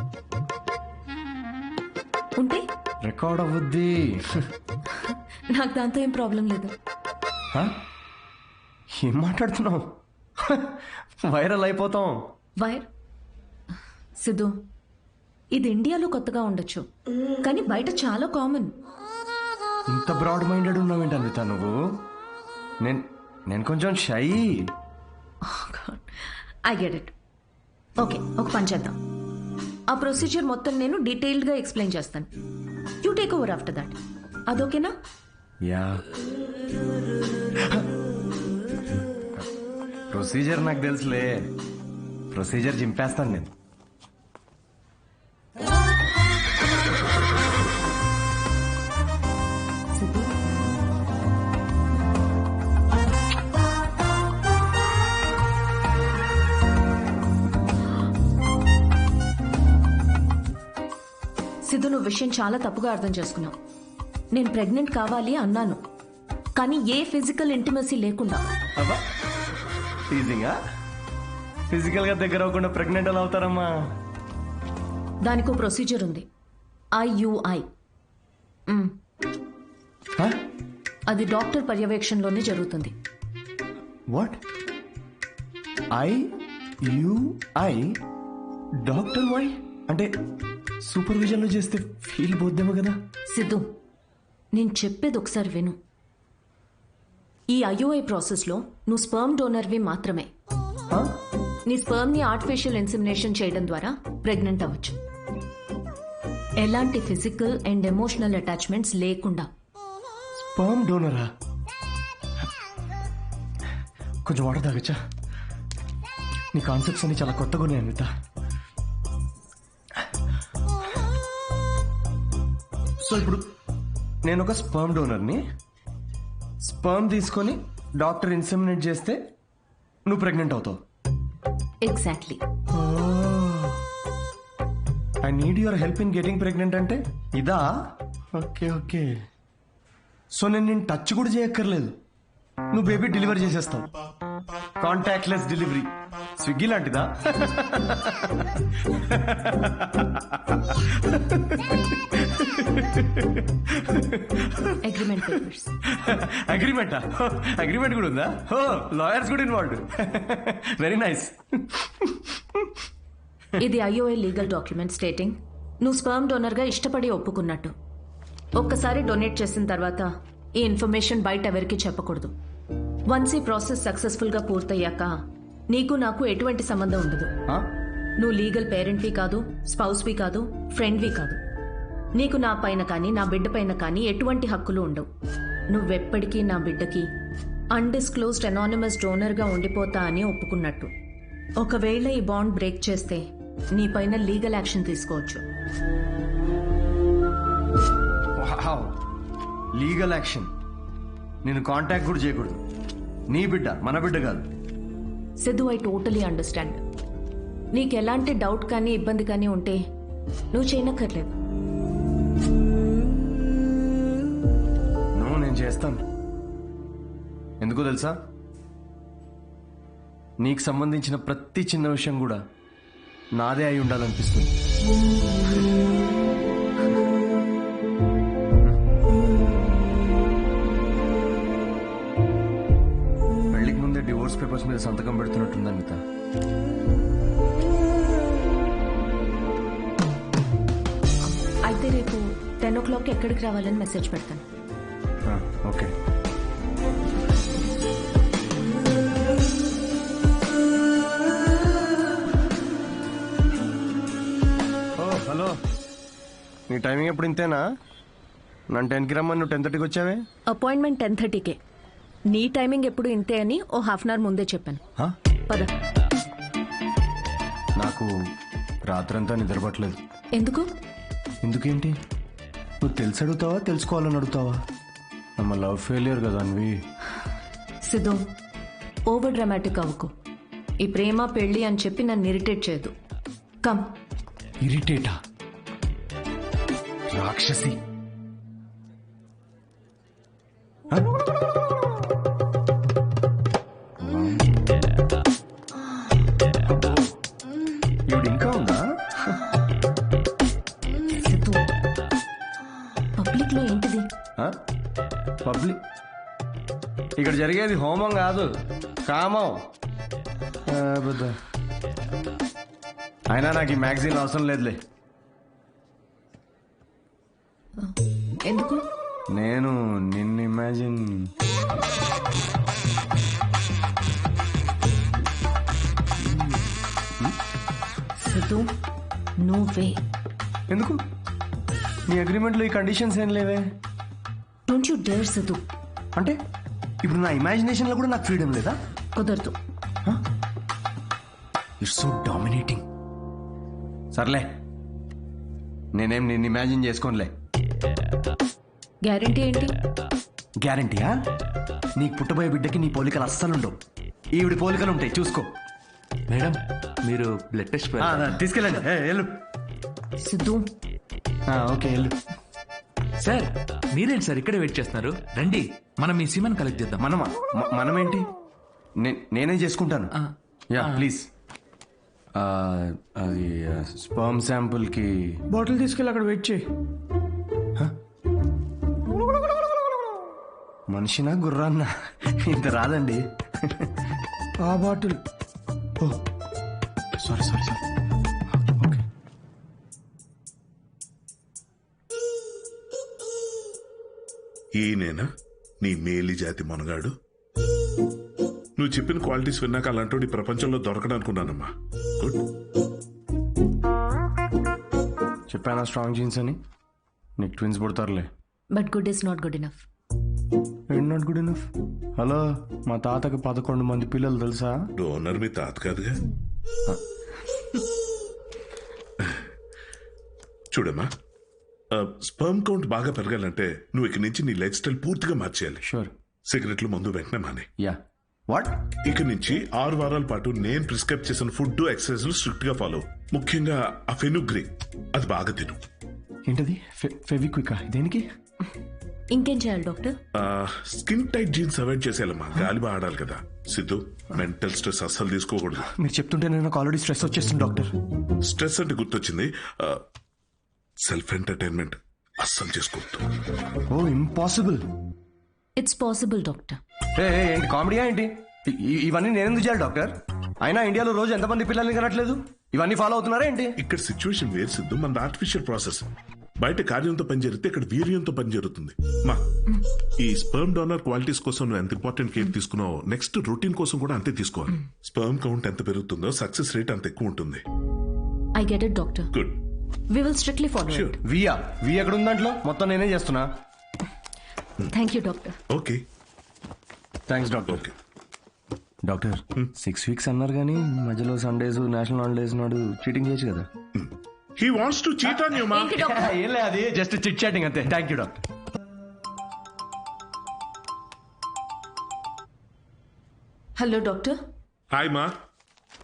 ఉంటే రికార్డ్ అవ్వద్ది. నాకు దాంతో ఏం ప్రాబ్లం లేదు. ఏం మాట్లాడుతున్నావు? వైరల్ అయిపోతాం. వైర్ సిద్ధు, ఇది ఇండియాలో కొత్తగా ఉండొచ్చు, కానీ బయట చాలా కామన్. ఇంత బ్రాడ్ మైండెడ్ ఉన్నావేంటి అన్విత నువ్వు? నేను కొంచెం shy. I get it. Okay, ఒక పని చేద్దాం. ఆ ప్రొసీజర్ మొత్తం నేను డీటెయిల్డ్గా ఎక్స్ప్లెయిన్ చేస్తాను. You take over after that. అదోకేనా? యా. ప్రొసీజర్ నాకు తెలుసులే. ప్రొసీజర్ చింపేస్తాను నేను. సిద్ధు, నువ్వు విషయం చాలా తప్పుగా అర్థం చేసుకున్నావు. నేను ప్రెగ్నెంట్ కావాలి అన్నాను, కానీ ఏ ఫిజికల్ ఇంటిమసీ లేకుండా. ఫిజికల్ గా దగ్గర అవ్వకుండా ప్రెగ్నెంట్ ఎలా అవుతారమ్మా? దానికో ప్రొసీజర్ ఉంది, IUI. అది డాక్టర్ పర్యవేక్షణలోనే జరుగుతుంది. వాట్? IUI? డాక్టర్ వై అంటే సూపర్విజన్ లో చేస్తే ఫీల్ పోద్దేమో కదా? సిద్ధు, నేను చెప్పేది ఒకసారి విను. ఈ IUI ప్రాసెస్లో నువ్వు స్పర్మ్ డోనర్వి మాత్రమే. నీ స్పర్మ్ని ఆర్టిఫిషియల్ ఇన్సెమినేషన్ చేయడం ద్వారా ప్రెగ్నెంట్ అవ్వచ్చు, ఎలాంటి ఫిజికల్ అండ్ ఎమోషనల్ అటాచ్మెంట్స్ లేకుండా. స్పర్మ్ డోనరా? కొంచెం వాటర్ తాగచ్చా? నీ కాన్సెప్ట్స్ అన్ని చాలా కొత్తగా ఉన్నాయి అన్విత. సో ఇప్పుడు నేను ఒక స్పర్మ్ డోనర్ని. స్పర్మ్ తీసుకొని డాక్టర్ ఇన్సెమినేట్ చేస్తే నువ్వు ప్రెగ్నెంట్ అవుతావు. Exactly. I need your help in getting pregnant అంటే ఇదా? Okay okay. సో నేను టచ్ కూడా చేయక్కర్లేదు, నువ్వు బేబీ డెలివరీ చేసేస్తావు. Contactless delivery. స్విగ్గీ లాంటిదా? అగ్రిమెంటా? అగ్రిమెంట్ కూడా ఉందా? ఓ, లాయర్స్ కూడా ఇన్వాల్వ్డ్. Very nice. ఇది IUI లీగల్ డాక్యుమెంట్ స్టేటింగ్ నువ్వు స్పర్మ్ డోనర్గా ఇష్టపడి ఒప్పుకున్నట్టు. ఒక్కసారి డొనేట్ చేసిన తర్వాత ఈ ఇన్ఫర్మేషన్ బయట ఎవరికీ చెప్పకూడదు. వన్స్ ఈ ప్రాసెస్ సక్సెస్ఫుల్గా పూర్తయ్యాక నీకు నాకు ఎటువంటి సంబంధం ఉండదు. నువ్వు లీగల్ పేరెంట్వి కాదు, స్పౌస్వి కాదు, ఫ్రెండ్వి కాదు. నీకు నా పైన కానీ నా బిడ్డ పైన కానీ ఎటువంటి హక్కులు ఉండవు. నువ్వెప్పటికీ నా బిడ్డకి అన్డిస్క్లోజ్డ్ అనానిమస్ డోనర్గా ఉండిపోతా అని ఒప్పుకున్నట్టు. ఒకవేళ ఈ బాండ్ బ్రేక్ చేస్తే నీ పైన లీగల్ యాక్షన్ తీసుకోవచ్చు. Legal action? నేను కాంటాక్ట్ కూడా చేయకూడదు. నీ బిడ్డ మన బిడ్డ కాదు. Siddhu, I totally understand. నీకు ఎలాంటి డౌట్ కానీ ఇబ్బంది కానీ ఉంటే నువ్వు చేయనక్కర్లేదు. నేను చేస్తాను. ఎందుకో తెలుసా, నీకు సంబంధించిన ప్రతి చిన్న విషయం కూడా నాదే అయి ఉండాలనిపిస్తుంది. పెళ్లికి ముందే డివోర్స్ పేపర్స్ మీద సంతకం పెడుతున్నట్టుంది అనిత. అయితే రేపు 10 o'clock ఎక్కడికి రావాలని మెసేజ్ పెడతాను. ఓకే. హలో, నీ టైమింగ్ ఎప్పుడు ఇంతేనా? నన్ను 10కి రమ్మని నువ్వు 10:30కి వచ్చావే. అపాయింట్మెంట్ 10:30కే. నీ టైమింగ్ ఎప్పుడు ఇంతే అని ఓ హాఫ్ అన్ అవర్ ముందే చెప్పాను. పద. నాకు రాత్రంతా నిద్రపట్టలేదు. ఎందుకు? ఎందుకేంటి? నువ్వు తెలిసి అడుగుతావా, తెలుసుకోవాలని అడుగుతావా? నమ్మ లవ్ ఫెయిలియర్ కదా అన్వి. సిద్ధు, ఓవర్ డ్రామాటిక్ అవ్వకు. ఈ ప్రేమ పెళ్లి అని చెప్పి నన్ను ఇరిటేట్ చేయదు. కమ్. ఇరిటేటా? రాక్షసి. ఇవిడు ఇంకా ఉందా? సిద్ధు, పబ్లిక్ లో ఏంటిది? పబ్లిక్? ఇక్కడ జరిగేది హోమం కాదు, కామం. అయినా నాకు ఈ మ్యాగజైన్ అవసరం లేదులే. ఎందుకు? నేను నిన్ను ఇమాజిన్ సిద్ధు, నువ్వే. ఎందుకు? నీ అగ్రిమెంట్లో ఈ కండిషన్స్ ఏం లేవే. Don't you dare Siddhu. అంటే ఇప్పుడు నా ఇమాజినేషన్ లో కూడా నాకు ఫ్రీడమ్ లేదా? కుదరదు. It's so dominating. సర్లే, నేనేం నిన్ను ఇమాజిన్ చేసుకోనులే. గ్యారంటీ ఏంటి? గ్యారంటీయా? నీకు పుట్టబోయే బిడ్డకి నీ పోలికలు అస్సలుండవు. ఈవిడి పోలికలు ఉంటాయి, చూసుకో. మేడం, మీరు బ్లడ్ టెస్ట్ తీసుకెళ్ళండి. వెళ్ళు. సిద్ధు. ఓకే, వెళ్ళు. సార్, మీరేంటి సార్ ఇక్కడే వెయిట్ చేస్తున్నారు? రండి, మనం ఈ సీమన్ కలెక్ట్ చేద్దాం. మనమా? మనమేంటి? నేనే చేసుకుంటాను. Yeah, please. అది స్పర్మ్ శాంపుల్ కి బాటిల్ తీసుకెళ్ళి అక్కడ వెయిట్ చేయి. మనిషినా గుర్రాన్నా? ఇంత రాదండి. ఆ బాటిల్. సారీ. ఈయనేనా నీ మేలి జాతి మనగాడు? నువ్వు చెప్పిన క్వాలిటీస్ విన్నాక అలాంటి ప్రపంచంలో దొరకడనుకున్నానమ్మా. గుడ్. చెప్పానా స్ట్రాంగ్ జీన్స్ అని? నీకు ట్విన్స్ పుడతారులే. But good is not good enough. Not good enough? Hello, మా తాతకి 11 మంది పిల్లలు తెలుసా? డోనర్ మీ తాత కాదుగా. చూడమ్మా, స్పర్మ్ కౌంట్ బాగా పెరగాలంటే నువ్వు ఇక నుంచి నీ లైఫ్ స్టైల్ పూర్తిగా మార్చేయాలి. షూర్. సిగరెట్లు, మందు వెంటనే మానే. యా. వాట్? ఇక నుంచి 6 వారాల పాటు నేను ప్రిస్క్రైబ్ చేసిన ఫుడ్, ఎక్సర్సైజ్ స్ట్రిక్ట్ గా ఫాలో. ముఖ్యంగా ఆ ఫెనుగ్రీ, అది బాగా తిను. ఏంటది? ఫెవిక్వికా? దేనికి? ఇంకేం చేయాలి doctor? Skin tight jeans avoid చేసేయాలమ్మా. గాలి బాగా ఆడాలి కదా. సిద్ధు, మెంటల్ స్ట్రెస్ అస్సలు తీసుకోకూడదు. మీరు చెప్తుంటే నాకు ఆల్రెడీ స్ట్రెస్ వచ్చేస్తుంది డాక్టర్. స్ట్రెస్ అంటే గుర్తొచ్చింది, సెల్ఫ్ ఎంటర్టైన్మెంట్ అస్సలు చేసుకోవద్దు. ఓ, ఇంపాసిబుల్. It's possible doctor. ఏంటి కామెడీయా ఏంటి? ఇవన్నీ నేను ఎందుకు చేయాలి డాక్టర్? అయినా ఇండియాలో రోజు ఎంతమంది పిల్లల్ని కనట్లేదు? ఇవన్నీ ఫాలో అవుతున్నారా ఏంటి? ఇక్కడ సిచ్యువేషన్ వేరు సిద్ధు, మన ఆర్టిఫిషియల్ ప్రాసెస్. బయట కార్యంతో పని జరిగితే ఇక్కడ వీర్యంతో పని జరుగుతుంది. మా ఈ స్పర్మ్ డోనర్ క్వాలిటీస్ కోసం నువ్వు ఎంత ఇంపార్టెంట్ కేర్ తీసుకున్నావో నెక్స్ట్ రొటీన్ కోసం కూడా అంతే తీసుకోవాలి. స్పర్మ్ కౌంట్ ఎంత పెరుగుతుందో సక్సెస్ రేట్ అంత ఎక్కువ ఉంటుంది. I get it doctor. Good. We will strictly follow it. We ఎక్కడ ఉంది దాంట్లో? మొత్తం నేనే చేస్తున్నా. Thank you doctor. Okay, thanks doctor. Okay doctor, 6 weeks అన్నారు కానీ మధ్యలో సండేస్ నేషనల్ హాలిడేస్ నాడు చీటింగ్ చేయొచ్చు కదా? He wants to cheat on you మా. ఏం లేదు, అది జస్ట్ చిట్ చాటింగ్ అంతే. Thank you doctor. Hello doctor. Hi మా,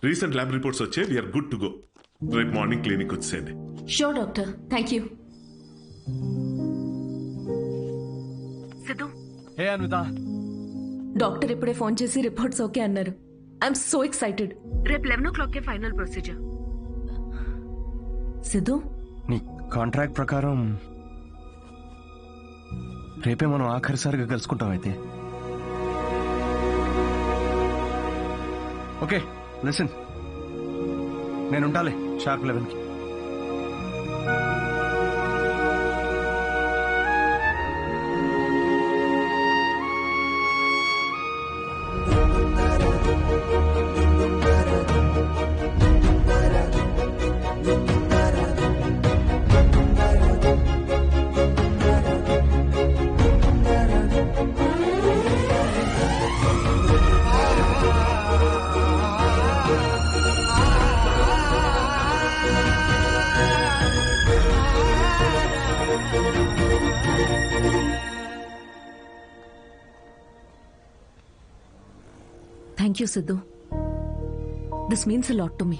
రీసెంట్ ల్యాబ్ రిపోర్ట్స్ వచ్చే వీఆర్ గుడ్ టు గో. రేపు మార్నింగ్ క్లినిక్ వచ్చేయండి. Sure doctor, thank you. Siddhu. Hey Anvita. Doctor ఇప్పుడే ఫోన్ చేసి రిపోర్ట్స్ ఓకే అన్నారు. I'm so excited. రేపు 11 o'clock ఫైనల్ ప్రొసీజర్. సిద్ధు, నీ కాంట్రాక్ట్ ప్రకారం రేపే మనం ఆఖరిసారిగా కలుసుకుంటాం అయితే. ఓకే లిసన్, నేను ఉంటాలే షార్ప్ 11కి. Thank you Siddhu. This means a lot to me.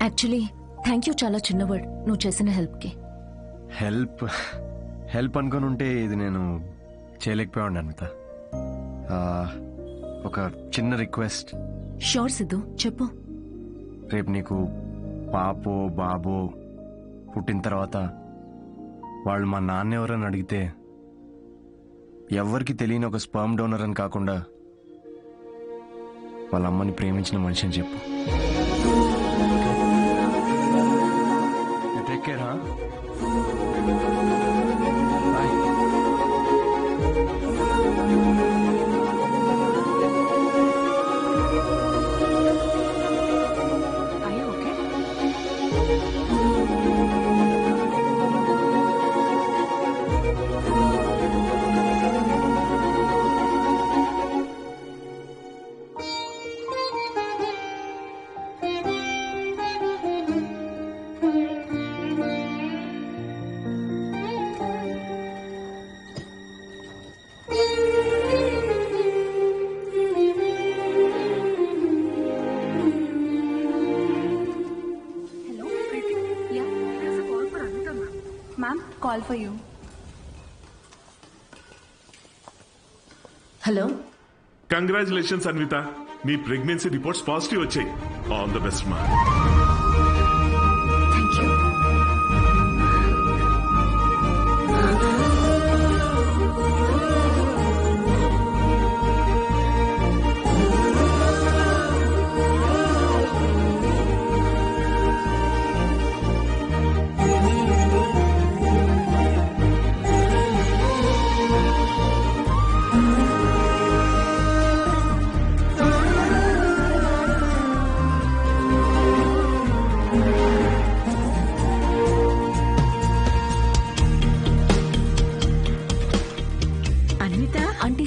Actually thank you చాలా చిన్న వర్డ్ నువ్వు చేసిన హెల్ప్కి. హెల్ప్ అనుకుని ఉంటే ఇది నేను చేయలేకపోయాను అన్విత. ఒక చిన్న రిక్వెస్ట్. షూర్ సిద్ధు, చెప్పు. రేపు నీకు పాపో బాబో పుట్టిన తర్వాత వాళ్ళు మా నాన్న ఎవరని అడిగితే ఎవరికి తెలియని ఒక స్పర్మ్ డోనర్ అని కాకుండా వాళ్ళ అమ్మని ప్రేమించిన మనిషి అని చెప్పు. Take care. Call for you. Hello. Congratulations Anvitha, మీ ప్రెగ్నెన్సీ రిపోర్ట్స్ పాజిటివ్ వచ్చాయి. ఆల్ ద బెస్ట్ మా. Thank you.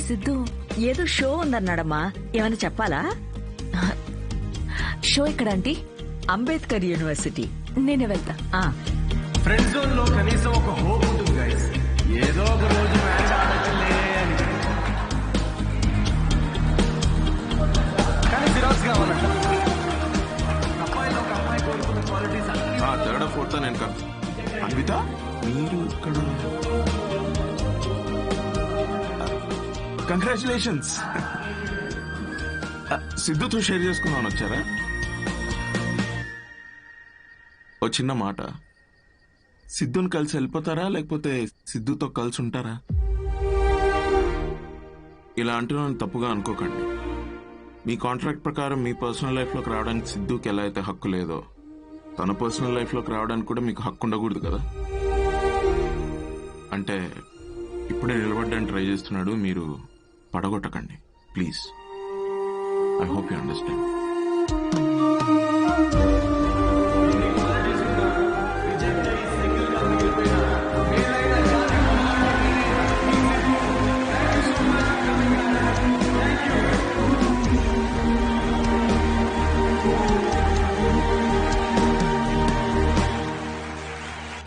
సిద్ధు ఏదో షో ఉందన్నాడమ్మా, ఏమైనా చెప్పాలా? షో ఎక్కడ ఆంటీ? అంబేద్కర్ యూనివర్సిటీ. నేనే వెళ్తా. ఫ్రెండ్ జోన్ లో కనీసం ఒక హోప్ ఉంటుంది గైస్. ఏదో ఒక రోజు మ్యాచ్ ఆడచ్చులే అని. కానీ జిరాక్స్ కావాలంట. అమ్మాయిలో ఒక అమ్మాయి కోరుకున్న క్వాలిటీస్ థర్డ్ ఫోర్త్ నేను కాదు. అన్విత మీరు ఇక్కడ. కంగ్రాచులేషన్స్. సిద్ధుతో షేర్ చేసుకున్నాను వచ్చారా? ఓ చిన్న మాట, సిద్ధుని కలిసి వెళ్ళిపోతారా లేకపోతే సిద్ధుతో కలిసి ఉంటారా? ఇలా అంటున్నాను తప్పుగా అనుకోకండి. మీ కాంట్రాక్ట్ ప్రకారం మీ పర్సనల్ లైఫ్ లోకి రావడానికి సిద్ధుకి ఎలా అయితే హక్కు లేదో తన పర్సనల్ లైఫ్లోకి రావడానికి కూడా మీకు హక్కు ఉండకూడదు కదా? అంటే ఇప్పుడే నిలబడ్డానికి ట్రై చేస్తున్నాడు, మీరు పడగొట్టకండి please. I hope you understand.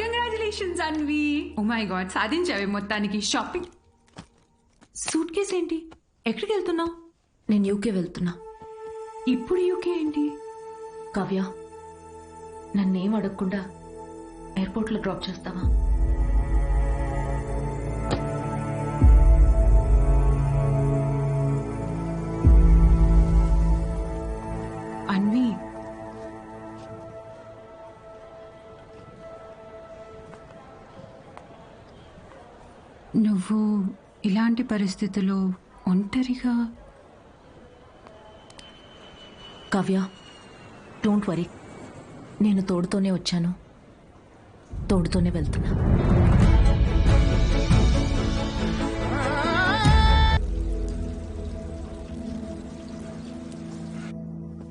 Congratulations Anvi. Oh my god, సాధించావే మొత్తానికి. షాపింగ్. సూట్ కేస్ ఏంటి? ఎక్కడికి వెళ్తున్నావు? నేను యూకే వెళ్తున్నా. ఇప్పుడు యూకే ఏంటి? కావ్య, నన్నేం అడగకుండా ఎయిర్పోర్ట్లో డ్రాప్ చేస్తావా? అన్వి, నువ్వు ఇలాంటి పరిస్థితుల్లో ఒంటరిగా. కావ్య, డోంట్ వరీ, నేను తోడుతోనే వచ్చాను, తోడుతోనే వెళ్తున్నా.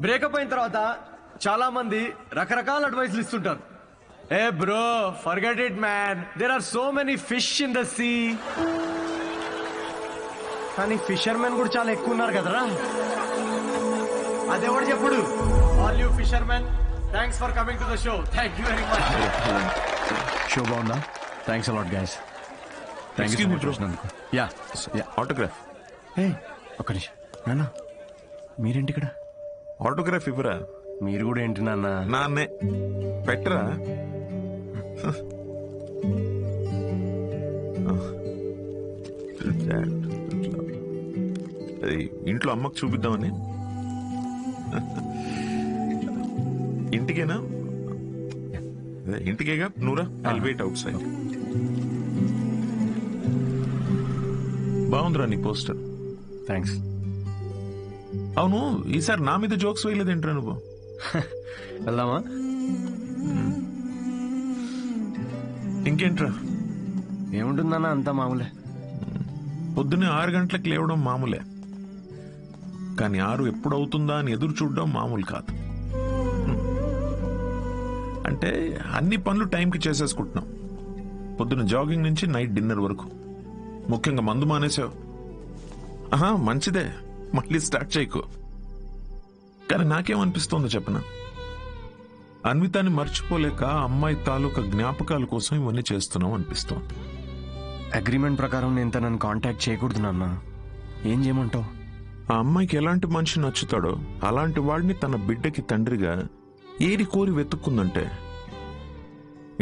బ్రేకప్ అయిన తర్వాత చాలా మంది రకరకాల అడ్వైస్లు ఇస్తుంటారు. Hey bro, forget it man, there are so many fish in the sea. కానీ ఫిషర్మెన్ కూడా చాలా ఎక్కువ ఉన్నారు కదరా. అదెవడు చెప్పుడు? All you fishermen, thanks for coming to the show. Thank you very much. Show బాగుందా? Thanks a lot guys. Thank you so much వచ్చినందుకు. Yeah autograph. ఒక్క నిమిషం నాన్న, మీరేంటి ఇక్కడ? ఆటోగ్రాఫ్ ఇవ్వరా? మీరు కూడా ఏంటి నాన్న? నాన్నే పెట్టరా. ఇంట్లో అమ్మకు చూపిద్దామని. ఇంటికేనా? ఇంటికేగా. నూరా, ఐల్ వెయిట్ అవుట్ సైడ్. బాగుందిరా నీ పోస్టర్. థ్యాంక్స్. అవును, ఈసారి నా మీద జోక్స్ వేయలేదేంట్రా నువ్వు? వెళ్దామా? ఇంకేంట్రా? ఏముంటుందన్నా, అంతా మామూలే. పొద్దున్నే 6 గంటలకు లేవడం మామూలే, కానీ 6 ఎప్పుడు అవుతుందా అని ఎదురు చూడడం మామూలు కాదు. అంటే అన్ని పనులు టైంకి చేసేసుకుంటున్నాం. పొద్దున్న జాగింగ్ నుంచి నైట్ డిన్నర్ వరకు. ముఖ్యంగా మందు మానేసావు. మంచిదే, మళ్ళీ స్టార్ట్ చేయకు. కానీ నాకేమనిపిస్తోందో చెప్పనా, అన్వితాన్ని మర్చిపోలేక అమ్మాయి తాలూకా జ్ఞాపకాల కోసం ఇవన్నీ చేస్తున్నాం అనిపిస్తోంది. అగ్రిమెంట్ ప్రకారం నేను తనని కాంటాక్ట్ చేయకూడదు నాన్న. ఏం చేయమంటావు? ఆ అమ్మాయికి ఎలాంటి మనిషి నచ్చుతాడో అలాంటి వాడిని తన బిడ్డకి తండ్రిగా ఏరి కోరి వెతుక్కుందంటే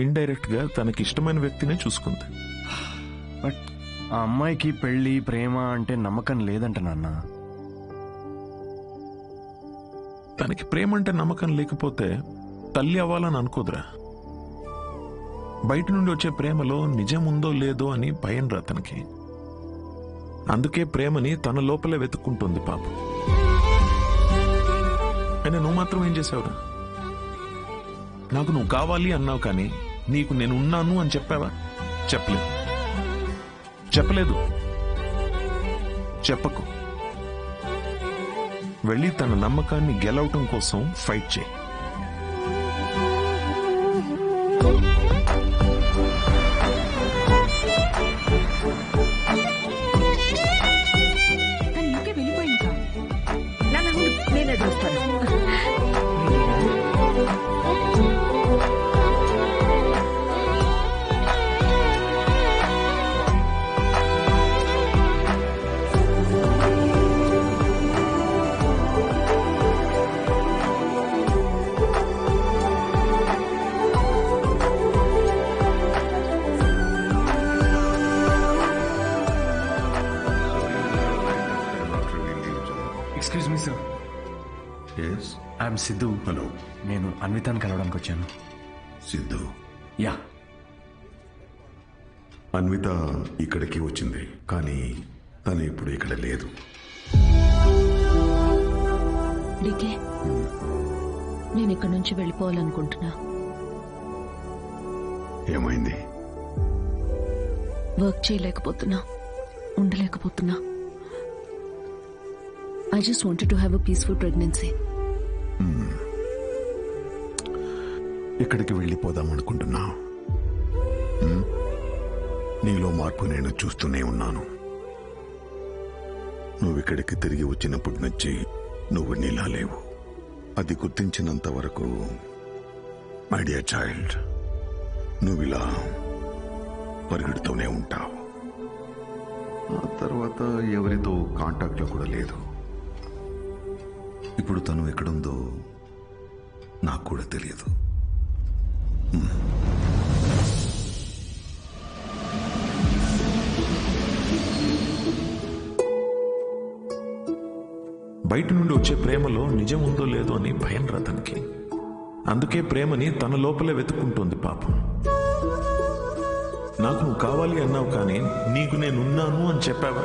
ఇండైరెక్ట్ గా తనకి ఇష్టమైన వ్యక్తినే చూసుకుంది. బట్ ఆ అమ్మాయికి పెళ్లి ప్రేమ అంటే నమ్మకం లేదంట నాన్న. తనకి ప్రేమ అంటే నమ్మకం లేకపోతే తల్లి అవ్వాలని అనుకోదురా. బయట నుండి వచ్చే ప్రేమలో నిజం ఉందో లేదో అని భయం రా తనకి. అందుకే ప్రేమని తన లోపలే వెతుక్కుంటుంది పాపం. అయినా నువ్వు మాత్రం ఏం చేసావురా? నాకు నువ్వు కావాలి అన్నావు, కానీ నీకు నేను ఉన్నాను అని చెప్పావా? చెప్పలేదు. చెప్పకు. వెళ్ళి తన నమ్మకాన్ని గెలవటం కోసం ఫైట్ చేయి. నేనే చూస్తాను. Excuse me sir. I'm Siddhu. Hello. నేను అన్వితాన్ని కలవడానికి వచ్చాను. సిద్ధు? యా. అన్విత ఇక్కడికి వచ్చింది, కానీ తను ఇప్పుడు ఇక్కడ లేదు. నేను ఇక్కడి నుంచి వెళ్ళిపోవాలనుకుంటున్నా. ఏమైంది? వర్క్ చేయలేకపోతున్నా, ఉండలేకపోతున్నా. I just wanted to have a peaceful pregnancy. ఇక్కడికి వెళ్ళిపోదాం అనుకుంటున్నా. నీలో మార్పు నేను చూస్తూనే ఉన్నాను. నువ్వు ఇక్కడికి తిరిగి వచ్చినప్పటి నుంచి నువ్వు నీలా లేవు. అది గుర్తించినంత వరకు మై డియర్ చైల్డ్, నువ్వు ఇలా పరిగెడుతూనే ఉంటావు. ఆ తర్వాత ఎవరితో కాంటాక్ట్లో కూడా లేదు. ఇప్పుడు తను ఎక్కడుందో నాకు కూడా తెలియదు. బయట నుండి వచ్చే ప్రేమలో నిజం ఉందో లేదో అని భయం రా తనకి. అందుకే ప్రేమని తన లోపలే వెతుక్కుంటోంది పాపం. నాకు నువ్వు కావాలి అన్నావు, కానీ నీకు నేనున్నాను అని చెప్పావా?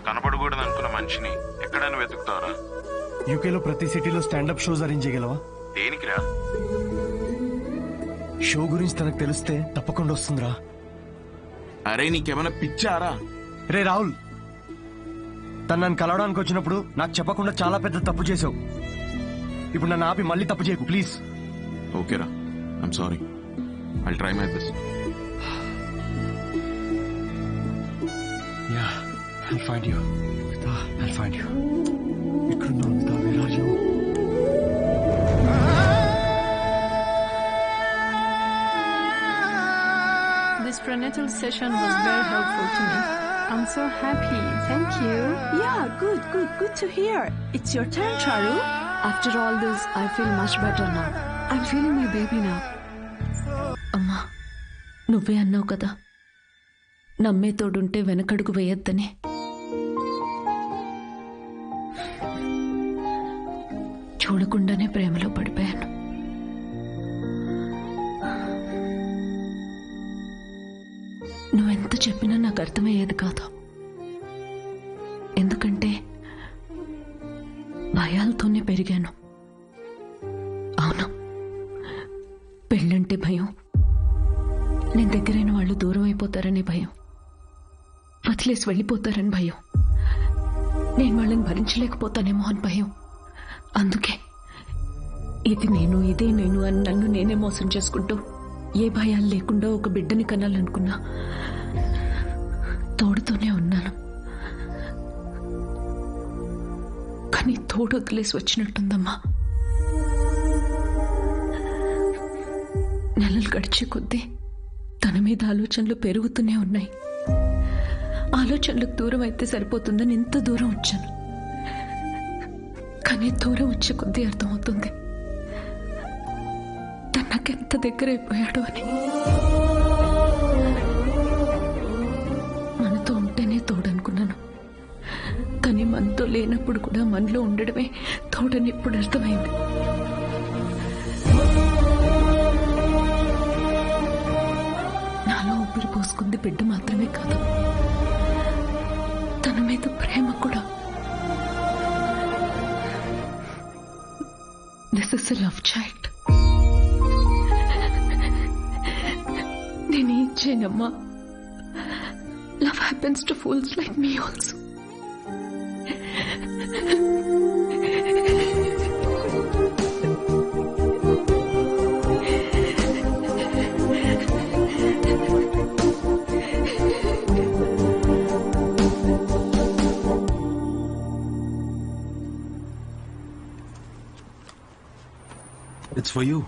కనపడకూడదు అనుకున్న మనిషిని ఎక్కడైనా వెతుకుతావరా? యూకేలో ప్రతి సిటీలో స్టాండప్ షోస్ అరేంజ్ చేయగలవా? దేనికిరా? షో గురించి తనకు తెలిస్తే తప్పకుండా వస్తుందిరా. అరే నీకేమైనా పిచ్చారా? రే రాహుల్, తను నన్ను కలవడానికి వచ్చినప్పుడు నాకు చెప్పకుండా చాలా పెద్ద తప్పు చేసావు. ఇప్పుడు నన్ను ఆపి మళ్ళీ తప్పు చేయకు ప్లీజ్. ఓకేరా, I'm sorry. I'll try my best. Yeah, I'll find you. I'll find you. ఎక్కడున్నావు Anvitha? Where are you? This prenatal session was very helpful to me. I'm so happy. Thank you. Yeah, good to hear. It's your turn, Charu. After all this, I feel much better now. I'm feeling my baby now. అమ్మా, నువ్వే అన్నావు కదా నమ్మే తోడుంటే వెనకడుగు వేయొద్దని. చూడకుండానే ప్రేమలో పడిపోయాను. నువ్వెంత చెప్పినా నాకు అర్థమయ్యేది కాదు. ఎందుకంటే భయాలతోనే పెరిగాను. అవును, పెళ్ళంటే భయం, నేను దగ్గరైన వాళ్ళు దూరం అయిపోతారనే భయం, వదిలేసి వెళ్ళిపోతారని భయం, నేను వాళ్ళని భరించలేకపోతానేమో అని భయం. అందుకే ఇది నేను, ఇదే నేను అని నన్ను నేనే మోసం చేసుకుంటూ ఏ భయాలు లేకుండా ఒక బిడ్డని కనాలనుకున్నా. తోడుతోనే ఉన్నాను, కానీ తోడు వదిలేసి వచ్చినట్టుందమ్మా. నెలలు గడిచే కొద్దీ తన మీద ఆలోచనలు పెరుగుతూనే ఉన్నాయి. ఆలోచనలకు దూరం అయితే సరిపోతుందని ఎంత దూరం వచ్చాను, కానీ దూరం వచ్చే కొద్దీ అర్థమవుతుంది తను నాకెంత దగ్గర అయిపోయాడు అని. మనతో ఉంటేనే తోడనుకున్నాను, కానీ మనతో లేనప్పుడు కూడా మనలో ఉండడమే తోడని ఇప్పుడు అర్థమైంది. నాలో ఊపిరి పోసుకుంది బిడ్డ మాత్రమే కాదు, తన మీద ప్రేమ కూడా. This is a love child. నేనేం చేయనమ్మా, love happens to fools like me also. It's for you.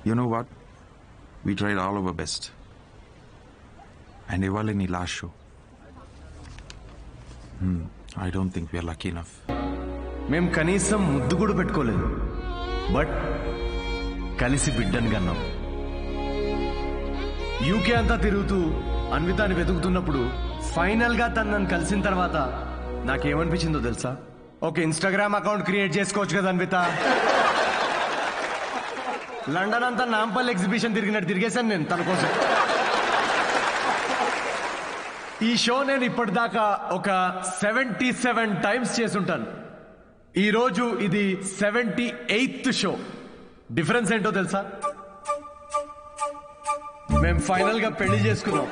You know what? We tried all our best. And ఇవాళ నీ last show. I don't think we are lucky enough. మేము కనీసం ముద్దు కూడా పెట్టుకోలేదు, but కలిసి బిడ్డని కన్నాం. యూకే అంతా తిరుగుతూ అన్వితాని వెతుకుతున్నప్పుడు ఫైనల్ గా తను నన్ను కలిసిన తర్వాత నాకేమనిపించిందో తెలుసా? ఒక ఇన్స్టాగ్రామ్ అకౌంట్ క్రియేట్ చేసుకోవచ్చు కదా అన్విత. లండన్ అంతా నాంపల్లి ఎగ్జిబిషన్ తిరిగినట్టు తిరిగేశాను నేను తన కోసం. ఈ షో నేను ఇప్పటిదాకా ఒక 77 టైమ్స్ చేసుంటాను. ఈరోజు ఇది 78th షో. డిఫరెన్స్ ఏంటో తెలుసా? మేము ఫైనల్ గా పెళ్లి చేసుకున్నాం.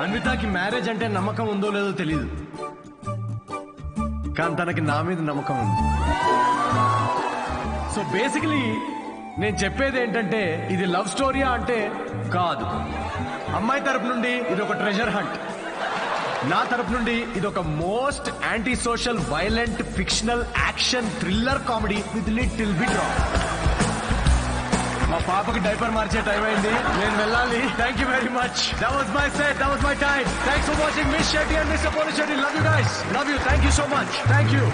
అన్వితాకి మ్యారేజ్ అంటే నమ్మకం ఉందో లేదో తెలియదు, కానీ తనకి నా మీద నమ్మకం ఉంది. సో బేసికలీ నేను చెప్పేది ఏంటంటే ఇది లవ్ స్టోరీయా అంటే కాదు. అమ్మాయి తరపు నుండి ఇది ఒక ట్రెజర్ హంట్, నా తరపు నుండి ఇది ఒక most anti social violent fictional action thriller comedy with little bit raw. మా పాపకి డైపర్ మార్చే టైం అయింది, నేను వెళ్ళాలి. Thank you very much. That was my set, that was my time. Thanks for watching miss Shetty and mister Polishetty. Love you guys, love you. Thank you so much. Thank you.